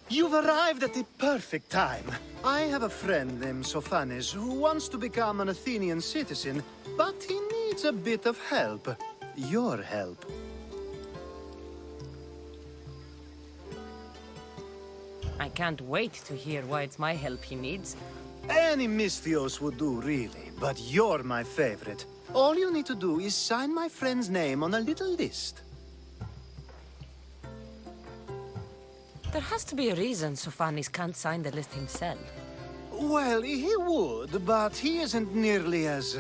You've arrived at the perfect time. I have a friend named Sophanes who wants to become an Athenian citizen, but he needs a bit of help. Your help. I can't wait to hear why it's my help he needs. Any Misthios would do, really, but you're my favorite. All you need to do is sign my friend's name on a little list. There has to be a reason Sophanes can't sign the list himself. Well, he would, but he isn't nearly as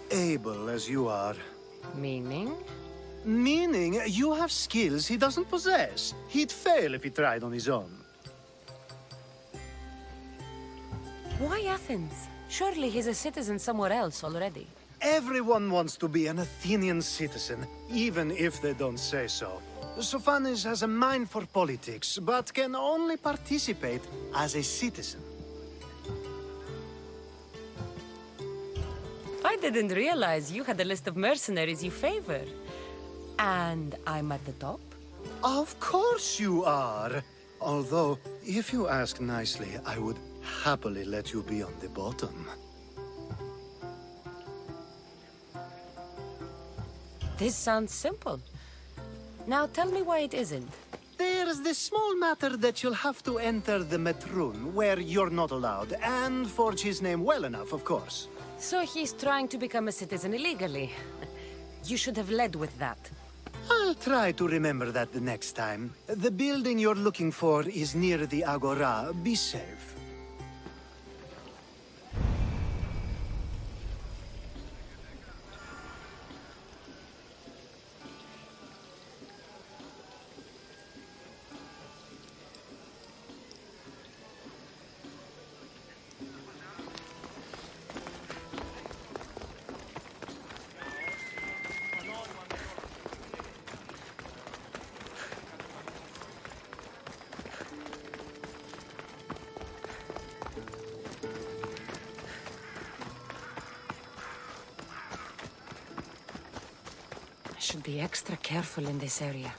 able as you are. Meaning? Meaning you have skills he doesn't possess. He'd fail if he tried on his own. Why Athens? Surely he's a citizen somewhere else already. Everyone wants to be an Athenian citizen, even if they don't say so. Sophanes has a mind for politics, but can only participate as a citizen. I didn't realize you had a list of mercenaries you favor. And I'm at the top? Of course you are. Although, if you ask nicely, I would happily let you be on the bottom. This sounds simple. Now tell me why it isn't. There's this small matter that you'll have to enter the Metroon, where you're not allowed, and forge his name well enough, of course. So he's trying to become a citizen illegally. You should have led with that. I'll try to remember that the next time. The building you're looking for is near the Agora. Be safe. should be extra careful in this area.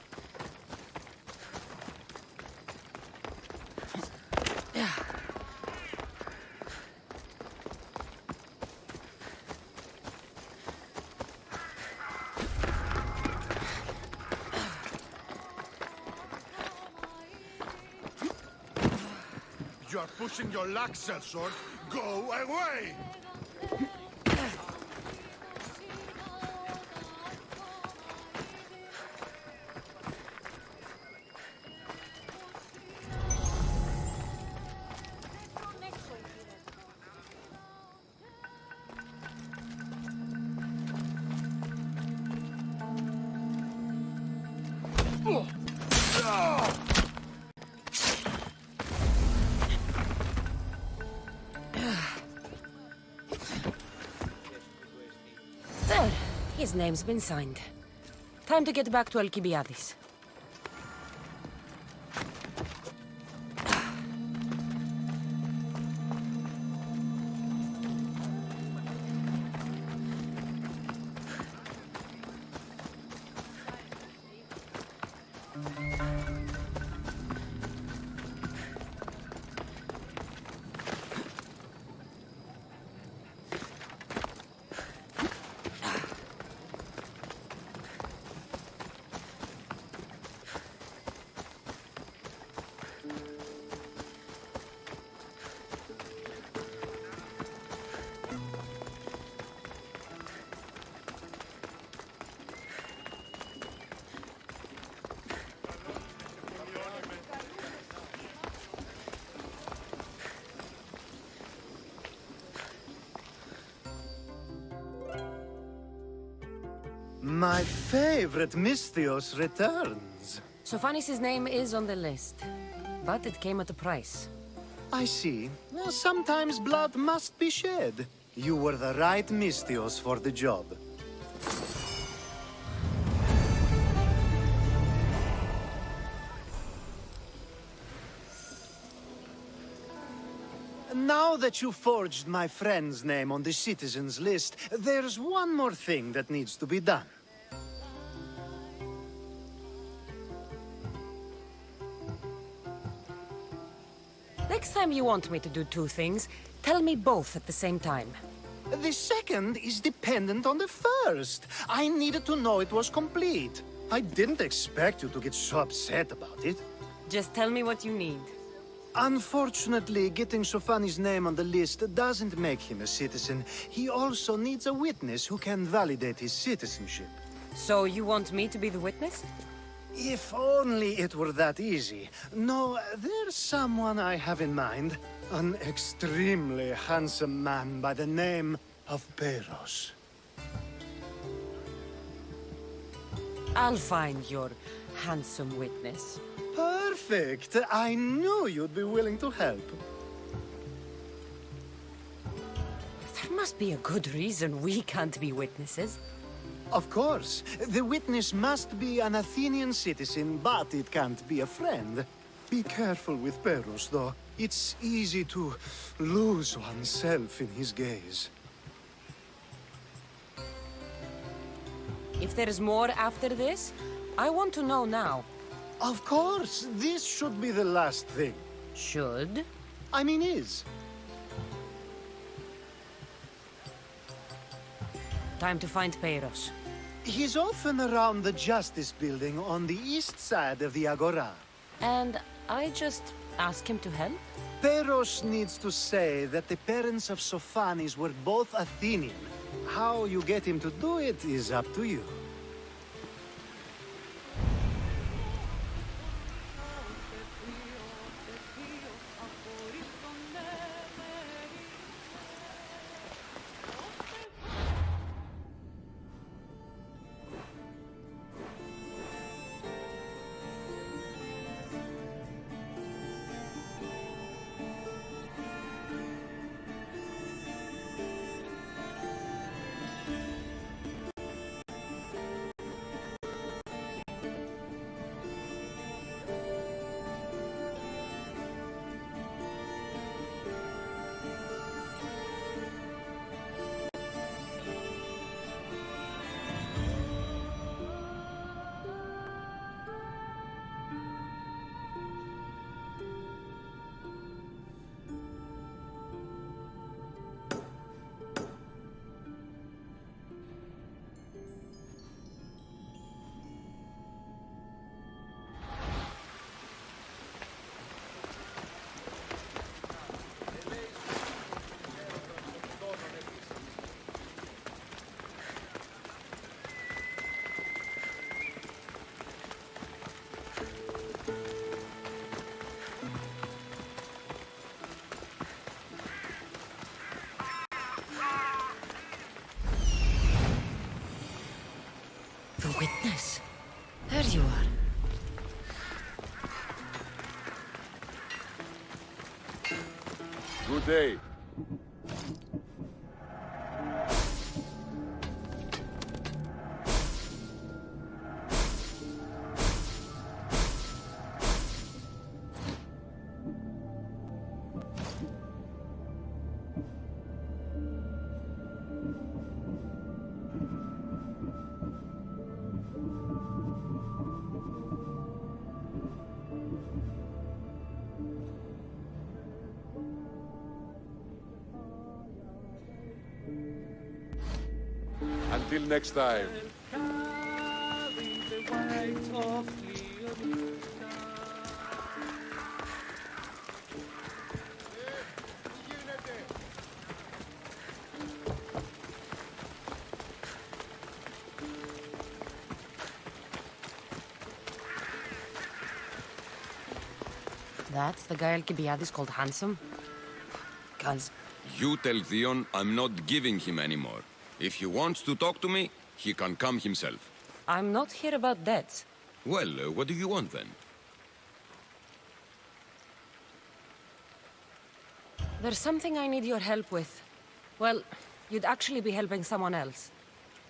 You are pushing your luck, sellsword. Go away! There, his name's been signed. Time to get back to Alcibiades. My favorite Misthios returns. Sophanis' name is on the list, but it came at a price. I see. Well, sometimes blood must be shed. You were the right Misthios for the job. Now that you forged my friend's name on the citizens list, there's one more thing that needs to be done. Next time you want me to do two things, tell me both at the same time. The second is dependent on the first. I needed to know it was complete. I didn't expect you to get so upset about it. Just tell me what you need. Unfortunately, getting Sophanis' name on the list doesn't make him a citizen. He also needs a witness who can validate his citizenship. So you want me to be the witness? If only it were that easy. No, there's someone I have in mind. An extremely handsome man by the name of Peros. I'll find your handsome witness. Perfect! I knew you'd be willing to help. There must be a good reason we can't be witnesses. Of course. The witness must be an Athenian citizen, but it can't be a friend. Be careful with Peros, though. It's easy to lose oneself in his gaze. If there's more after this, I want to know now. Of course! This should be the last thing. Should? I mean is. Time to find Peros. He's often around the Justice Building on the east side of the Agora. And I just ask him to help? Peros needs to say that the parents of Sophanis were both Athenian. How you get him to do it is up to you. witness. There you are. Good day. Until next time. That's the guy Alcibiades called handsome? Guys. You tell Theon I'm not giving him anymore. If he wants to talk to me, he can come himself. I'm not here about debts. Well, what do you want then? There's something I need your help with. Well, you'd actually be helping someone else.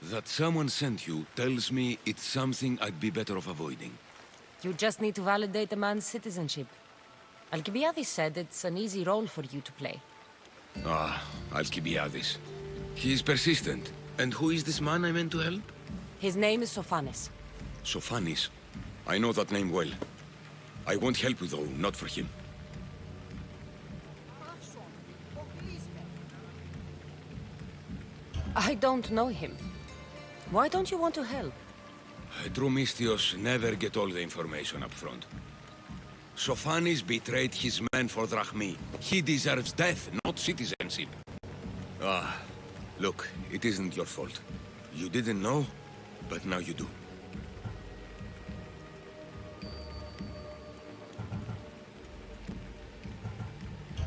That someone sent you tells me it's something I'd be better off avoiding. You just need to validate a man's citizenship. Alcibiades said it's an easy role for you to play. Ah, Alcibiades. He's persistent. And who is this man I meant to help? His name is Sophanes. Sophanes. I know that name well. I won't help you though, not for him. I don't know him. Why don't you want to help? Drumistios never get all the information up front. Sophanes betrayed his men for Drachmi. He deserves death, not citizenship. Ah, look, it isn't your fault. You didn't know, but now you do.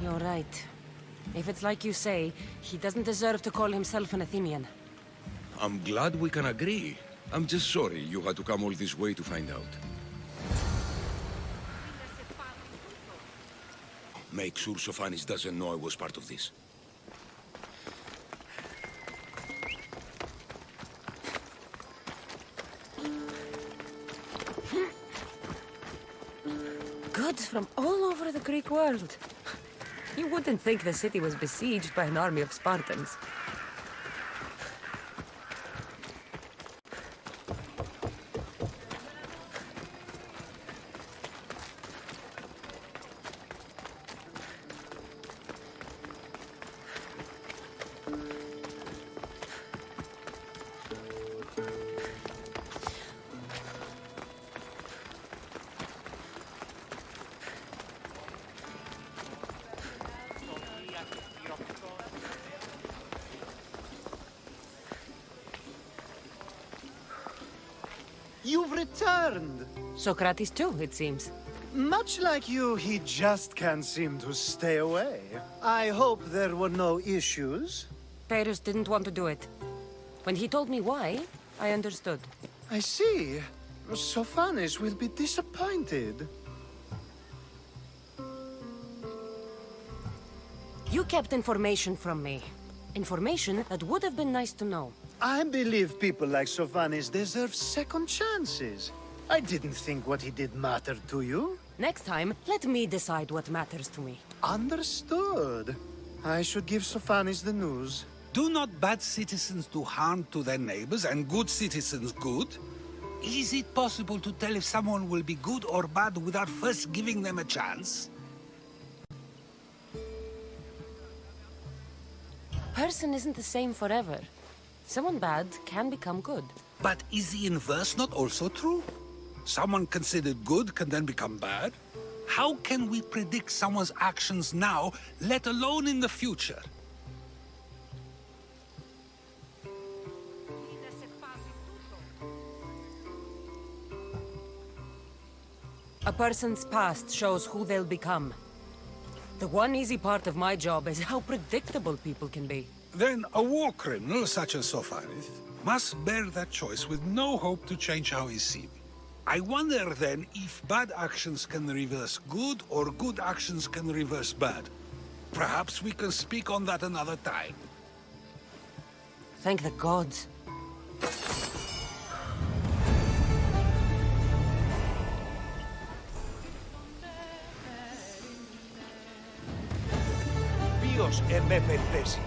You're right. If it's like you say, he doesn't deserve to call himself an Athenian. I'm glad we can agree. I'm just sorry you had to come all this way to find out. Make sure Sophanes doesn't know I was part of this. Goods from all over the Greek world. You wouldn't think the city was besieged by an army of Spartans. You've returned! Socrates too, it seems. Much like you, he just can't seem to stay away. I hope there were no issues. Pyrrhus didn't want to do it. When he told me why, I understood. I see. Sophanes will be disappointed. You kept information from me. Information that would have been nice to know. I believe people like Sophanes deserve second chances. I didn't think what he did mattered to you. Next time, let me decide what matters to me. Understood. I should give Sophanes the news. Do not bad citizens do harm to their neighbors and good citizens good? Is it possible to tell if someone will be good or bad without first giving them a chance? Person isn't the same forever. Someone bad can become good. But is the inverse not also true? Someone considered good can then become bad? How can we predict someone's actions now, let alone in the future? A person's past shows who they'll become. The one easy part of my job is how predictable people can be. Then a war criminal such as Sophanes must bear that choice with no hope to change how he's seen. I wonder then if bad actions can reverse good or good actions can reverse bad. Perhaps we can speak on that another time. Thank the gods. Ποιος εμέ περιπέσει.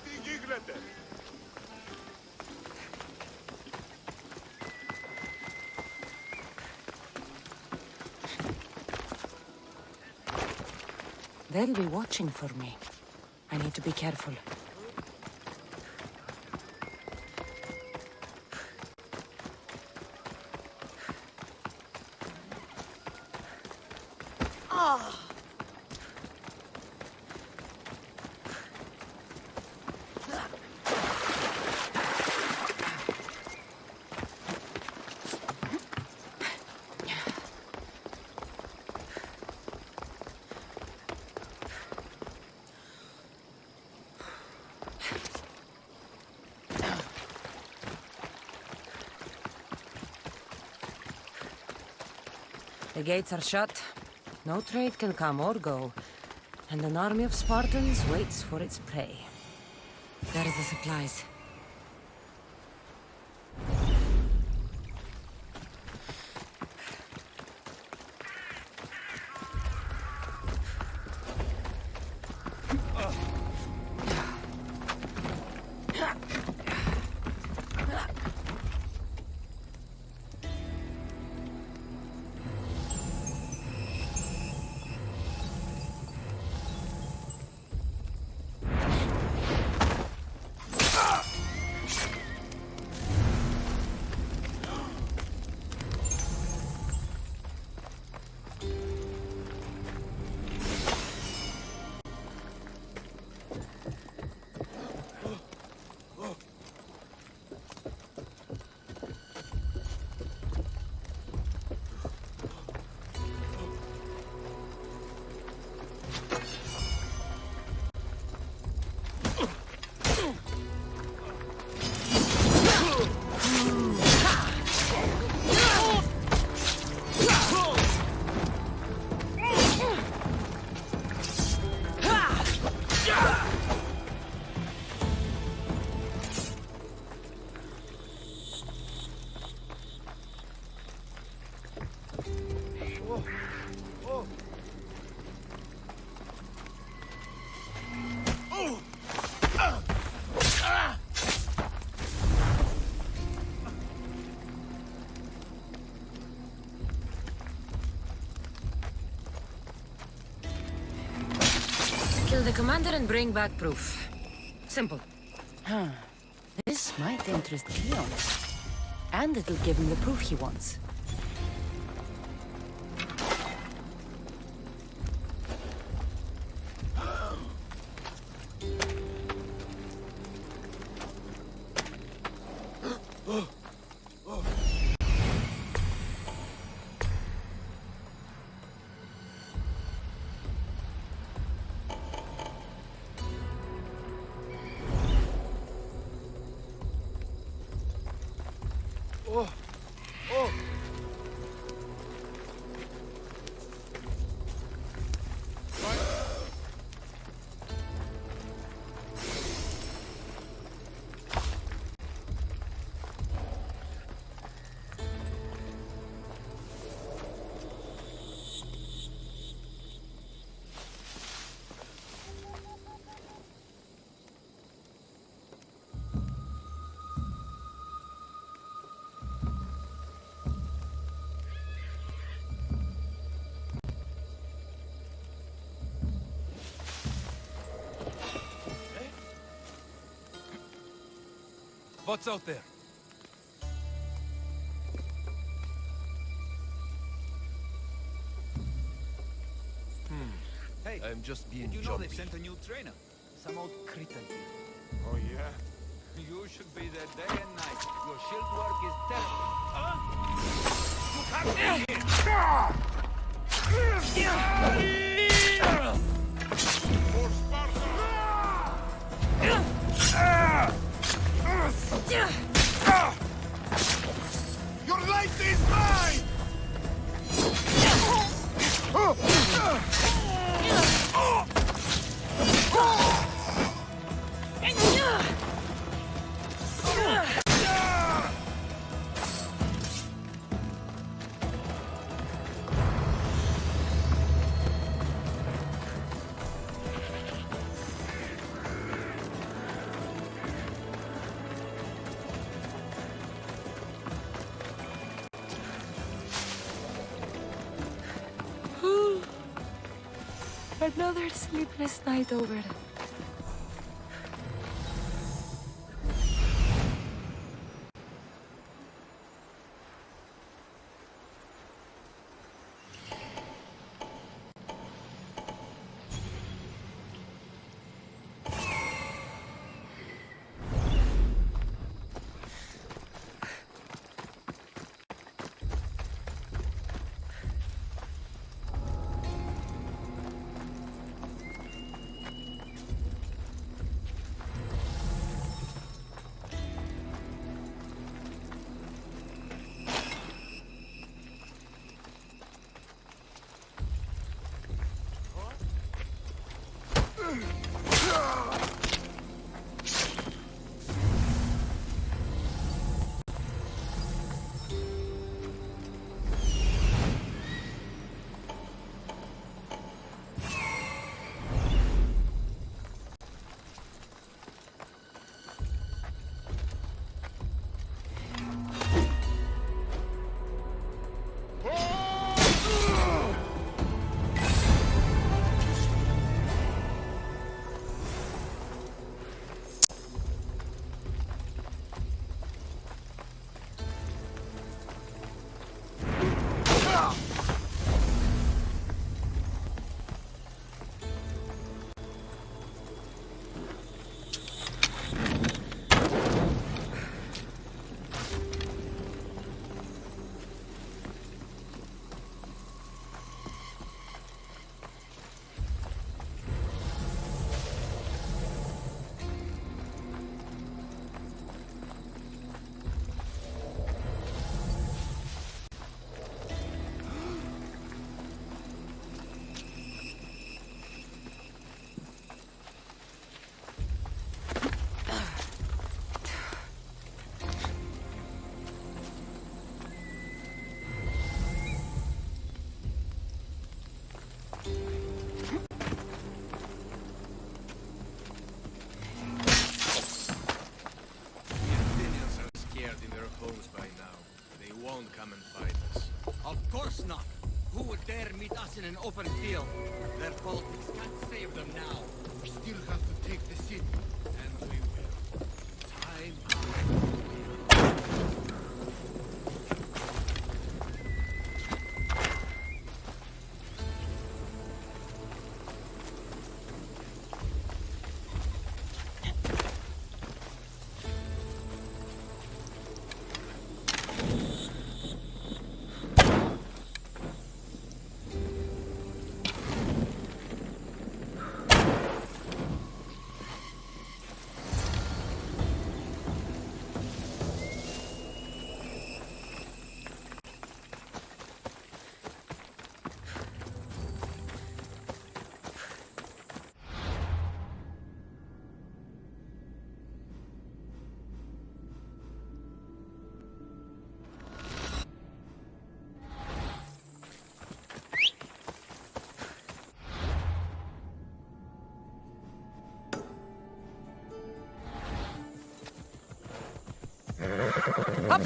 Τι γίνεται? They'll be watching for me. I need to be careful. The gates are shut. No trade can come or go. And an army of Spartans waits for its prey. There's the supplies. Kill the commander and bring back proof. Simple. Huh. This might interest Cleon. And it'll give him the proof he wants. Oh! Oh! What's out there? Hey, I'm just being did you know they jumpy. sent a new trainer? Some old Cretan. Oh, yeah? You should be there day and night. Your shield work is terrible. You can't be here! For Sparta! Your life is mine! Another sleepless night over. In an open field. Their politics can't save them now. We still have to take the city. And we will. Time Up!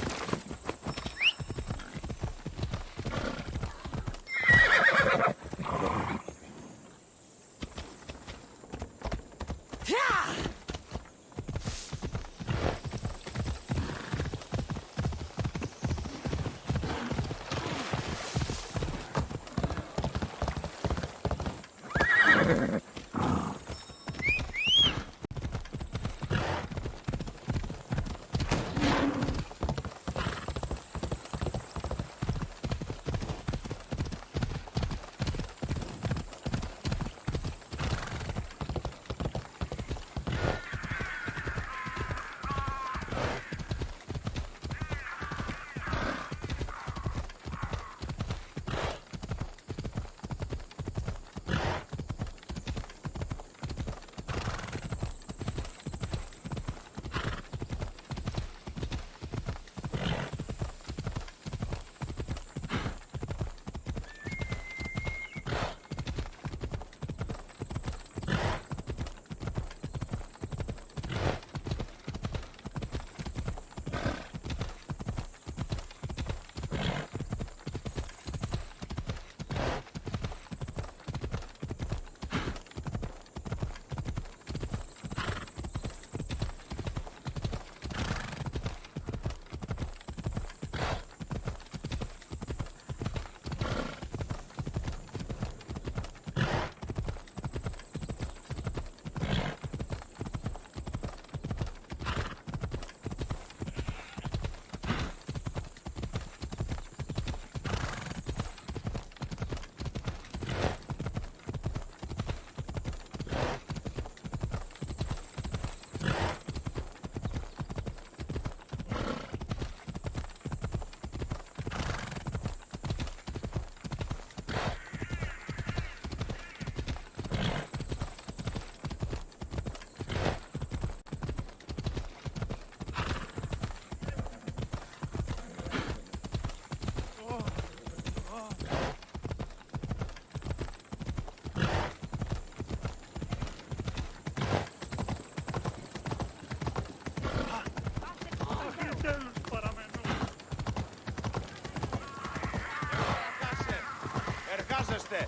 Εργάζεστε!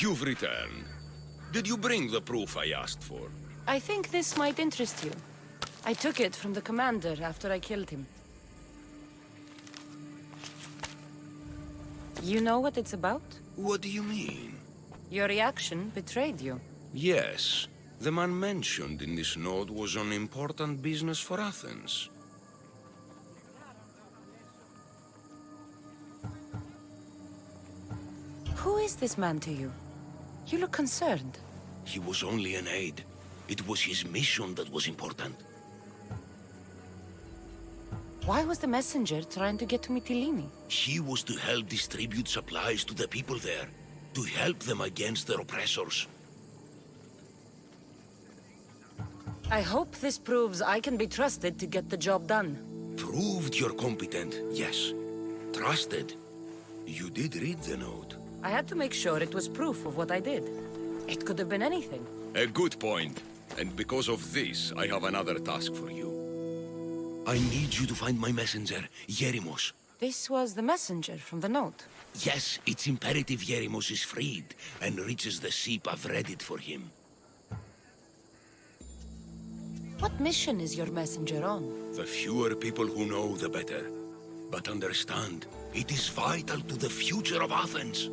You've returned. Did you bring the proof I asked for? I think this might interest you. I took it from the commander after I killed him. You know what it's about? What do you mean? Your reaction betrayed you. Yes. The man mentioned in this note was on important business for Athens. Who is this man to you? You look concerned. He was only an aide. It was his mission that was important. Why was the messenger trying to get to Mytilene? He was to help distribute supplies to the people there, to help them against their oppressors. I hope this proves I can be trusted to get the job done. Proved you're competent, yes. Trusted. You did read the note. I had to make sure it was proof of what I did. It could have been anything. A good point. And because of this, I have another task for you. I need you to find my messenger, Yerimos. This was the messenger from the note. Yes, it's imperative Yerimos is freed and reaches the ship. I've read it for him. What mission is your messenger on? The fewer people who know, the better. But understand, it is vital to the future of Athens.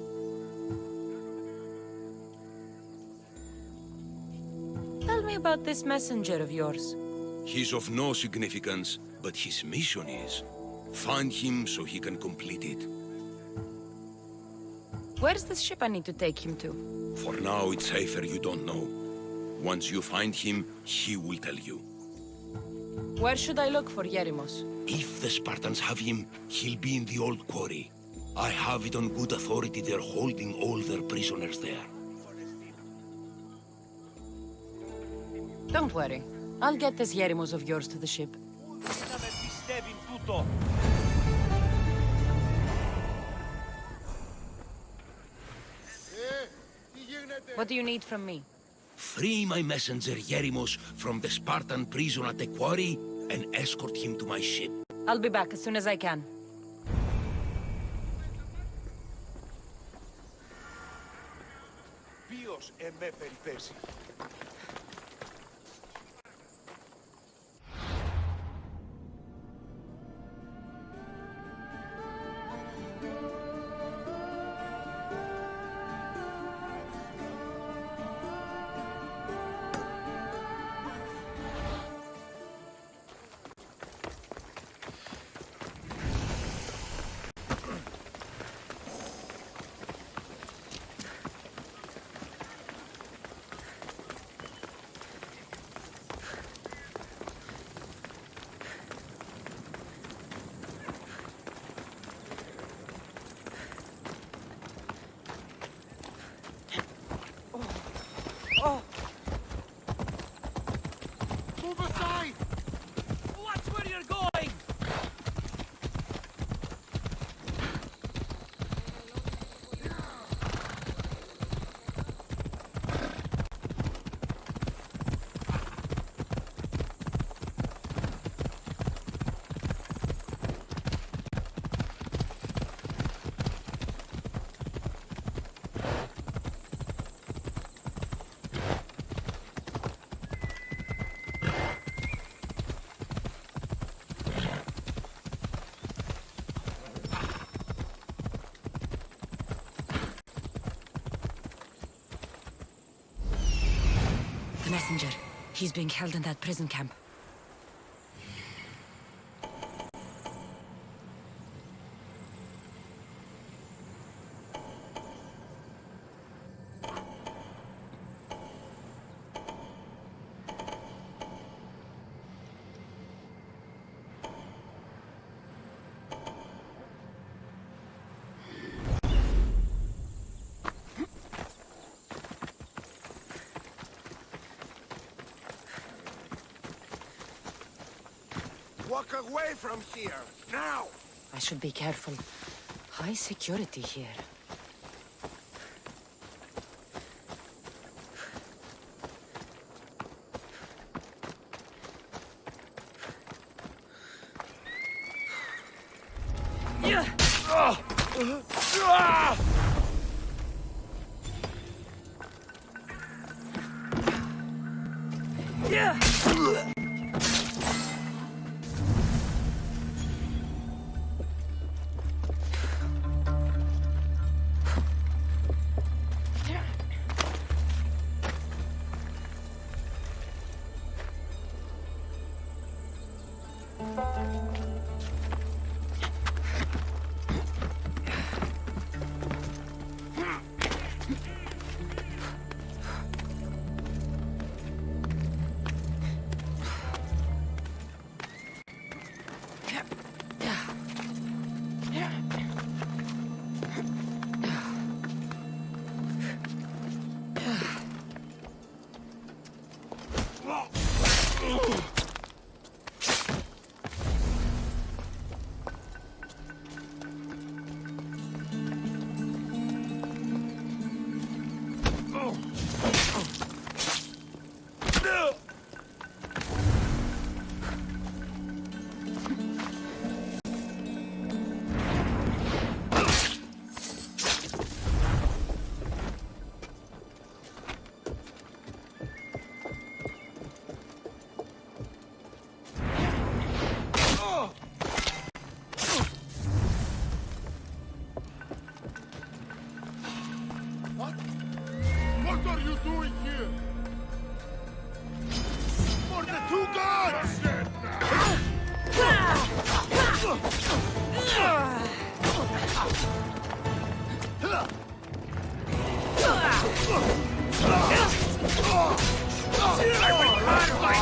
Tell me about this messenger of yours. He's of no significance, but his mission is. Find him so he can complete it. Where's the ship I need to take him to? For now, it's safer you don't know. Once you find him, he will tell you. Where should I look for Yerimos? If the Spartans have him, he'll be in the old quarry. I have it on good authority they're holding all their prisoners there. Don't worry. I'll get this Yerimos of yours to the ship. What do you need from me? Free my messenger Yerimos from the Spartan prison at the quarry and escort him to my ship. I'll be back as soon as I can. Ποιος εμέ περιπέσει. Move aside! Watch where you're going! The messenger. He's being held in that prison camp. Walk away from here, now! I should be careful. High security here. What are you doing here? For the two gods! I will carve my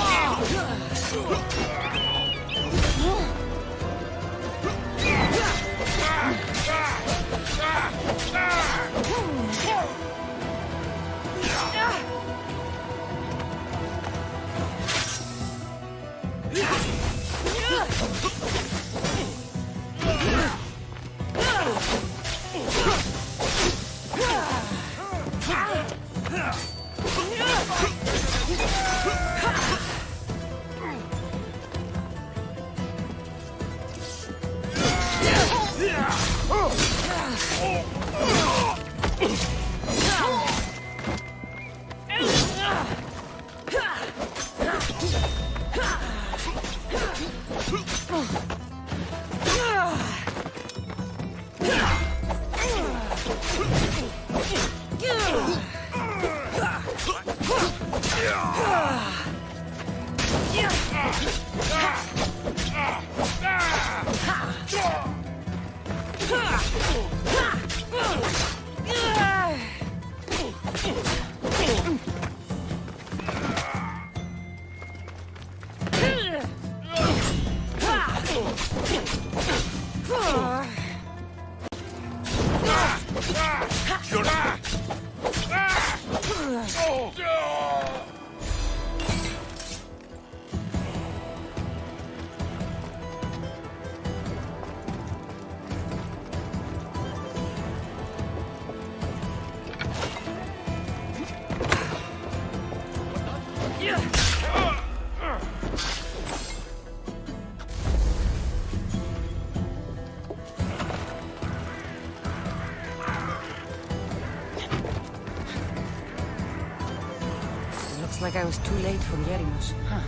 Looks like I was too late for Yerimos. Huh.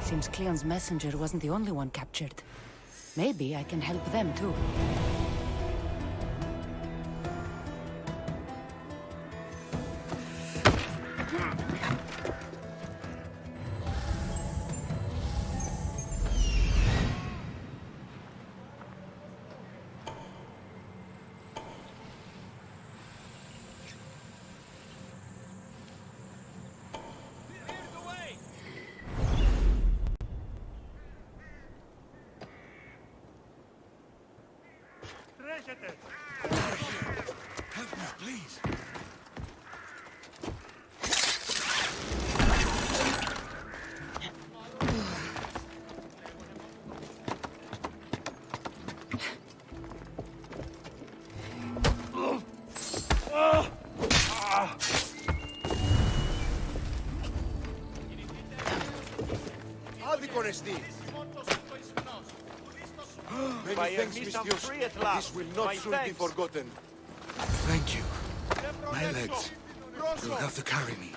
Seems Cleon's messenger wasn't the only one captured. Maybe I can help them too. Help me, please. Many thanks, Misthios. This will not soon be forgotten. Thank you. My legs. You'll have to carry me.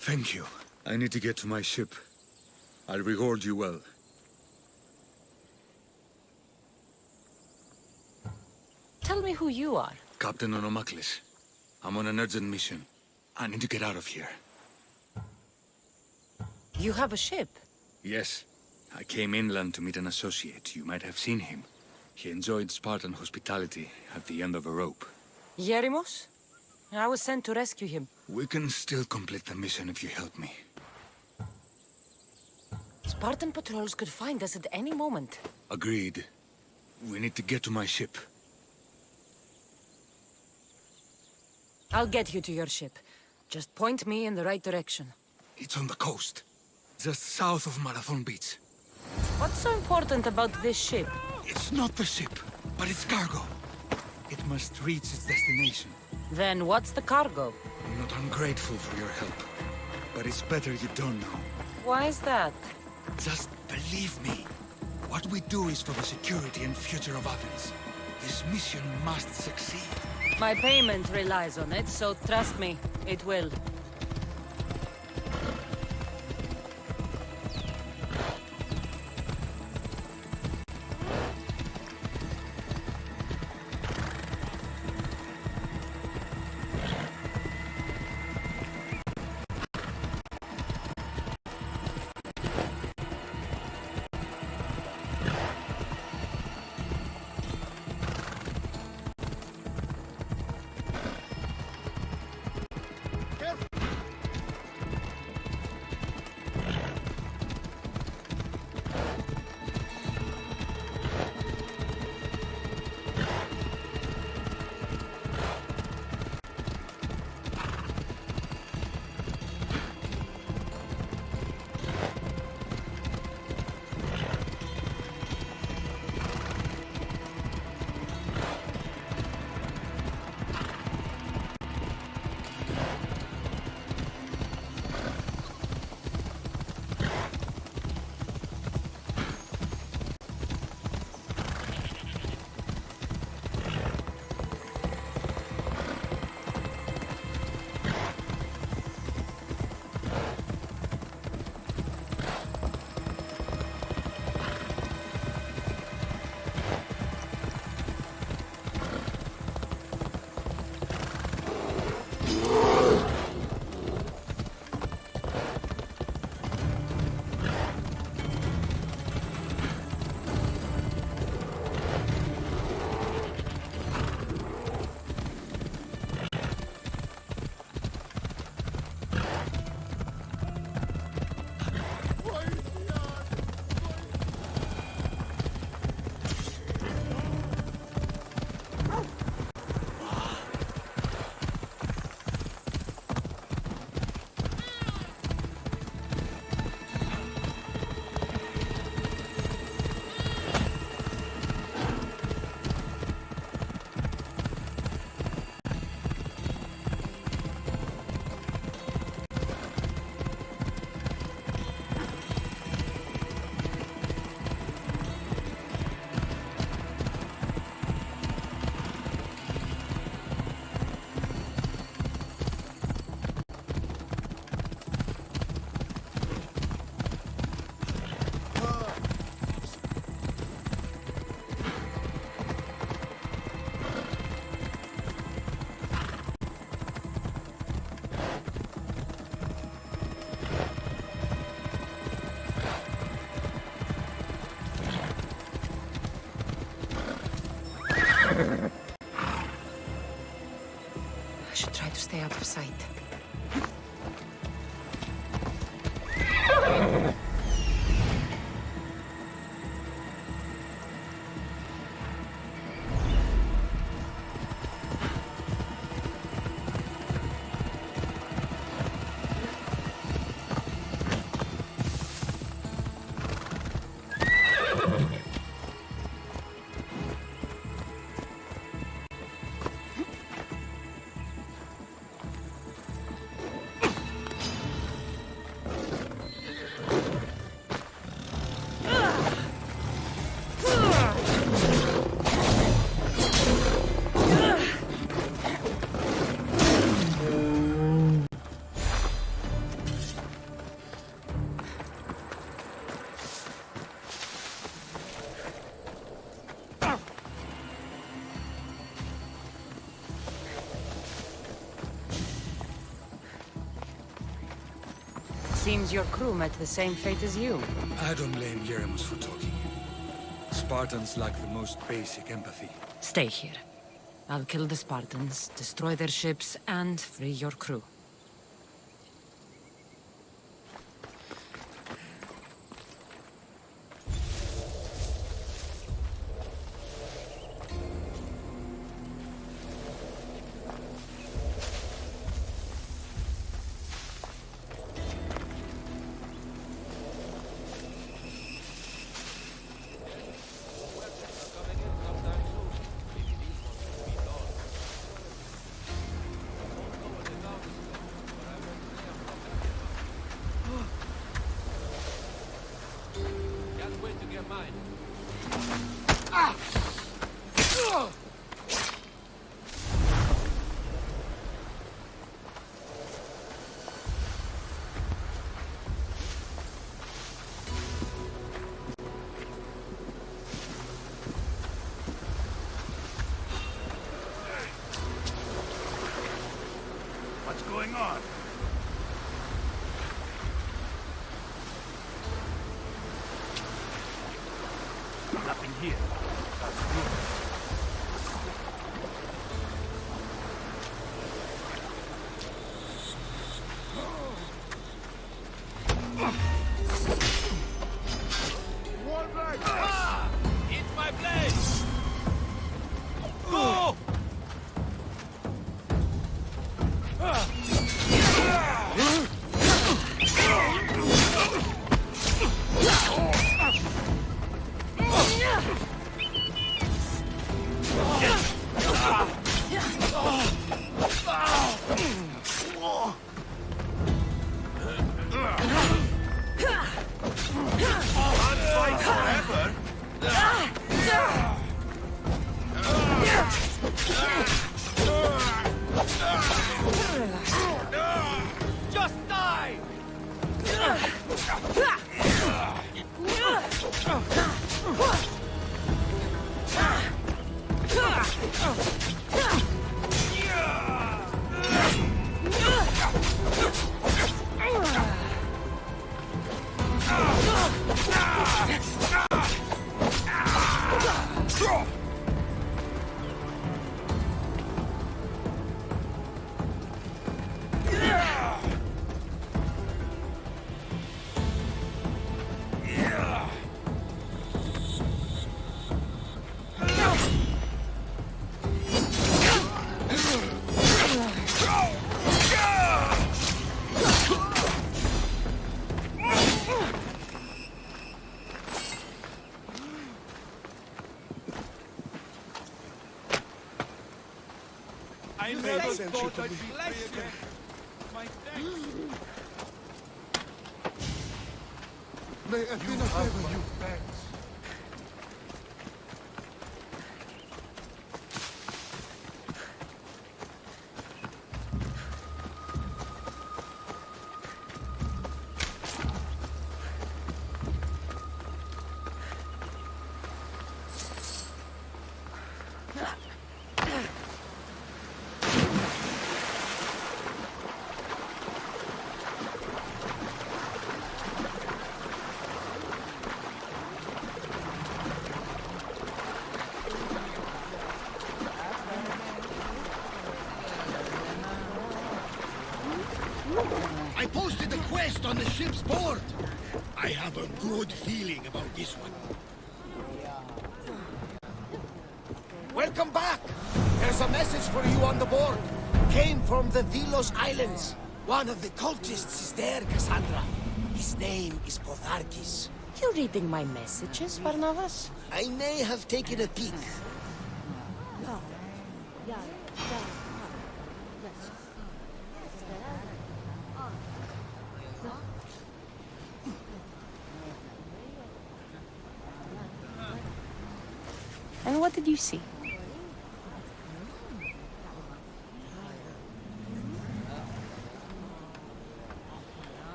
Thank you. I need to get to my ship. I'll reward you well. Tell me who you are. Captain Onomaklis. I'm on an urgent mission. I need to get out of here. You have a ship? Yes. I came inland to meet an associate. You might have seen him. He enjoyed Spartan hospitality at the end of a rope. Yerimos? I was sent to rescue him. We can still complete the mission if you help me. Spartan patrols could find us at any moment. Agreed. We need to get to my ship. I'll get you to your ship. Just point me in the right direction. It's on the coast. Just south of Marathon Beach. What's so important about this ship? It's not the ship, but its cargo. It must reach its destination. Then what's the cargo? I'm not ungrateful for your help, but it's better you don't know. Why is that? Just believe me. What we do is for the security and future of Athens. This mission must succeed. My payment relies on it, so trust me, it will. I should try to stay out of sight. Seems your crew met the same fate as you. I don't blame Jeremus for talking. Spartans lack the most basic empathy. Stay here. I'll kill the Spartans, destroy their ships, and free your crew. What's going on? Nothing here. That's good. Eat my blade! Go! Just die! I never thought I'd be free again. My thanks. May Athena favor you. Thanks. rest on the ship's board. I have a good feeling about this one. Welcome back! There's a message for you on the board. Came from the Delos Islands. One of the cultists is there, Kassandra. His name is Potharkis. You reading my messages, Barnabas? I may have taken a peek. And what did you see?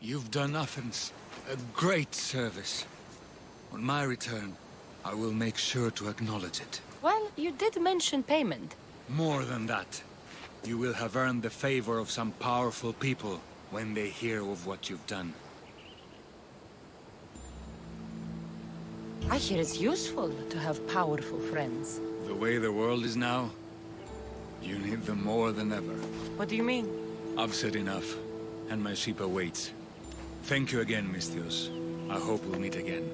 You've done Athens a great service. On my return, I will make sure to acknowledge it. Well, you did mention payment. More than that, you will have earned the favor of some powerful people when they hear of what you've done. I hear it's useful to have powerful friends. The way the world is now, you need them more than ever. What do you mean? I've said enough, and my ship awaits. Thank you again, Misthios. I hope we'll meet again.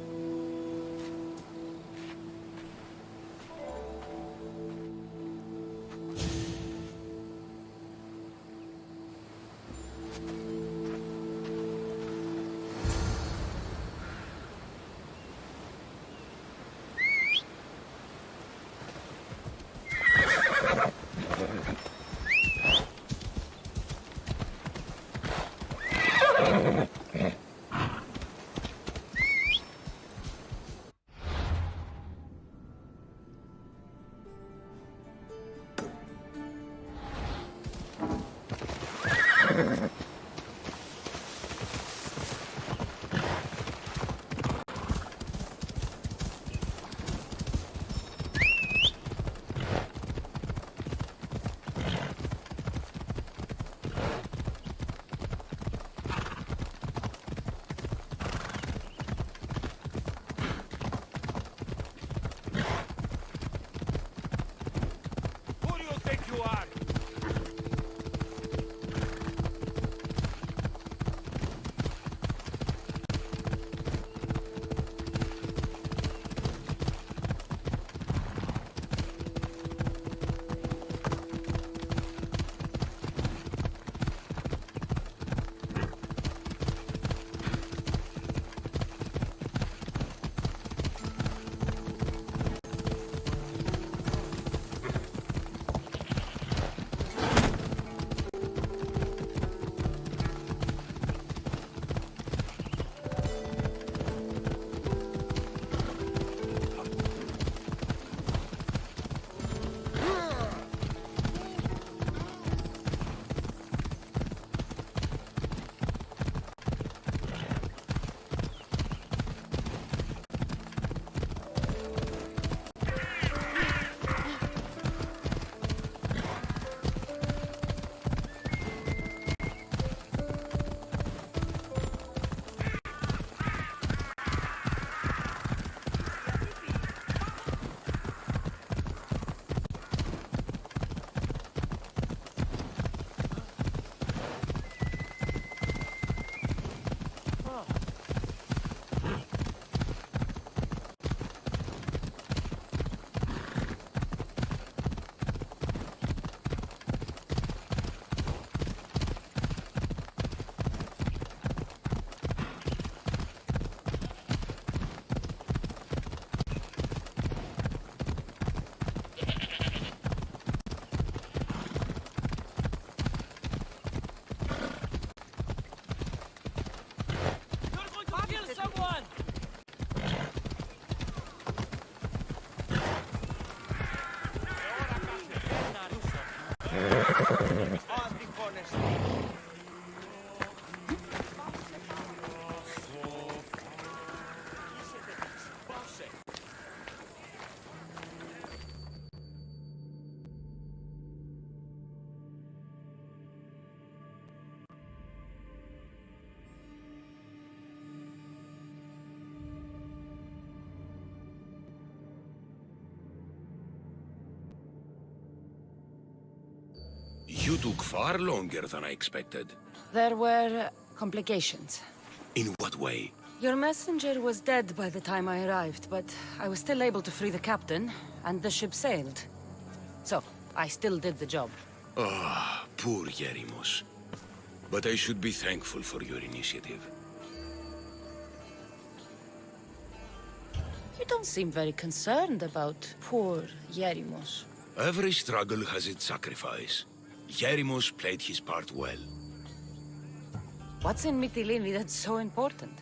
took far longer than I expected. There were complications. In what way? Your messenger was dead by the time I arrived, but I was still able to free the captain, and the ship sailed. So, I still did the job. Ah, poor Yerimos. But I should be thankful for your initiative. You don't seem very concerned about poor Yerimos. Every struggle has its sacrifice. Yerimos played his part well. What's in Mytilene that's so important?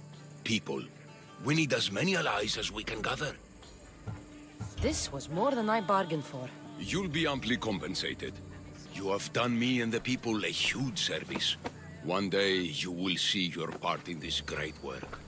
People. We need as many allies as we can gather. This was more than I bargained for. You'll be amply compensated. You have done me and the people a huge service. One day you will see your part in this great work.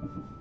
Mm-hmm.